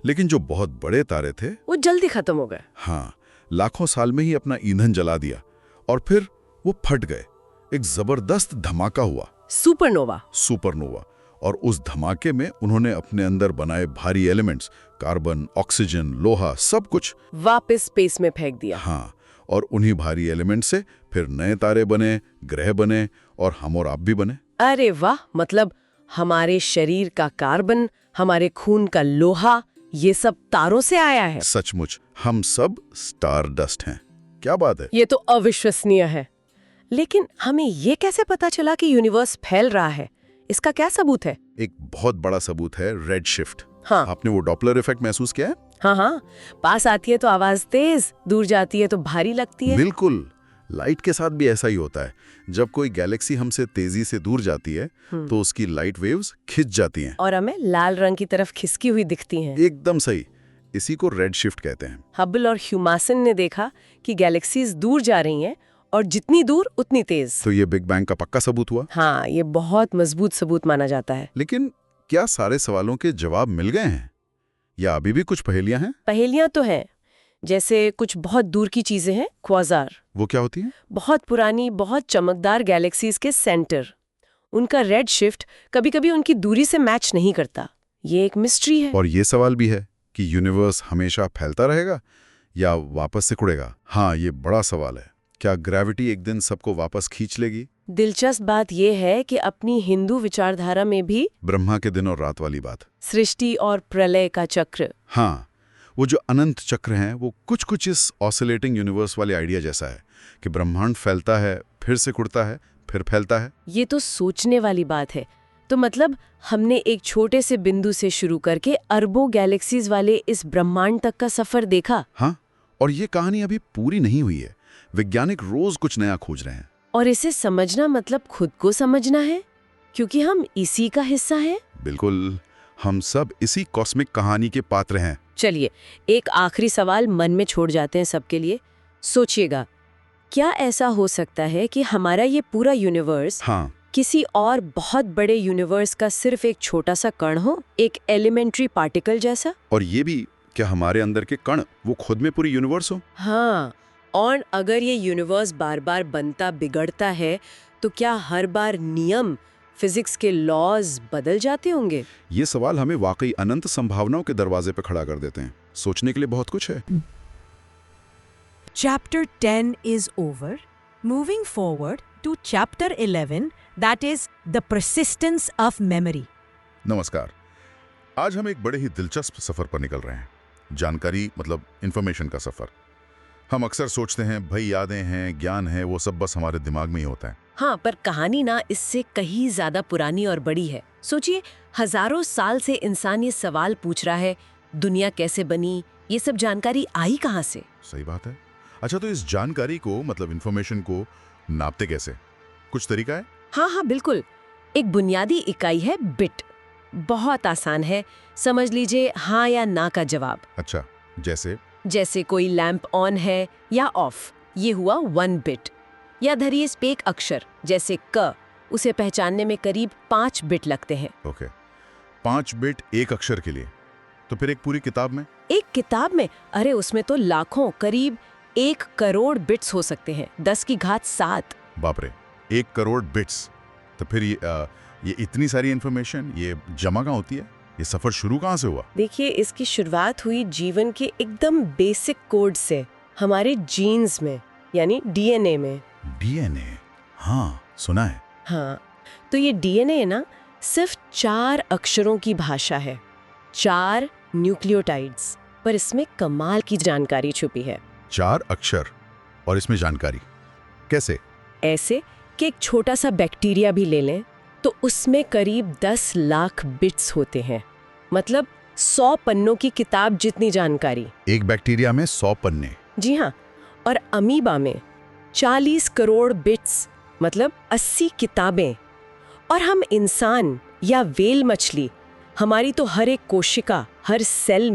Speaker 2: लेकिन जो बहुत बड़े तारे थे
Speaker 5: वो जल्दी खत्म हो गए।
Speaker 2: हाँ, लाखों साल में ही अपना ईंधन जला दिया और फिर वो फट गए। एक जबरदस्त धमाका हुआ,
Speaker 5: सुपरनोवा।
Speaker 2: सुपरनोवा। और उस धमाके में उन्होंने अपने अंदर बनाए भारी एलिमेंट्स, कार्बन, ऑक्सीजन, लोहा, सब कुछ
Speaker 5: वापस स्पेस में फेंक दिया।
Speaker 2: हाँ, और उन्हीं भारी एलिमेंट से फिर नए तारे बने, ग्रह बने और हम और आप भी बने।
Speaker 5: अरे वाह, मतलब हमारे शरीर का कार्बन, हमारे खून का लोहा, ये सब तारों से आया है।
Speaker 2: सचमुच हम सब स्टार डस्ट हैं। क्या बात है।
Speaker 5: ये तो अविश्वसनीय है। लेकिन हमें ये कैसे पता चला कि यूनिवर्स फैल रहा है? इसका क्या सबूत है?
Speaker 2: एक बहुत बड़ा सबूत है रेड शिफ्ट।
Speaker 5: हाँ।
Speaker 2: आपने वो डॉपलर इफेक्ट महसूस किया है?
Speaker 5: हाँ हाँ, पास आती है तो आवाज तेज, दूर जाती है तो भारी लगती है।
Speaker 2: बिल्कुल, लाइट के साथ भी ऐसा ही होता है। जब कोई गैलेक्सी हमसे तेजी से दूर जाती है तो उसकी लाइट वेव्स खिंच जाती हैं
Speaker 5: और हमें लाल रंग की तरफ खिसकी हुई दिखती हैं।
Speaker 2: एकदम सही, इसी को रेड शिफ्ट कहते हैं।
Speaker 5: हबल और ह्यूमासन ने देखा कि गैलेक्सीज दूर जा रही हैं और जितनी दूर उतनी तेज।
Speaker 2: तो ये बिग बैंग का पक्का सबूत हुआ।
Speaker 5: हाँ, ये बहुत मजबूत सबूत माना जाता है।
Speaker 2: लेकिन क्या सारे सवालों के जवाब मिल गए हैं या अभी भी कुछ पहेलियां हैं?
Speaker 5: पहेलियां तो हैं, जैसे कुछ बहुत दूर की चीजें हैं, क्वाजार।
Speaker 2: वो क्या होती हैं?
Speaker 5: बहुत पुरानी, बहुत चमकदार गैलेक्सीज के सेंटर। उनका रेड शिफ्ट कभी-कभी उनकी दूरी से मैच नहीं करता। ये एक मिस्ट्री है।
Speaker 2: और ये सवाल भी है कि यूनिवर्स हमेशा फैलता रहेगा या वापस सिकुड़ेगा? हाँ, ये बड़ा सवाल है। क्या ग्रेविटी एक दिन सबको वापस खींच लेगी?
Speaker 5: दिलचस्प बात यह है कि अपनी हिंदू विचारधारा में भी
Speaker 2: ब्रह्मा के दिन और रात वाली बात,
Speaker 5: सृष्टि और प्रलय का चक्र।
Speaker 2: हाँ, वो जो अनंत चक्र हैं वो कुछ इस ऑसिलेटिंग यूनिवर्स वाले आइडिया जैसा है कि ब्रह्मांड फैलता है, फिर सिकुड़ता है, फिर फैलता है।
Speaker 5: ये तो सोचने वाली बात है। तो मतलब हमने एक छोटे से बिंदु से शुरू करके अरबों गैलेक्सीज वाले इस ब्रह्मांड तक का सफर देखा।
Speaker 2: हाँ, और ये कहानी अभी पूरी नहीं हुई है। वैज्ञानिक रोज कुछ नया खोज रहे हैं।
Speaker 5: और इसे समझना मतलब खुद को समझना है, क्योंकि हम इसी का हिस्सा हैं।
Speaker 2: बिल्कुल, हम सब इसी कॉस्मिक कहानी के पात्र हैं।
Speaker 5: चलिए, एक आखिरी सवाल मन में छोड़ जाते हैं सबके लिए। सोचिएगा, क्या ऐसा हो सकता है कि हमारा ये पूरा यूनिवर्स
Speaker 2: हाँ,
Speaker 5: किसी और बहुत बड़े यूनिवर्स का सिर्फ एक छोटा सा कण हो, एक एलिमेंट्री पार्टिकल जैसा?
Speaker 2: और ये भी, क्या हमारे अंदर के कण वो खुद में पूरी यूनिवर्स हो?
Speaker 5: हाँ, और अगर ये यूनिवर्स बार बार बनता बिगड़ता है तो क्या हर बार नियम, फिजिक्स के लॉज बदल जाते होंगे?
Speaker 2: ये सवाल हमें वाकई अनंत संभावनाओं के दरवाजे पर खड़ा कर देते हैं। सोचने के लिए बहुत कुछ है।
Speaker 3: Chapter 10 is over. Moving forward to Chapter 11, that is the persistence of memory.
Speaker 2: नमस्कार, आज हम एक बड़े ही दिलचस्प सफर पर निकल रहे हैं। जानकारी मतलब इंफॉर्मेशन का सफर। हम अक्सर सोचते हैं भाई यादें हैं, ज्ञान है, वो सब बस हमारे दिमाग में ही होता है।
Speaker 5: हाँ, पर कहानी ना इससे कहीं ज्यादा पुरानी और बड़ी है। सोचिए, हजारों साल से इंसान ये सवाल पूछ रहा है, दुनिया कैसे बनी, ये सब जानकारी आई कहाँ से?
Speaker 2: सही बात है। अच्छा, तो इस जानकारी को मतलब इंफॉर्मेशन को नापते कैसे? कुछ तरीका है?
Speaker 5: हाँ, बिल्कुल। एक बुनियादी इकाई है बिट। बहुत आसान है, समझ लीजिए हाँ या ना का जवाब।
Speaker 2: अच्छा,
Speaker 5: जैसे कोई लैंप ऑन है या ऑफ, ये हुआ 1 बिट। या धरिए स्पेक अक्षर जैसे क, उसे पहचानने में करीब 5 बिट लगते हैं।
Speaker 2: ओके, 5 बिट एक अक्षर के लिए। तो फिर एक पूरी किताब में?
Speaker 5: एक किताब में? अरे उसमें तो लाखों, करीब 1 करोड़ बिट्स हो सकते हैं, 10 की घात 7।
Speaker 2: बाप रे, 1 करोड़ बिट्स। तो फिर ये इतनी सारी इंफॉर्मेशन ये जमा कहाँ होती है? ये सफर शुरू कहाँ से हुआ?
Speaker 5: देखिए, इसकी शुरुआत हुई जीवन के एकदम बेसिक कोड से, हमारे जीन्स में, यानी डीएनए में।
Speaker 2: डीएनए? हाँ, सुना है।
Speaker 5: हाँ, तो ये डीएनए ना
Speaker 1: सिर्फ 4 अक्षरों की भाषा है, 4 न्यूक्लियोटाइड्स, पर इसमें कमाल की जानकारी छुपी है।
Speaker 4: 4 अक्षर और इसमें जानकारी कैसे?
Speaker 1: ऐसे कि एक छोटा सा बैक्टीरिया भी ले लें तो उसमें करीब 10 लाख बिट्स होते हैं, मतलब 100 पन्नों की किताब जितनी जानकारी।
Speaker 4: एक बैक्टीरिया में 100 पन्ने।
Speaker 1: जी हाँ, और अमीबा में 40 करोड़ बिट्स, मतलब 80 किताबें। और हम इंसान या व्हेल मछली, हमारी तो हर एक कोशिका, हर सेल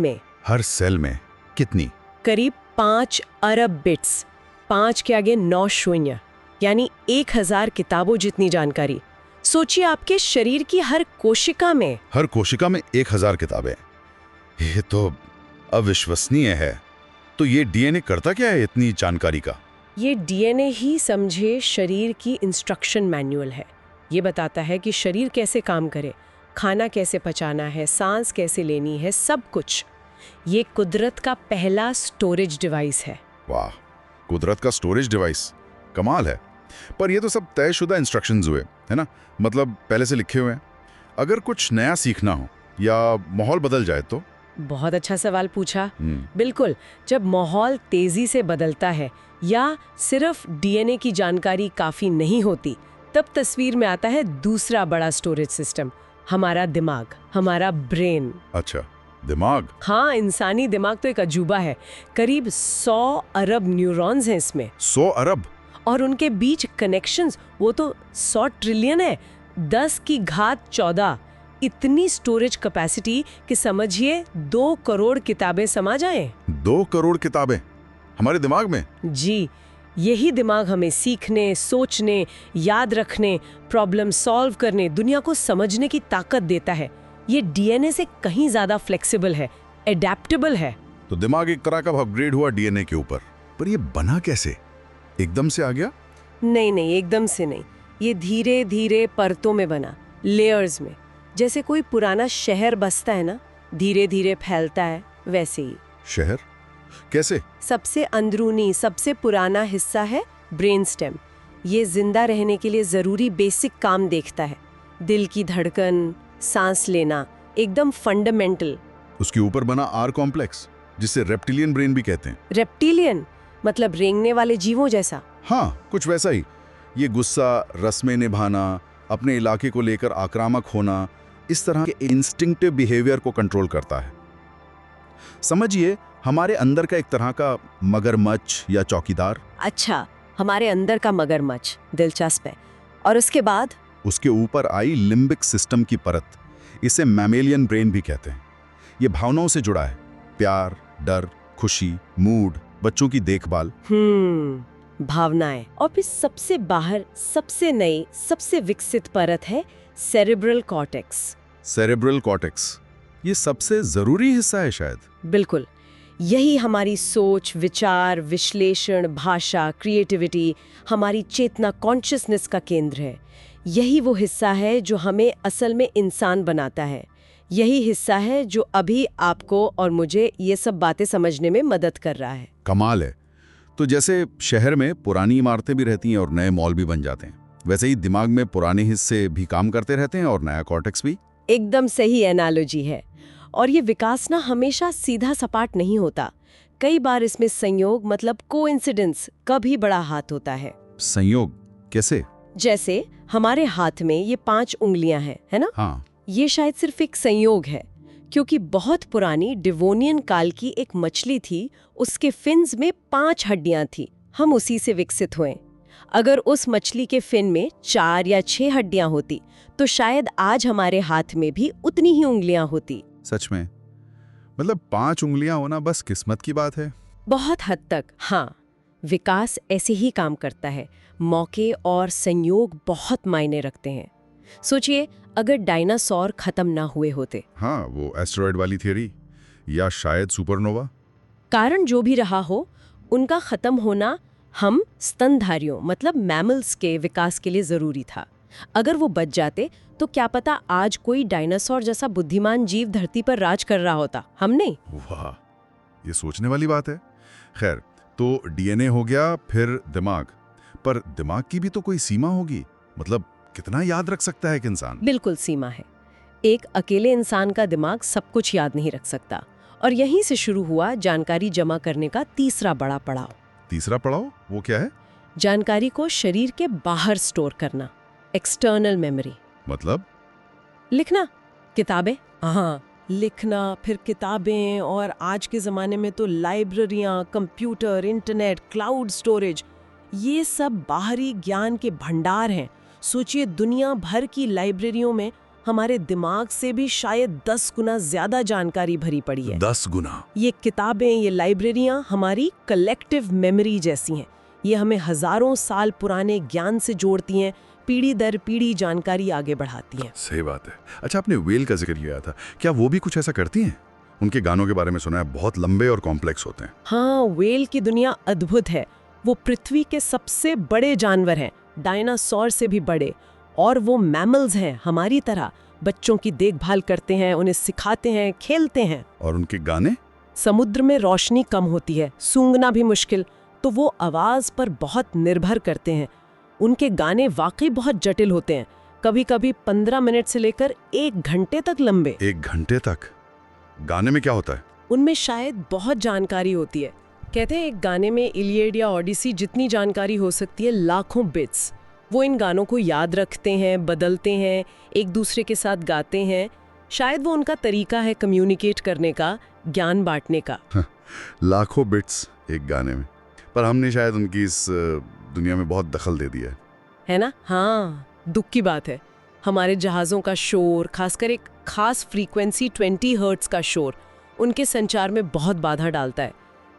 Speaker 1: में
Speaker 4: कितनी?
Speaker 1: करीब 5 अरब बिट्स। 5 के आगे 9 शून्य, यानी 1000 किताबों जितनी जानकारी। सोचिए आपके शरीर की हर कोशिका में
Speaker 4: 1000 किताबें। ये तो अविश्वसनीय है। तो ये डीएनए करता क्या है इतनी जानकारी का?
Speaker 1: ये डीएनए ही समझे शरीर की इंस्ट्रक्शन मैनुअल है। ये बताता है कि शरीर कैसे काम करे, खाना कैसे पचाना है, सांस कैसे लेनी है, सब कुछ। ये कुदरत का पहला स्टोरेज डिवाइस है।
Speaker 4: वाह, कुदरत का स्टोरेज डिवाइस, कमाल है। पर ये तो सब तयशुदा इंस्ट्रक्शंस हुए, है ना? मतलब पहले से लिखे हुए हैं। अगर कुछ नया सीखना हो या माहौल बदल जाए तो?
Speaker 1: बहुत अच्छा सवाल पूछा। बिल्कुल, जब माहौल तेजी से बदलता है या सिर्फ डीएनए की जानकारी काफी नहीं होती, तब तस्वीर में आता है दूसरा बड़ा स्टोरेज सिस्टम, हमारा दिमाग, हमारा ब्रेन।
Speaker 4: अच्छा, दिमाग?
Speaker 1: हाँ, इंसानी दिमाग तो एक अजूबा है। करीब 100 अरब न्यूरॉन्स हैं इसमें।
Speaker 4: 100 अरब?
Speaker 1: और उनके बीच कनेक्शंस वो तो 100 ट्रिलियन है, 10 की घात 14। इतनी स्टोरेज कैपेसिटी कि समझिए 2 करोड़ किताबें समा जाएं।
Speaker 4: 2 करोड़ किताबें हमारे दिमाग में?
Speaker 1: जी, यही दिमाग हमें सीखने, सोचने, याद रखने, प्रॉब्लम सॉल्व करने, दुनिया को समझने की ताकत देता है। ये डीएनए से कहीं ज्यादा फ्लेक्सिबल है, एडेप्टेबल है।
Speaker 4: तो दिमाग एक तरह का अपग्रेड हुआ डीएनए के ऊपर। पर ये बना कैसे? एकदम से आ गया?
Speaker 1: नहीं, एकदम से नहीं। ये धीरे धीरे परतों में बना, लेयर्स में। जैसे कोई पुराना शहर बसता है ना, धीरे धीरे फैलता है, वैसे ही।
Speaker 4: शहर कैसे?
Speaker 1: सबसे अंदरूनी, सबसे पुराना हिस्सा है ब्रेन स्टेम। ये जिंदा रहने के लिए जरूरी बेसिक काम देखता है। दिल की धड़कन, सांस लेना, एकदम फंडामेंटल।
Speaker 4: उसके ऊपर बना आर कॉम्प्लेक्स, जिसे रेप्टिलियन ब्रेन भी कहते हैं।
Speaker 1: रेप्टिलियन मतलब रेंगने वाले जीवों जैसा?
Speaker 4: हाँ, कुछ वैसा ही। ये गुस्सा, रस्में निभाना, अपने इलाके को लेकर आक्रामक होना, इस तरह के इंस्टिंक्टिव बिहेवियर को कंट्रोल करता है। समझिए हमारे अंदर का एक तरह का मगरमच्छ या चौकीदार।
Speaker 1: अच्छा, हमारे अंदर का मगरमच्छ, दिलचस्प है। और उसके बाद?
Speaker 4: उसके ऊपर आई लिम्बिक सिस्टम की परत, इसे मैमेलियन ब्रेन भी कहते हैं। ये भावनाओं से जुड़ा है, प्यार, डर, खुशी, मूड, बच्चों की देखभाल।
Speaker 1: भावनाएं। और फिर सबसे बाहर, सबसे नई, सबसे विकसित परत है सेरेब्रल कॉर्टेक्स।
Speaker 4: सेरेब्रल कॉर्टेक्स, ये सबसे जरूरी हिस्सा है शायद।
Speaker 1: बिल्कुल, यही हमारी सोच, विचार, विश्लेषण, भाषा, क्रिएटिविटी, हमारी चेतना, कॉन्शियसनेस का केंद्र है। यही वो हिस्सा है जो हमें असल में इंसान बनाता है। यही हिस्सा है जो अभी आपको और मुझे ये सब बातें समझने में मदद कर रहा है।
Speaker 4: कमाल है। तो जैसे शहर में पुरानी इमारतें भी रहती हैं और नए मॉल भी बन जाते हैं, वैसे ही दिमाग में पुराने हिस्से भी काम करते रहते हैं और नया कॉर्टेक्स भी।
Speaker 1: एकदम सही एनालॉजी है। और ये विकास ना हमेशा सीधा सपाट नहीं होता। कई बार इसमें संयोग, मतलब कोइंसिडेंस का भी बड़ा हाथ होता है।
Speaker 4: संयोग कैसे?
Speaker 1: जैसे हमारे हाथ में ये 5 उंगलियां हैं, है ना?
Speaker 4: हाँ।
Speaker 1: ये शायद सिर्फ एक संयोग है, क्योंकि बहुत पुरानी डिवोनियन काल की एक मछली थी, उसके फिन्स में 5 हड्डियां थी। हम उसी से विकसित हुए। अगर उस मछली के फिन में 4 या 6 हड्डियां होती तो शायद आज हमारे हाथ में भी उतनी ही उंगलियां होती।
Speaker 4: सच में? मतलब 5 उंगलियां होना बस किस्मत की बात है?
Speaker 1: बहुत हद तक हाँ। विकास ऐसे ही काम करता है। मौके और संयोग बहुत मायने रखते हैं। सोचिए, अगर डायनासोर खत्म ना हुए होते।
Speaker 4: हाँ, वो एस्टेरॉयड वाली थियरी, या शायद सुपरनोवा।
Speaker 1: कारण जो भी रहा हो, उनका खत्म होना हम स्तनधारियों, मतलब मैमल्स के विकास के लिए जरूरी था। अगर वो बच जाते तो क्या पता आज कोई डायनासोर जैसा बुद्धिमान जीव धरती पर राज कर रहा होता, हम नहीं।
Speaker 4: वाह, ये सोचने वाली बात है। खैर, तो डीएनए हो गया, फिर दिमाग। पर दिमाग की भी तो कोई सीमा होगी। मतलब कितना याद रख सकता है एक इंसान?
Speaker 5: बिल्कुल सीमा है। एक अकेले इंसान का दिमाग सब कुछ याद नहीं रख सकता। और यहीं से शुरू हुआ जानकारी जमा करने का तीसरा बड़ा पड़ाव।
Speaker 4: तीसरा पड़ाव वो क्या है?
Speaker 5: जानकारी को शरीर के बाहर स्टोर करना, एक्सटर्नल मेमोरी।
Speaker 4: मतलब?
Speaker 5: लिखना, किताबें।
Speaker 3: हाँ, लिखना, फिर किताबें, और आज के ज़माने में तो लाइब्रेरियाँ, कंप्यूटर, इंटरनेट, क्लाउड स्टोरेज, ये सब बाहरी ज्ञान के भंडार हैं। सोचिए, दुनिया भर की लाइब्रेरियों में हमारे दिमाग से भी शायद 10 गुना ज़्यादा जानकारी भरी पड़ी है।
Speaker 4: 10 गुना?
Speaker 3: ये किताबें, ये लाइब्रेरियाँ हमारी कलेक्टिव मेमोरी जैसी हैं। ये हमें हज़ारों साल पुराने ज्ञान से जोड़ती हैं, पीढ़ी दर पीढ़ी जानकारी आगे बढ़ाती हैं।
Speaker 4: सही बात है। अच्छा, आपने व्हेल का जिक्र किया था, क्या वो भी कुछ ऐसा करती हैं? उनके गानों के बारे में सुना है, बहुत लंबे और कॉम्प्लेक्स होते हैं।
Speaker 3: हाँ, व्हेल की दुनिया अद्भुत है। वो पृथ्वी के सबसे बड़े जानवर हैं, डायनासोर से भी बड़े। और वो मैमल्स हैं, हमारी तरह। बच्चों की देखभाल करते हैं, उन्हें सिखाते हैं, खेलते हैं।
Speaker 4: और उनके गाने?
Speaker 3: समुद्र में रोशनी कम होती है, सूंघना भी मुश्किल, तो वो आवाज़ पर बहुत निर्भर करते हैं। उनके गाने वाकई बहुत जटिल होते हैं, कभी कभी 15 मिनट से लेकर 1 घंटे तक लंबे।
Speaker 4: 1 घंटे तक? गाने में क्या होता है?
Speaker 3: उनमें शायद बहुत जानकारी होती है। कहते हैं एक गाने में इलियड या ओडिसी जितनी जानकारी हो सकती है, लाखों बिट्स। वो इन गानों को याद रखते हैं, बदलते हैं, एक दूसरे के साथ गाते हैं। शायद वो उनका तरीका है कम्युनिकेट करने का, ज्ञान बांटने का।
Speaker 4: लाखों बिट्स एक गाने में, पर हमने शायद उनकी इस दुनिया में बहुत दखल दे दिया
Speaker 3: है ना? हाँ, दुख की बात है। हमारे जहाज़ों का शोर, खासकर एक खास फ्रीक्वेंसी 20 हर्ट्ज का शोर, उनके संचार में बहुत बाधा डालता है।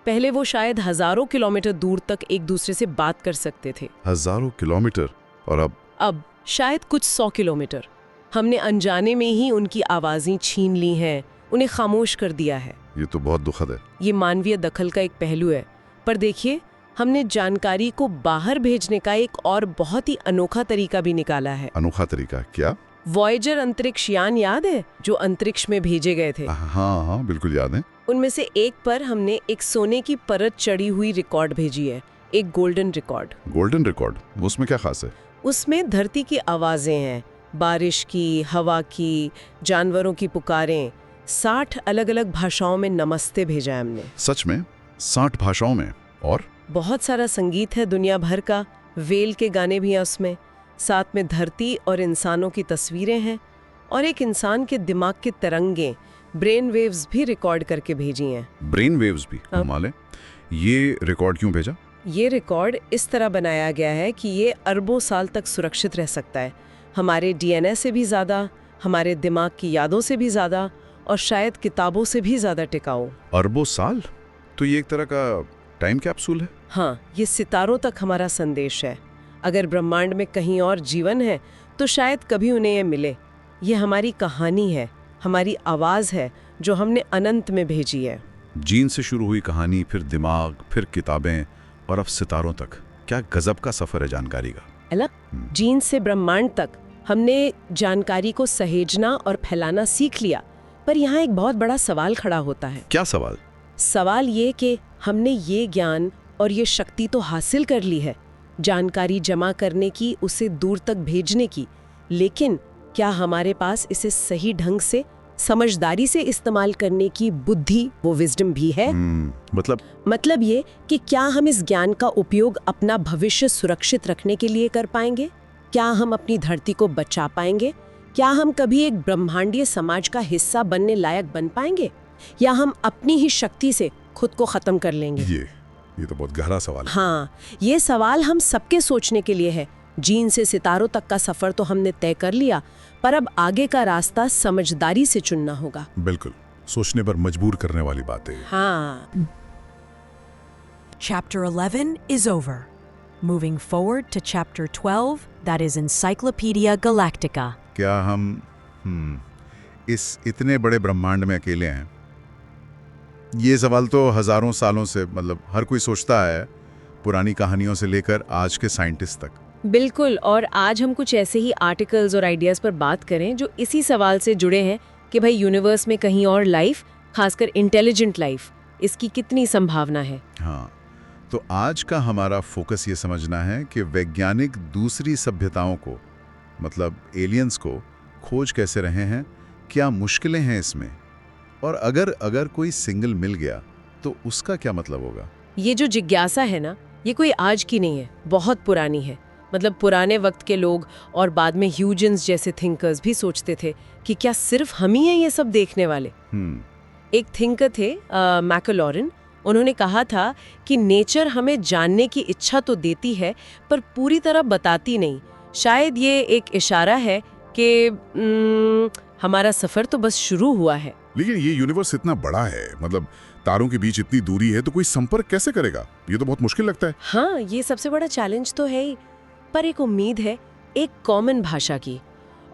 Speaker 3: पहले वो शायद हज़ारों किलोमीटर दूर तक एक दूसरे से बात कर सकते थे।
Speaker 4: हज़ारों किलोमीटर? और
Speaker 3: अब शायद कुछ 100 किलोमीटर। हमने अनजाने में ही उनकी आवाज़ें छीन ली हैं, उन्हें खामोश कर दिया है।
Speaker 4: ये तो बहुत दुखद है।
Speaker 3: ये मानवीय दखल का एक पहलू है। पर देखिए, हमने जानकारी को बाहर भेजने का एक और बहुत ही अनोखा तरीका भी निकाला है।
Speaker 4: अनोखा तरीका? क्या?
Speaker 3: वॉयेजर अंतरिक्ष यान याद है, जो अंतरिक्ष में भेजे गए थे?
Speaker 4: हाँ, बिल्कुल याद है।
Speaker 3: उनमें से एक पर हमने एक सोने की परत चढ़ी हुई रिकॉर्ड भेजी है, एक गोल्डन रिकॉर्ड।
Speaker 4: Golden record? उसमें क्या खास है?
Speaker 3: उसमें धरती की आवाजें हैं, बारिश की, हवा की, जानवरों की पुकारें। 60 अलग अलग भाषाओं में नमस्ते भेजा है हमने।
Speaker 4: सच में? 60 भाषाओं में? और
Speaker 3: बहुत सारा संगीत है दुनिया भर का, व्हेल के गाने भी हैं उसमें। साथ में धरती और इंसानों की तस्वीरें हैं, और एक इंसान के दिमाग के तरंगे, ब्रेन वेव्स भी रिकॉर्ड करके भेजी हैं।
Speaker 4: ब्रेन वेव्स भी? माले, ये रिकॉर्ड क्यों भेजा?
Speaker 3: ये रिकॉर्ड इस तरह बनाया गया है कि ये अरबों साल तक सुरक्षित रह सकता है, हमारे डीएनए से भी ज़्यादा, हमारे दिमाग की यादों से भी ज़्यादा, और शायद किताबों से भी ज़्यादा टिकाऊ।
Speaker 4: अरबों साल? तो ये एक तरह का टाइम कैप्सूल है।
Speaker 3: हाँ, ये सितारों तक हमारा संदेश है। अगर ब्रह्मांड में कहीं और जीवन है तो शायद कभी उन्हें ये मिले। ये हमारी कहानी है, हमारी आवाज़ है, जो हमने अनंत में भेजी है।
Speaker 2: जीन से शुरू हुई कहानी, फिर दिमाग, फिर किताबें, और अब सितारों तक। क्या गजब का सफर है जानकारी का।
Speaker 3: अलग जीन से ब्रह्मांड तक हमने जानकारी को सहेजना और फैलाना सीख लिया। पर यहाँ एक बहुत बड़ा सवाल खड़ा होता है।
Speaker 2: क्या सवाल?
Speaker 3: सवाल ये कि हमने ये ज्ञान और ये शक्ति तो हासिल कर ली है, जानकारी जमा करने की, उसे दूर तक भेजने की, लेकिन क्या हमारे पास इसे सही ढंग से, समझदारी से इस्तेमाल करने की बुद्धि, वो विजडम भी है? मतलब ये कि क्या हम इस ज्ञान का उपयोग अपना भविष्य सुरक्षित रखने के लिए कर पाएंगे? क्या हम अपनी धरती को बचा पाएंगे? क्या हम कभी एक ब्रह्मांडीय समाज का हिस्सा बनने लायक बन पाएंगे, या हम अपनी ही शक्ति से खुद को खत्म कर लेंगे?
Speaker 4: ये तो बहुत गहरा सवाल है।
Speaker 3: हाँ, ये सवाल हम सबके सोचने के लिए है। जीन से सितारों तक का सफर तो हमने तय कर लिया, पर अब आगे का रास्ता समझदारी से चुनना होगा।
Speaker 4: बिल्कुल, सोचने पर मजबूर करने वाली बात है।
Speaker 3: हाँ।
Speaker 6: Chapter 11 is over. Moving forward to Chapter 12, that is Encyclopedia Galactica.
Speaker 4: क्या हम इस इतने बड़े ब्रह्मांड में अकेले हैं? ये सवाल तो हजारों सालों से हर कोई सोचता है, पुरानी कहानियों से लेकर आज के साइंटिस्ट तक।
Speaker 5: बिल्कुल, और आज हम कुछ ऐसे ही आर्टिकल्स और आइडियाज़ पर बात करें जो इसी सवाल से जुड़े हैं कि भाई यूनिवर्स में कहीं और लाइफ, खासकर इंटेलिजेंट लाइफ, इसकी कितनी संभावना है।
Speaker 4: हाँ, तो आज का हमारा फोकस ये समझना है कि वैज्ञानिक दूसरी सभ्यताओं को
Speaker 2: मतलब एलियंस को खोज कैसे रहे हैं, क्या मुश्किलें हैं इसमें, और अगर कोई सिग्नल मिल गया तो उसका क्या मतलब होगा?
Speaker 1: ये जो जिज्ञासा है ना, ये कोई आज की नहीं है, बहुत पुरानी है। मतलब पुराने वक्त के लोग और बाद में ह्यूजेंस जैसे थिंकर्स भी सोचते थे कि क्या सिर्फ हम ही हैं ये सब देखने वाले। एक थिंकर थे मैकलॉरिन, उन्होंने कहा था कि नेचर हमें जानने की इच्छा तो देती है पर पूरी तरह बताती नहीं। शायद ये एक इशारा है कि हमारा सफर तो बस शुरू हुआ है।
Speaker 4: लेकिन ये यूनिवर्स इतना बड़ा है, मतलब तारों के बीच इतनी दूरी है, तो कोई संपर्क कैसे करेगा? ये तो बहुत मुश्किल लगता है।
Speaker 1: हाँ, ये सबसे बड़ा चैलेंज तो है ही, पर एक उम्मीद है एक कॉमन भाषा की।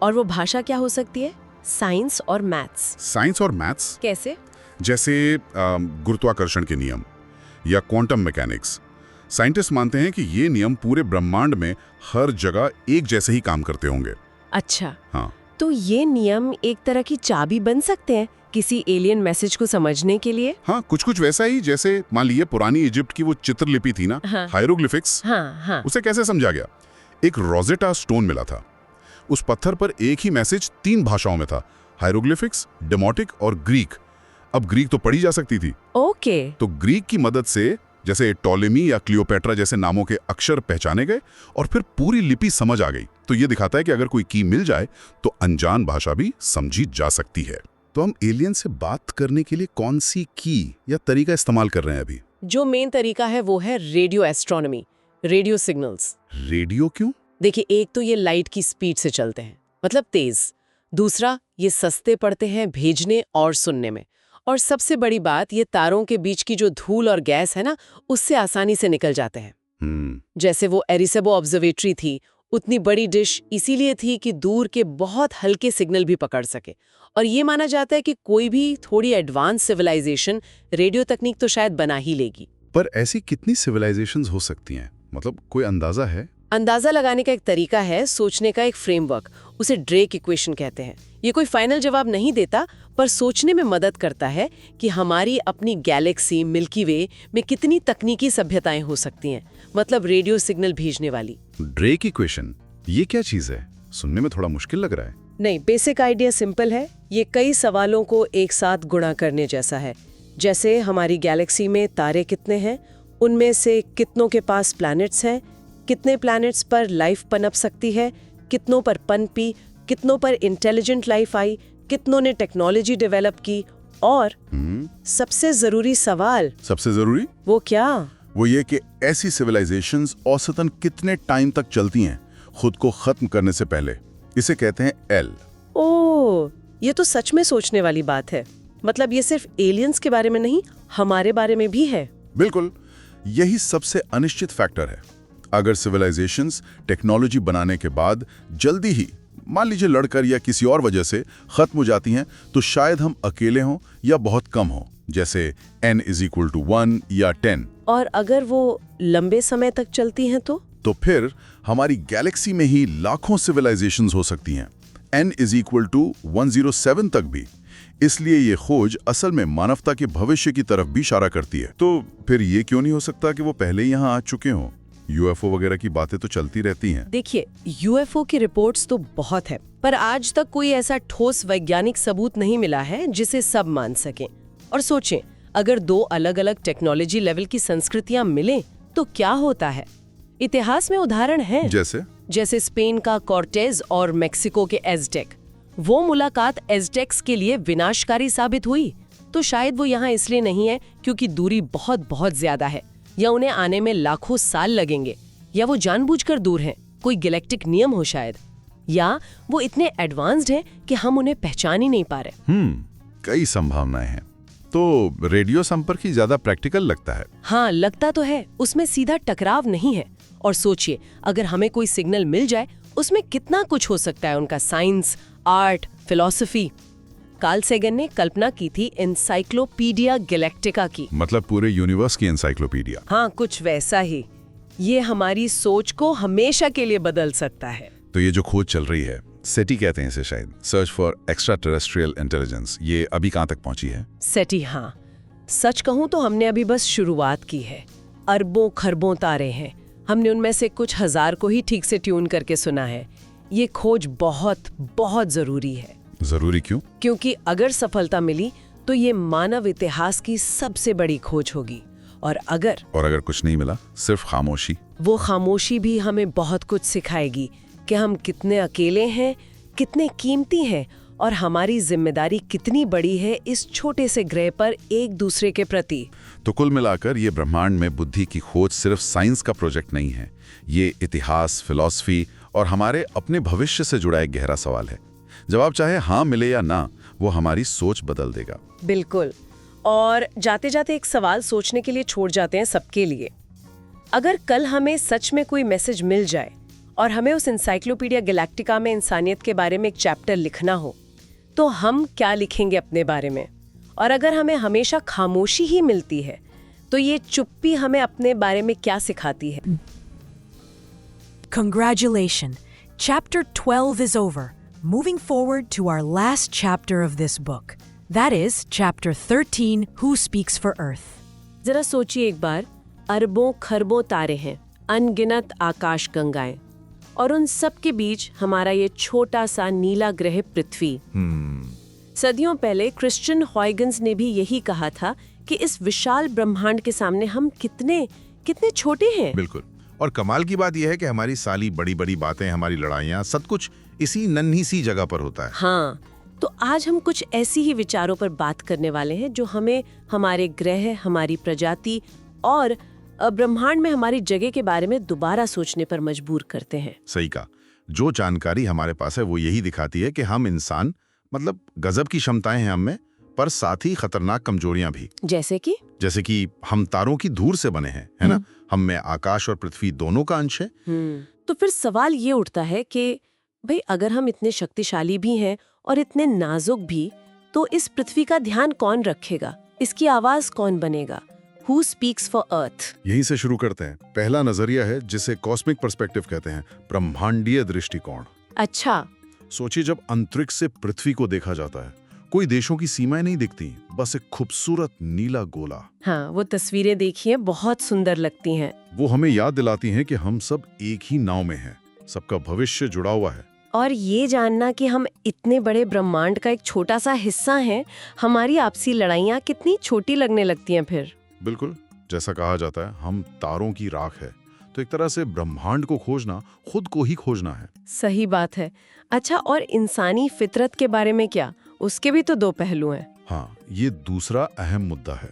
Speaker 1: और वो भाषा क्या हो सकती है? साइंस और मैथ्स।
Speaker 4: साइंस और मैथ्स?
Speaker 1: कैसे?
Speaker 4: जैसे गुरुत्वाकर्षण के नियम या क्वांटम मैकेनिक्स। साइंटिस्ट मानते हैं कि ये नियम पूरे ब्रह्मांड में हर जगह एक जैसे ही काम करते होंगे।
Speaker 1: अच्छा,
Speaker 4: हाँ,
Speaker 1: तो ये नियम एक तरह की चाबी बन सकते हैं किसी एलियन मैसेज को समझने के लिए?
Speaker 4: हाँ, कुछ वैसा ही जैसे मान लीजिए पुरानी इजिप्ट की वो चित्रलिपि थी ना,
Speaker 1: हाँ।
Speaker 4: हायरोग्लिफिक्स।
Speaker 1: हाँ।
Speaker 4: उसे कैसे समझा गया? एक रोजेटा स्टोन मिला था, उस पत्थर पर एक ही मैसेज 3 भाषाओं में था, हायरोग्लिफिक्स, डेमोटिक और ग्रीक। अब ग्रीक तो पढ़ी जा सकती थी।
Speaker 1: ओके।
Speaker 4: तो ग्रीक की मदद से जैसे टॉलेमी या क्लियोपेट्रा जैसे नामों के अक्षर पहचाने गए और फिर पूरी लिपि समझ आ गई। तो ये दिखाता है कि अगर कोई की मिल जाए तो अनजान भाषा भी समझी जा सकती है। तो हम एलियन से बात करने के लिए कौन सी की या तरीका इस्तेमाल कर रहे हैं अभी?
Speaker 1: जो मेन तरीका है वो है radio astronomy, radio signals.
Speaker 4: Radio क्यों?
Speaker 1: देखिए, एक तो ये लाइट की स्पीड से चलते हैं, मतलब तेज। दूसरा, ये सस्ते पड़ते हैं भेजने और सुनने में। और सबसे बड़ी बात, ये तारों के बीच की जो धूल और गैस है ना, उससे आसानी से निकल जाते हैं। जैसे वो एरिसेबो ऑब्जर्वेटरी थी, उतनी बड़ी डिश इसीलिए थी कि दूर के बहुत हल्के सिग्नल भी पकड़ सके। और ये माना जाता है कि कोई भी थोड़ी एडवांस सिविलाइजेशन रेडियो तकनीक तो शायद बना ही लेगी।
Speaker 2: पर ऐसी कितनी सिविलाइजेशंस हो सकती हैं? मतलब कोई अंदाजा है?
Speaker 1: अंदाजा लगाने का एक तरीका है, सोचने का एक फ्रेमवर्क, उसे ड्रेक इक्वेशन कहते हैं। ये कोई फाइनल जवाब नहीं देता, पर सोचने में मदद करता है कि हमारी अपनी गैलेक्सी मिल्की वे में कितनी तकनीकी सभ्यताएं हो सकती हैं, मतलब रेडियो सिग्नल भेजने वाली।
Speaker 2: ड्रेक इक्वेशन, ये क्या चीज है? सुनने में थोड़ा मुश्किल लग रहा है।
Speaker 1: नहीं, बेसिक आइडिया सिंपल है। ये कई सवालों को एक साथ गुणा करने जैसा है। जैसे हमारी गैलेक्सी में तारे कितने हैं, उनमें से कितनों के पास प्लैनेट्स हैं, कितने प्लैनेट्स पर लाइफ पनप सकती है, कितनों पर पनपी, कितनों पर इंटेलिजेंट लाइफ आई, कितनों ने टेक्नोलॉजी डेवलप की, और सबसे जरूरी सवाल।
Speaker 4: सबसे जरूरी
Speaker 1: वो क्या?
Speaker 4: वो ये कि ऐसी सिविलाइजेशंस औसतन कितने टाइम तक चलती हैं खुद को खत्म करने से पहले। इसे कहते हैं एल।
Speaker 1: ओह, ये तो सच में सोचने वाली बात है। मतलब ये सिर्फ एलियंस के बारे में नहीं, हमारे बारे में भी है।
Speaker 4: बिल्कुल, यही सबसे अनिश्चित फैक्टर है। अगर सिविलाइजेशंस टेक्नोलॉजी बनाने के बाद जल्दी ही मान लीजिए लड़कर या किसी और वजह से खत्म हो जाती हैं, तो शायद हम अकेले हों या बहुत कम हों, जैसे n = 1 या 10।
Speaker 1: और अगर वो लंबे समय तक चलती हैं तो
Speaker 4: फिर हमारी गैलेक्सी में ही लाखों सिविलाइजेशंस हो सकती हैं, n = 107 तक भी। इसलिए ये खोज असल में मानवता के भविष्य की तरफ भी इशारा करती है। तो फिर ये क्यों नहीं हो सकता कि वो पहले यहाँ आ चुके हों? यूएफओ वगैरह की बातें तो चलती रहती हैं।
Speaker 1: देखिए, यूएफओ की रिपोर्ट्स तो बहुत है, पर आज तक कोई ऐसा ठोस वैज्ञानिक सबूत नहीं मिला है जिसे सब मान सकें। और सोचें, अगर 2 अलग-अलग टेक्नोलॉजी लेवल की संस्कृतियां मिलें तो क्या होता है? इतिहास में उदाहरण हैं, जैसे स्पेन का कॉर्टेज और मेक्सिको के एज़टेक। वो मुलाकात एज़टेक्स के लिए विनाशकारी साबित हुई। तो शायद वो यहाँ इसलिए नहीं है क्योंकि दूरी बहुत बहुत ज्यादा है, या उन्हें आने में लाखों साल लगेंगे, या वो जानबूझकर दूर हैं, कोई गैलेक्टिक नियम हो शायद, या वो इतने एडवांस्ड हैं कि हम उन्हें पहचान ही नहीं पा रहे।
Speaker 2: कई संभावनाएं हैं। तो रेडियो संपर्क ही ज्यादा प्रैक्टिकल लगता है।
Speaker 1: हाँ, लगता तो है, उसमें सीधा टकराव नहीं है। और सोचिए, अगर हमें कोई सिग्नल मिल जाए, उसमें कितना कुछ हो सकता है, उनका science, art, philosophy. Carl Sagan ने कल्पना की थी एनसाइक्लोपीडिया गैलेक्टिका की।
Speaker 2: मतलब पूरे यूनिवर्स की एनसाइक्लोपीडिया।
Speaker 1: हाँ, कुछ वैसा ही। ये हमारी सोच को हमेशा के लिए बदल सकता है।
Speaker 2: तो ये जो खोज चल रही है, सेटी कहते हैं इसे शायद, search for extra terrestrial intelligence, ये अभी कहाँ तक पहुंची है?
Speaker 1: सेटी, हाँ। सच कहूँ तो हमने अभी बस शुरुआत की है। अरबों खरबों तारे हैं, हमने उनमें से कुछ 1000 को ही ठीक से ट्यून करके सुना है। ये खोज बहुत बहुत जरूरी है।
Speaker 4: जरूरी क्यों?
Speaker 1: क्योंकि अगर सफलता मिली तो ये मानव इतिहास की सबसे बड़ी खोज होगी, और अगर
Speaker 4: कुछ नहीं मिला, सिर्फ खामोशी,
Speaker 1: वो खामोशी भी हमें बहुत कुछ सिखाएगी कि हम कितने अकेले हैं, कितने कीमती हैं, और हमारी जिम्मेदारी कितनी बड़ी है इस छोटे से ग्रह पर एक दूसरे के प्रति।
Speaker 4: तो कुल मिलाकर ये ब्रह्मांड में बुद्धि की खोज सिर्फ साइंस का प्रोजेक्ट नहीं है, ये इतिहास, फिलॉसफी और हमारे अपने भविष्य से जुड़ा एक गहरा सवाल है। जवाब चाहे हाँ मिले या ना, वो हमारी सोच बदल देगा।
Speaker 1: बिल्कुल। और जाते जाते एक सवाल सोचने के लिए छोड़ जाते हैं सबके लिए। अगर कल हमें सच में कोई मैसेज मिल जाए और हमें उस एनसाइक्लोपीडिया गैलेक्टिका में इंसानियत के बारे में एक चैप्टर लिखना हो, तो हम क्या लिखेंगे अपने बारे में? और अगर हमें हमेशा खामोशी ही मिलती है, तो ये चुप्पी हमें अपने बारे में क्या सिखाती है?
Speaker 6: Congratulations! Chapter 12 is over. Moving forward to our last chapter of this book. That is Chapter 13, Who Speaks for Earth.
Speaker 1: जरा सोचिए एक बार, अरबों खरबों तारे हैं, अनगिनत आकाश गंगाएं, और उन सब के बीच हमारा ये छोटा सा नीला ग्रह पृथ्वी। सदियों पहले क्रिश्चियन हॉयगन्स ने भी यही कहा था कि इस विशाल ब्रह्मांड के सामने हम कितने छोटे हैं।
Speaker 7: बिल्कुल। और कमाल की बात यह है कि हमारी सारी बड़ी बड़ी बातें, हमारी लड़ाइयाँ, सब कुछ इसी नन्ही सी जगह पर होता है।
Speaker 1: हाँ, तो आज हम कुछ ऐसी ही विचारों पर बात करने वाले हैं जो हमें हमारे ग्रह, हमारी प्रजाति और ब्रह्मांड में हमारी जगह के बारे में दोबारा सोचने पर मजबूर करते हैं।
Speaker 7: सही कहा। जो जानकारी हमारे पास है वो यही दिखाती है कि हम इंसान, मतलब गजब की क्षमताएं हैं हम में, पर साथ ही खतरनाक कमजोरियां भी।
Speaker 1: जैसे कि
Speaker 7: हम तारों की धूल से बने हैं, है ना? हम में आकाश और पृथ्वी दोनों का अंश है।
Speaker 1: तो फिर सवाल ये उठता है कि भाई, अगर हम इतने शक्तिशाली भी हैं और इतने नाजुक भी, तो इस पृथ्वी का ध्यान कौन रखेगा? इसकी आवाज कौन बनेगा? Who speaks for Earth?
Speaker 4: यहीं से शुरू करते हैं। पहला नजरिया है जिसे कॉस्मिक पर्सपेक्टिव कहते हैं, ब्रह्मांडीय दृष्टिकोण।
Speaker 1: अच्छा।
Speaker 4: सोचिए, जब अंतरिक्ष से पृथ्वी को देखा जाता है, कोई देशों की सीमाएं नहीं दिखती, बस एक खूबसूरत नीला गोला।
Speaker 1: हाँ, वो तस्वीरें देखिए, बहुत सुंदर लगती हैं।
Speaker 4: वो हमें याद दिलाती हैं कि हम सब एक ही नाव में हैं, सबका भविष्य जुड़ा हुआ है।
Speaker 1: और ये जानना कि हम इतने बड़े ब्रह्मांड का एक छोटा सा हिस्सा हैं, हमारी आपसी लड़ाइयाँ कितनी छोटी लगने लगती हैं फिर।
Speaker 4: बिल्कुल, जैसा कहा जाता है, हम तारों की राख है, तो एक तरह से ब्रह्मांड को खोजना खुद को ही खोजना है।
Speaker 1: सही बात है। अच्छा, और इंसानी फितरत के बारे में क्या? उसके भी तो दो पहलू हैं।
Speaker 4: हाँ, ये दूसरा अहम मुद्दा है।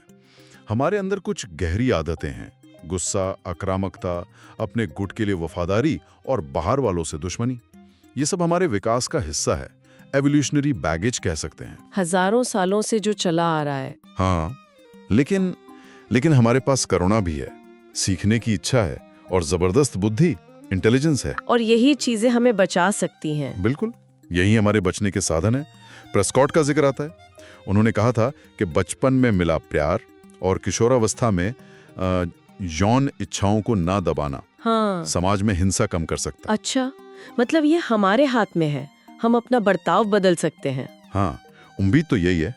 Speaker 4: हमारे अंदर कुछ गहरी आदतें हैं, गुस्सा, आक्रामकता, अपने गुट के लिए वफादारी और बाहर वालों से दुश्मनी। ये सब हमारे विकास का हिस्सा है, एवोल्यूशनरी बैगेज कह सकते हैं,
Speaker 1: हजारों सालों से जो चला आ रहा है।
Speaker 4: हाँ, लेकिन हमारे पास करुणा भी है, सीखने की इच्छा है और जबरदस्त बुद्धि, इंटेलिजेंस है।
Speaker 1: और यही चीजें हमें बचा सकती हैं।
Speaker 4: बिल्कुल, यही हमारे बचने के साधन है। प्रेस्कॉट का जिक्र आता है। उन्होंने कहा था कि बचपन में मिला प्यार और किशोरावस्था में यौन इच्छाओं को ना दबाना समाज में हिंसा कम कर सकता।
Speaker 1: अच्छा, मतलब ये हमारे हाथ में है, हम अपना बर्ताव बदल सकते हैं।
Speaker 4: हाँ, उम्मीद तो यही है।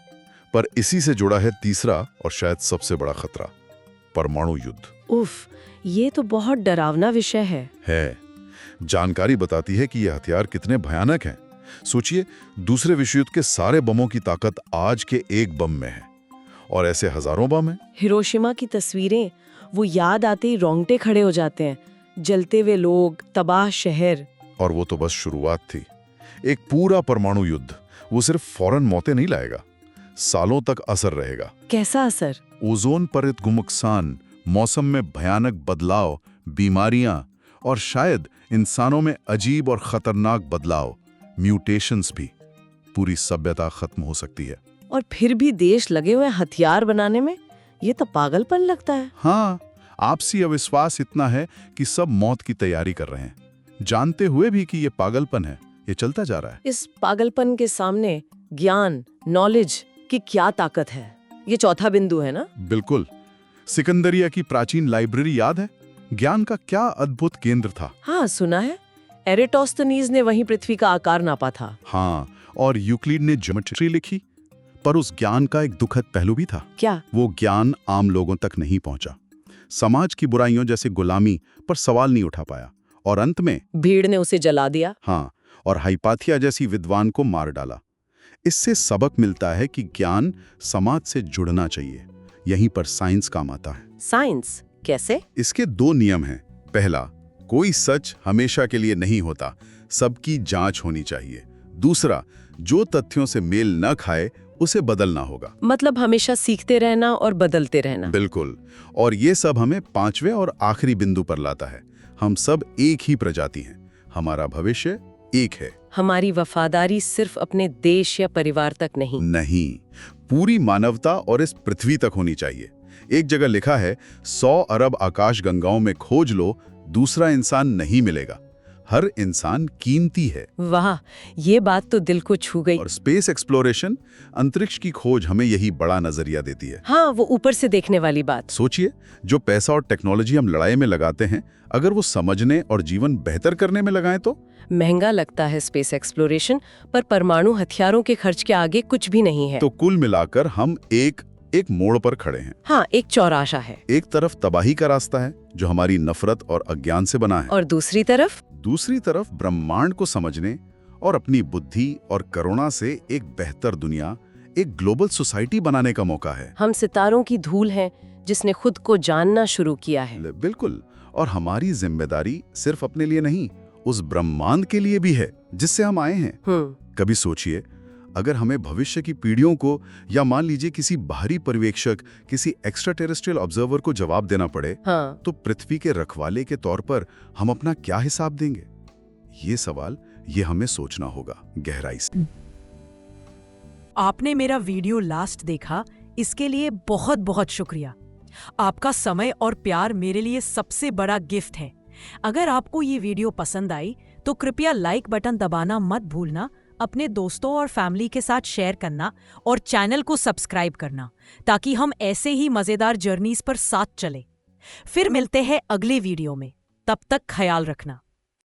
Speaker 4: पर इसी से जुड़ा है तीसरा और शायद सबसे बड़ा खतरा, परमाणु युद्ध।
Speaker 1: उफ, ये तो बहुत डरावना विषय है।
Speaker 4: जानकारी बताती है कि ये हथियार कितने भयानक हैं। सोचिए, दूसरे विश्व युद्ध के सारे बमों की ताकत आज के एक बम में है, और ऐसे हजारों बम हैं।
Speaker 1: हिरोशिमा की तस्वीरें, वो याद आते ही रोंगटे खड़े हो जाते हैं। जलते हुए लोग, तबाह शहर।
Speaker 4: और वो तो बस शुरुआत थी। एक पूरा परमाणु युद्ध वो सिर्फ फौरन मौतें नहीं लाएगा, सालों तक असर रहेगा।
Speaker 1: कैसा असर?
Speaker 4: ओजोन परत को नुकसान, मौसम में भयानक बदलाव, बीमारियां और शायद इंसानों में अजीब और खतरनाक बदलाव, म्यूटेशंस भी। पूरी सभ्यता खत्म हो सकती है।
Speaker 1: और फिर भी देश लगे हुए हथियार बनाने में, ये तो पागलपन लगता है।
Speaker 4: हाँ, आपसी अविश्वास इतना है कि सब मौत की तैयारी कर रहे हैं, जानते हुए भी कि ये पागलपन है। ये चलता जा रहा है।
Speaker 1: इस पागलपन के सामने ज्ञान, नॉलेज की क्या ताकत है? ये चौथा बिंदु है ना?
Speaker 4: बिल्कुल। सिकंदरिया की प्राचीन लाइब्रेरी याद है? ज्ञान का क्या अद्भुत केंद्र था।
Speaker 1: हाँ, सुना है। एरेटोस्थनीज ने वहीं पृथ्वी का आकार नापा था।
Speaker 4: हाँ, और यूक्लिड ने ज्योमेट्री लिखी। पर उस ज्ञान का एक दुखद पहलू भी था।
Speaker 1: क्या?
Speaker 4: वो ज्ञान आम लोगों तक नहीं पहुंचा। समाज की बुराइयों जैसे गुलामी पर सवाल नहीं उठा पाया, और अंत में
Speaker 1: भीड़ ने उसे जला दिया।
Speaker 4: हाँ,
Speaker 2: और हाइपाथिया जैसी विद्वान को मार डाला। इससे सबक मिलता है कि ज्ञान समाज से जुड़ना चाहिए। यहीं पर साइंस काम आता है।
Speaker 5: साइंस कैसे?
Speaker 2: इसके 2 नियम हैं। पहला, कोई सच हमेशा के लिए नहीं होता, सबकी जांच होनी चाहिए। दूसरा, जो तथ्यों से मेल न खाए उसे बदलना होगा।
Speaker 5: मतलब हमेशा सीखते रहना और बदलते रहना।
Speaker 2: बिल्कुल। और ये सब हमें 5वें और आखिरी बिंदु पर लाता है। हम सब एक ही प्रजाति हैं, हमारा भविष्य एक है।
Speaker 5: हमारी वफादारी सिर्फ अपने देश या परिवार तक नहीं,
Speaker 2: पूरी मानवता और इस पृथ्वी तक होनी चाहिए। एक जगह लिखा है, 100 अरब आकाश गंगाओं में खोज लो, दूसरा इंसान नहीं मिलेगा। हर इंसान कीमती है।
Speaker 5: वाह, ये बात तो दिल को छू गई।
Speaker 2: और स्पेस एक्सप्लोरेशन, अंतरिक्ष की खोज हमें यही बड़ा नजरिया देती है।
Speaker 5: हाँ, वो ऊपर से देखने वाली बात।
Speaker 2: सोचिए, जो पैसा और टेक्नोलॉजी हम लड़ाई में लगाते हैं, अगर वो समझने और जीवन बेहतर करने में लगाएं तो?
Speaker 5: महंगा लगता है स्पेस एक्सप्लोरेशन, पर परमाणु हथियारों के खर्च के आगे कुछ भी नहीं है।
Speaker 2: तो कुल मिलाकर हम एक मोड़ पर खड़े हैं।
Speaker 5: हाँ, एक चौराहा है।
Speaker 2: एक तरफ तबाही का रास्ता है जो हमारी नफरत और अज्ञान से बना है,
Speaker 5: और दूसरी तरफ
Speaker 2: ब्रह्मांड को समझने और अपनी बुद्धि और करुणा से एक बेहतर दुनिया, एक ग्लोबल सोसाइटी बनाने का मौका है।
Speaker 5: हम सितारों की धूल हैं जिसने खुद को जानना शुरू किया है।
Speaker 2: बिल्कुल। और हमारी जिम्मेदारी सिर्फ अपने लिए नहीं, उस ब्रह्मांड के लिए भी है जिससे हम आए हैं। कभी सोचिए, अगर हमें भविष्य की पीढ़ियों को, या मान लीजिए किसी बाहरी पर्यवेक्षक, किसी एक्स्ट्रा टेरेस्ट्रियल ऑब्जर्वर को जवाब देना पड़े, तो पृथ्वी के रखवाले के तौर पर हम अपना क्या हिसाब देंगे? ये सवाल हमें सोचना होगा गहराई से।
Speaker 3: आपने मेरा वीडियो लास्ट देखा, इसके लिए बहुत बहुत शुक्रिया। आपका समय और प्यार मेरे लिए सबसे बड़ा गिफ्ट है। अगर आपको ये वीडियो पसंद आई तो कृपया लाइक बटन दबाना मत भूलना, अपने दोस्तों और फैमिली के साथ शेयर करना और चैनल को सब्सक्राइब करना, ताकि हम ऐसे ही मजेदार जर्नीज पर साथ चलें। फिर मिलते हैं अगले वीडियो में, तब तक ख्याल रखना।